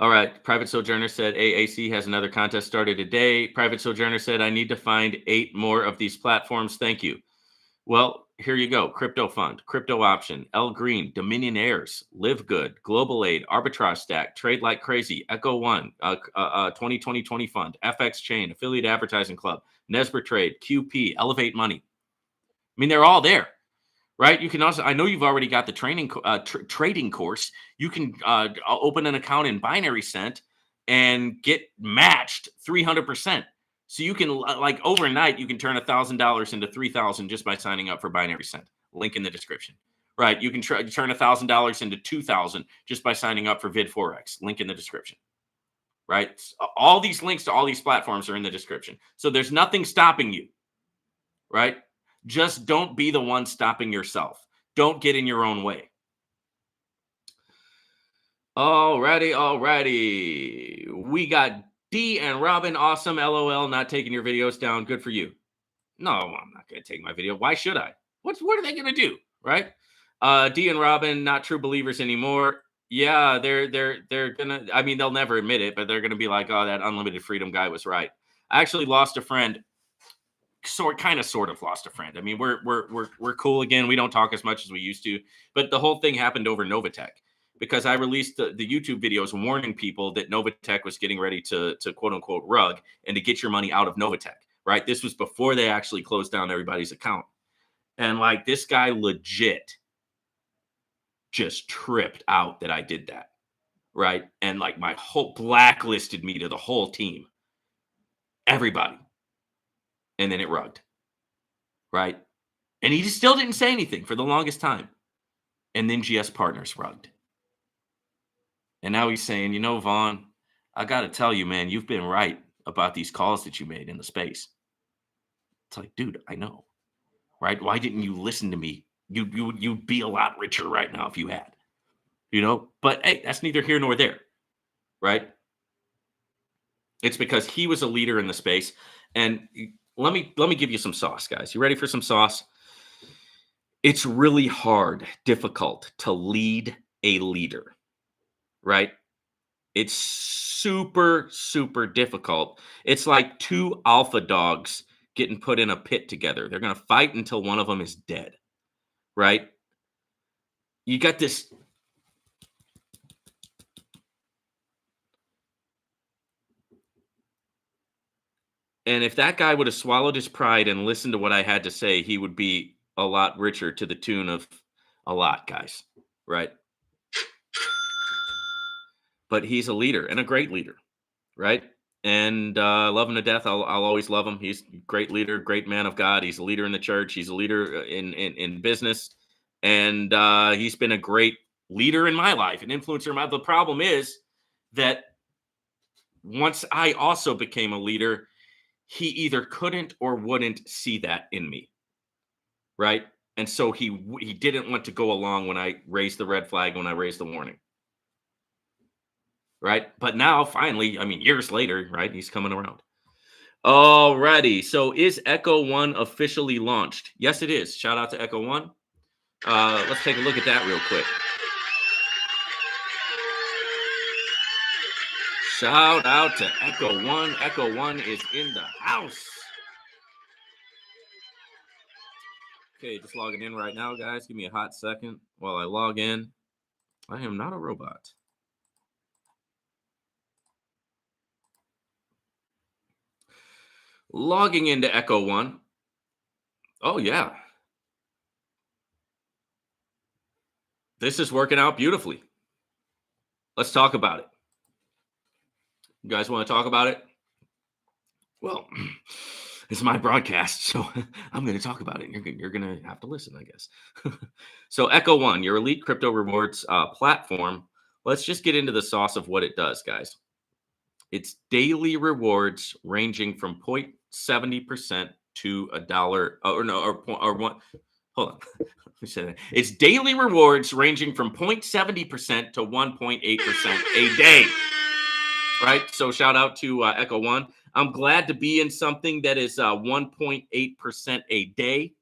All right, Private Sojourner said AAC has another contest started today. Private Sojourner said, I need to find 8 more of these platforms. Thank you. Well, here you go. Crypto Fund, Crypto Option, L Green, Dominion Airs, Live Good, Global Aid, Arbitrage Stack, Trade Like Crazy, Echo One, 2020 Fund, FX Chain, Affiliate Advertising Club, Nesber Trade, QP, Elevate Money. I mean, they're all there, right? You can also, I know you've already got the trading course. You can open an account in Binary Cent and get matched 300%. So you can, like overnight, you can turn $1,000 into $3,000 just by signing up for Binary Cent. Link in the description. Right? You can turn $1,000 into $2,000 just by signing up for VidForex. Link in the description. Right? All these links to all these platforms are in the description. So there's nothing stopping you. right? Just don't be the one stopping yourself. Don't get in your own way. Alrighty. We got D and Robin. Awesome. LOL. Not taking your videos down. Good for you. No, I'm not going to take my video. Why should I? What are they going to do? Right? D and Robin, not true believers anymore. Yeah, they're gonna. I mean, they'll never admit it, but they're gonna be like, "Oh, that unlimited freedom guy was right." I actually lost a friend. Sort of lost a friend. I mean, we're cool again. We don't talk as much as we used to, but the whole thing happened over Novatech because I released the YouTube videos warning people that Novatech was getting ready to quote unquote rug and to get your money out of Novatech. Right? This was before they actually closed down everybody's account, and like this guy legit just tripped out that I did that. Right? And like my whole blacklisted me to the whole team, everybody, and then it rugged. Right? And he just still didn't say anything for the longest time. And then GS Partners rugged. And now he's saying, Vaughn, I got to tell you, man, you've been right about these calls that you made in the space. It's like, dude, I know. Right? Why didn't you listen to me? You'd be a lot richer right now if you had. But hey, that's neither here nor there. Right? It's because he was a leader in the space. And let me give you some sauce, guys. You ready for some sauce? It's really hard, difficult to lead a leader, right? It's super, super difficult. It's like two alpha dogs getting put in a pit together. They're going to fight until one of them is dead, right? You got this. And if that guy would have swallowed his pride and listened to what I had to say, he would be a lot richer to the tune of a lot, guys, right? But he's a leader and a great leader, right? And I love him to death. I'll always love him. He's a great leader, great man of God. He's a leader in the church. He's a leader in business, and he's been a great leader in my life, an influencer in my. The problem is that once I also became a leader, he either couldn't or wouldn't see that in me, right? And so he didn't want to go along when I raised the red flag, when I raised the warning. Right. But now finally, I mean, years later, right, he's coming around. Alrighty. So is Echo One officially launched? Yes, it is. Shout out to Echo One. Let's take a look at that real quick. Shout out to Echo One. Echo One is in the house. Okay, just logging in right now, guys. Give me a hot second while I log in. I am not a robot. Logging into Echo One. Oh, yeah. This is working out beautifully. Let's talk about it. You guys want to talk about it? Well, it's my broadcast, so I'm going to talk about it. You're going to have to listen, I guess. So Echo One, your elite crypto rewards platform. Let's just get into the sauce of what it does, guys. It's daily rewards ranging from 0.70% to $1. Or one. Hold on. Let me say that. It's daily rewards ranging from 0.70% to 1.8% a day. Right. So shout out to Echo One. I'm glad to be in something that is 1.8% a day.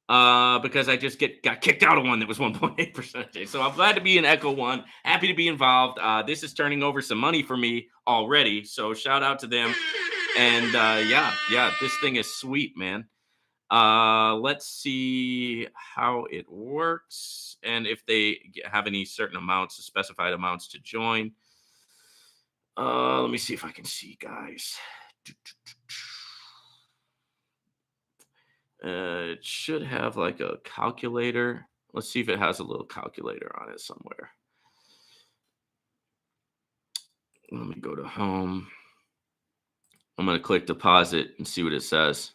Because I just got kicked out of one that was 1.8% a day. So I'm glad to be in Echo One. Happy to be involved. This is turning over some money for me already. So shout out to them. And yeah, this thing is sweet, man. Let's see how it works and if they have any certain amounts, specified amounts to join. Let me see if I can see, guys. It should have like a calculator. Let's see if it has a little calculator on it somewhere. Let me go to home. I'm going to click deposit and see what it says.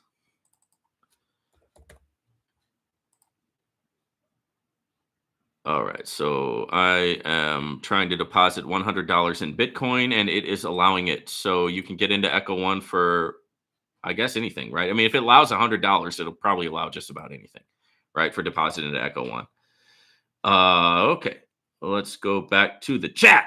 All right, so I am trying to deposit $100 in Bitcoin, and it is allowing it. So you can get into Echo One for I guess anything, right? I mean, if it allows $100, it'll probably allow just about anything, right? For deposit into Echo One. Okay. Let's go back to the chat.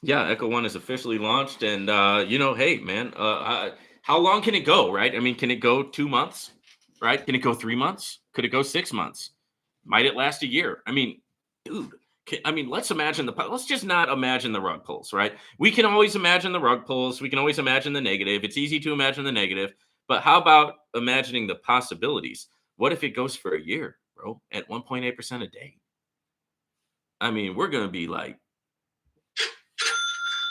Yeah, Echo One is officially launched, and hey, man, how long can it go? Right? I mean, can it go 2 months? Right? Can it go 3 months? Could it go 6 months? Might it last a year? I mean, dude. Let's imagine let's just not imagine the rug pulls, right? We can always imagine the rug pulls. We can always imagine the negative. It's easy to imagine the negative, but how about imagining the possibilities? What if it goes for a year, bro, at 1.8% a day? I mean, we're gonna be like,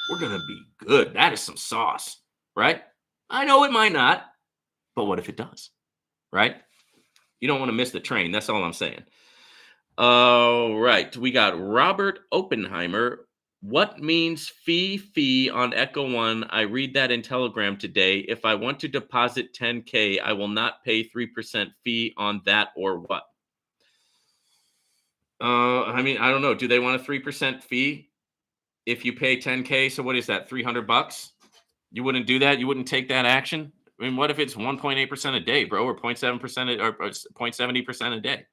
we're going to be good. That is some sauce, right? I know it might not, but what if it does, right? You don't want to miss the train. That's all I'm saying. All right. We got Robert Oppenheimer. What means fee on Echo One? I read that in Telegram today. If I want to deposit 10K, I will not pay 3% fee on that or what? I don't know. Do they want a 3% fee if you pay 10K? So what is that? $300? You wouldn't do that? You wouldn't take that action? I mean, what if it's 1.8% a day, bro, or 0.7% or 0.70% a day?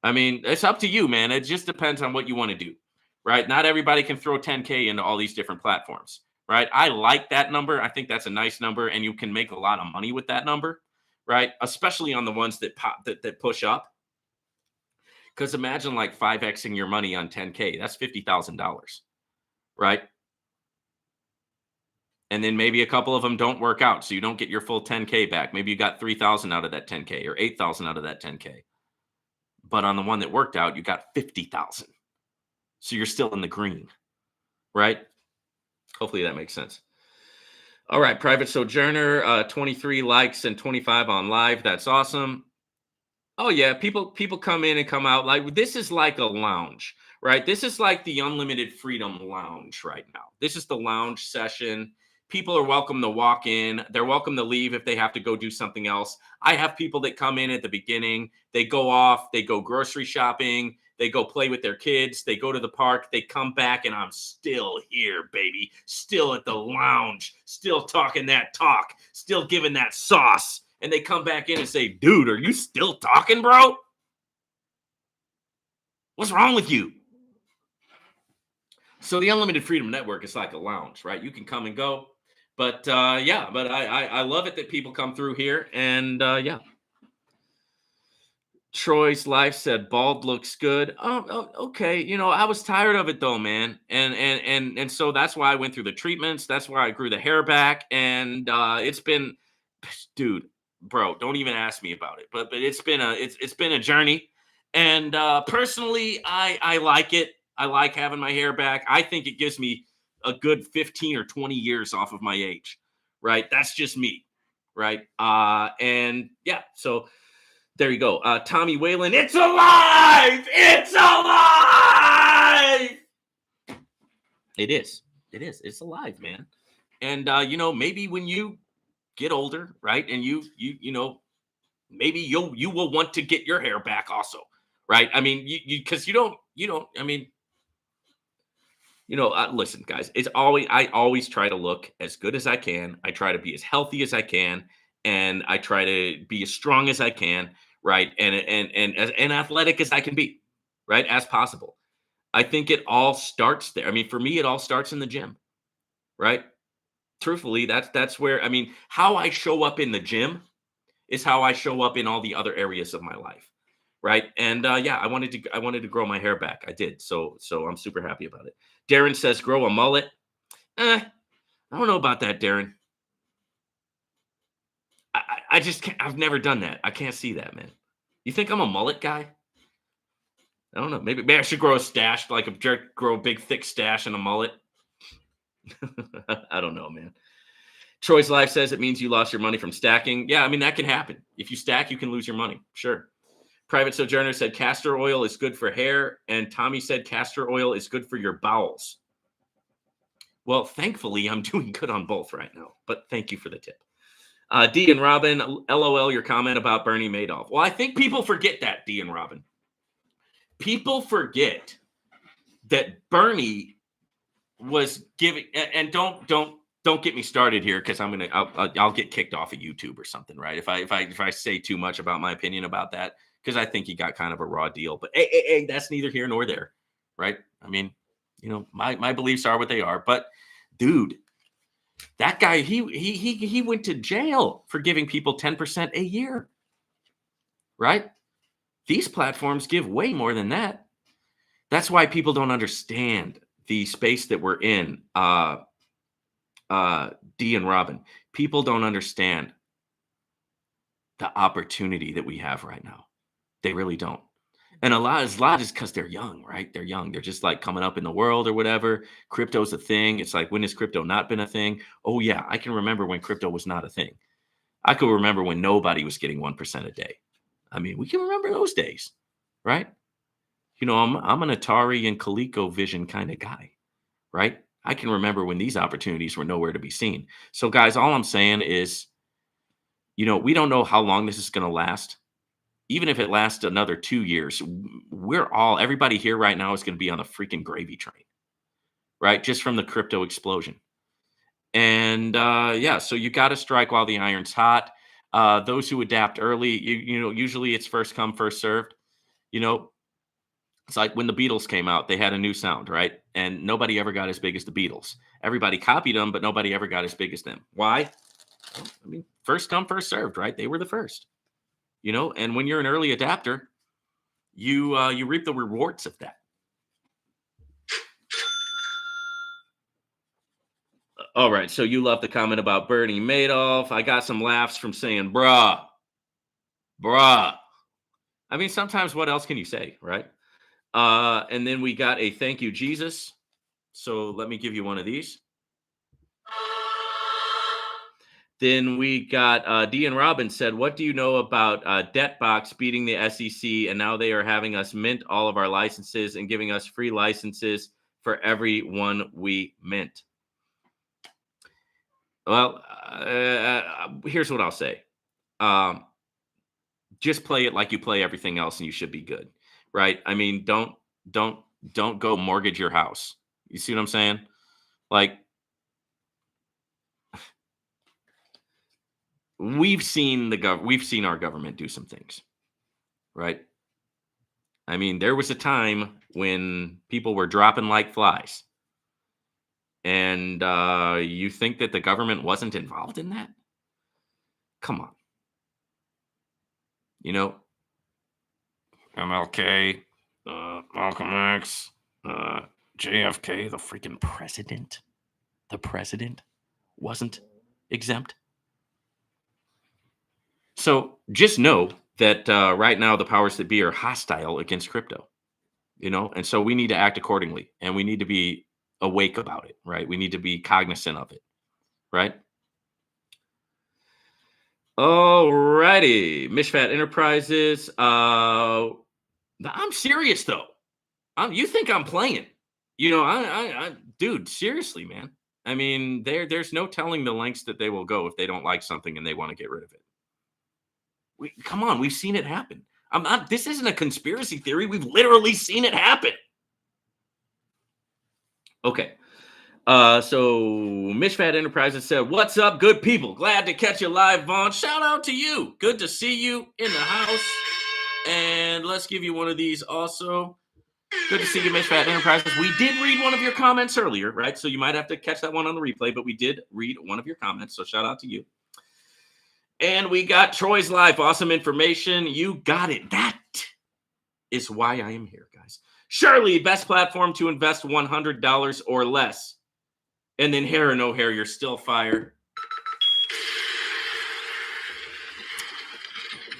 I mean, it's up to you, man. It just depends on what you want to do, right? Not everybody can throw 10K into all these different platforms, right? I like that number. I think that's a nice number, and you can make a lot of money with that number, right? Especially on the ones that pop that push up. Because imagine like 5xing your money on 10K. That's $50,000, right? And then maybe a couple of them don't work out, so you don't get your full 10K back. Maybe you got 3,000 out of that 10K or 8,000 out of that 10K. But on the one that worked out, you got 50,000. So you're still in the green, right? Hopefully that makes sense. All right, Private Sojourner, 23 likes and 25 on live. That's awesome. Oh yeah, people come in and come out. Like, this is like a lounge, right? This is like the Unlimited Freedom Lounge right now. This is the lounge session. People are welcome to walk in. They're welcome to leave if they have to go do something else. I have people that come in at the beginning. They go off. They go grocery shopping. They go play with their kids. They go to the park. They come back, and I'm still here, baby. Still at the lounge. Still talking that talk. Still giving that sauce. And they come back in and say, dude, are you still talking, bro? What's wrong with you? So the Unlimited Freedom Network is like a lounge, right? You can come and go. But I love it that people come through here. And yeah. Troy's Life said bald looks good. Okay. I was tired of it though, man. And so that's why I went through the treatments. That's why I grew the hair back. And it's been, dude, bro, don't even ask me about it. But it's been a journey. And personally, I like it. I like having my hair back. I think it gives me a good 15 or 20 years off of my age, right? That's just me, right? And yeah, so there you go. Tommy Whalen, it's alive! It's alive! It is. It's alive, man. And maybe when you get older, right? And you maybe you will want to get your hair back also, right? I mean, because you don't, I mean, listen, guys, I always try to look as good as I can. I try to be as healthy as I can, and I try to be as strong as I can, right? And as athletic as I can be, right? As possible. I think it all starts there. I mean, for me, it all starts in the gym, right? Truthfully, that's where, I mean, how I show up in the gym is how I show up in all the other areas of my life, right? And yeah, I wanted to grow my hair back. I did, so I'm super happy about it. Darren says grow a mullet. I don't know about that, Darren. I just can't. I've never done that. I can't see that, man. You think I'm a mullet guy? I don't know. Maybe I should grow a stash, like grow a big thick stash and a mullet. I don't know, man. Troy's Life says it means you lost your money from stacking. Yeah, I mean, that can happen. If you stack, you can lose your money. Sure. Private Sojourner said castor oil is good for hair. And Tommy said castor oil is good for your bowels. Well, thankfully, I'm doing good on both right now. But thank you for the tip. D and Robin, LOL, your comment about Bernie Madoff. Well, I think people forget that, D and Robin. People forget that Bernie was giving, and don't don't get me started here because I'll get kicked off of YouTube or something, right? If I say too much about my opinion about that, because I think he got kind of a raw deal. But hey, that's neither here nor there, right? I mean, my beliefs are what they are. But dude, that guy, he went to jail for giving people 10% a year, right? These platforms give way more than that. That's why people don't understand the space that we're in. D and Robin, people don't understand the opportunity that we have right now. They really don't. And a lot is because they're young, right? They're young. They're just like coming up in the world or whatever. Crypto's a thing. It's like, when has crypto not been a thing? Oh, yeah. I can remember when crypto was not a thing. I could remember when nobody was getting 1% a day. I mean, we can remember those days, right? I'm an Atari and ColecoVision kind of guy, right? I can remember when these opportunities were nowhere to be seen. So, guys, all I'm saying is, we don't know how long this is going to last. Even if it lasts another 2 years, everybody here right now is going to be on the freaking gravy train, right? Just from the crypto explosion. And yeah, so you got to strike while the iron's hot. Those who adapt early, usually it's first come, first served. It's like when the Beatles came out, they had a new sound, right? And nobody ever got as big as the Beatles. Everybody copied them, but nobody ever got as big as them. Why? Well, I mean, first come, first served, right? They were the first. And when you're an early adapter, you reap the rewards of that. All right, so you love the comment about Bernie Madoff. I got some laughs from saying bruh. I mean, sometimes what else can you say, right? And then we got a thank you, Jesus. So let me give you one of these. Then we got D and Robin said, what do you know about Debtbox beating the SEC? And now they are having us mint all of our licenses and giving us free licenses for every one we mint. Well, here's what I'll say. Just play it like you play everything else and you should be good, right? I mean, don't go mortgage your house. You see what I'm saying? Like, we've seen our government do some things, right? I mean, there was a time when people were dropping like flies. And you think that the government wasn't involved in that? Come on. MLK, Malcolm X, JFK, the freaking president. The president wasn't exempt. So just know that right now the powers that be are hostile against crypto, and so we need to act accordingly, and we need to be awake about it, right? We need to be cognizant of it, right? Alrighty, Mishfat Enterprises. I'm serious though. You think I'm playing? Dude, seriously, man. I mean, there's no telling the lengths that they will go if they don't like something and they want to get rid of it. Come on, we've seen it happen. This isn't a conspiracy theory. We've literally seen it happen. Okay. So Mishfat Enterprises said, what's up, good people? Glad to catch you live, Vaughn. Shout out to you. Good to see you in the house. And let's give you one of these also. Good to see you, Mishfat Enterprises. We did read one of your comments earlier, right? So you might have to catch that one on the replay, but we did read one of your comments. So shout out to you. And we got Troy's Life. Awesome information. You got it. That is why I am here, guys. Surely, best platform to invest $100 or less. And then hair or no hair, you're still fired.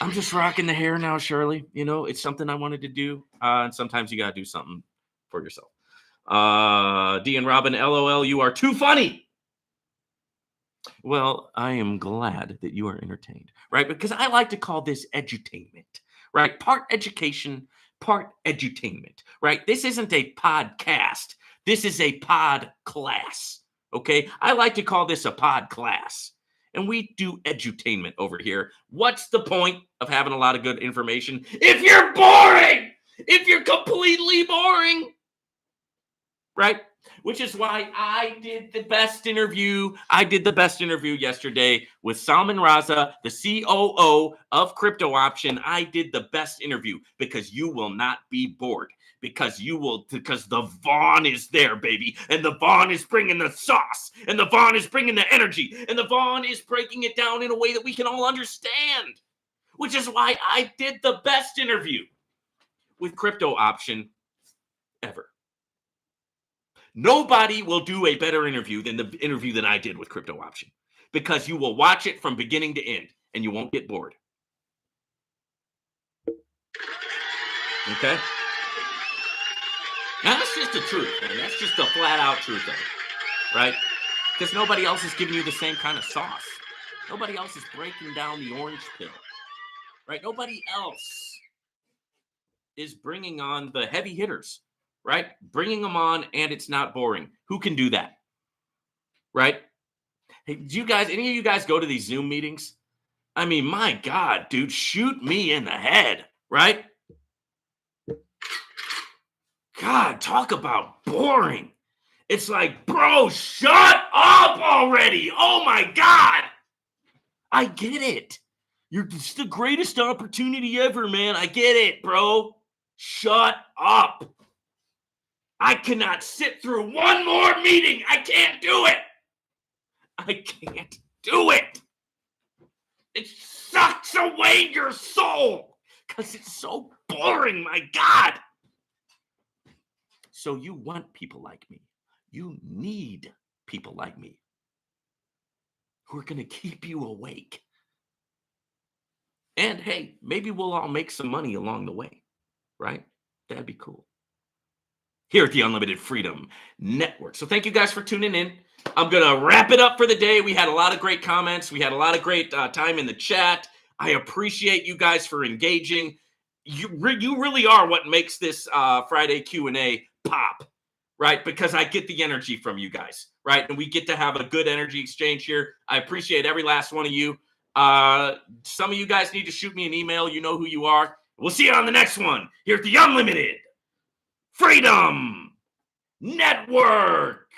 I'm just rocking the hair now, Shirley. It's something I wanted to do. And sometimes you got to do something for yourself. D and Robin, LOL, you are too funny. Well, I am glad that you are entertained, right? Because I like to call this edutainment, right? Part education, part edutainment, right? This isn't a podcast. This is a pod class, okay? I like to call this a pod class. And we do edutainment over here. What's the point of having a lot of good information if you're boring? If you're completely boring? right? Which is why I did the best interview. I did the best interview yesterday with Salman Raza, the COO of Crypto Option. I did the best interview because you will not be bored. Because the Vaughn is there, baby. And the Vaughn is bringing the sauce. And the Vaughn is bringing the energy. And the Vaughn is breaking it down in a way that we can all understand. Which is why I did the best interview with Crypto Option ever. Nobody will do a better interview than the interview that I did with Crypto Option, because you will watch it from beginning to end and you won't get bored. Okay? Now, that's just the truth, man. That's just the flat out truth of it, right? Because nobody else is giving you the same kind of sauce. Nobody else is breaking down the orange pill, right? Nobody else is bringing on the heavy hitters, right? Bringing them on, and it's not boring. Who can do that, right? Hey, any of you guys go to these Zoom meetings? I mean, my God, dude, shoot me in the head, right? God, talk about boring. It's like, bro, shut up already. Oh my God. I get it. It's the greatest opportunity ever, man. I get it, bro. Shut up. I cannot sit through one more meeting. I can't do it. I can't do it. It sucks away your soul because it's so boring, my God. So you want people like me. You need people like me who are going to keep you awake. And hey, maybe we'll all make some money along the way, right? That'd be cool. Here at the Unlimited Freedom Network. So thank you guys for tuning in. I'm going to wrap it up for the day. We had a lot of great comments. We had a lot of great time in the chat. I appreciate you guys for engaging. You really are what makes this Friday Q&A pop, right? Because I get the energy from you guys, right? And we get to have a good energy exchange here. I appreciate every last one of you. Some of you guys need to shoot me an email. You know who you are. We'll see you on the next one here at the Unlimited Freedom Network.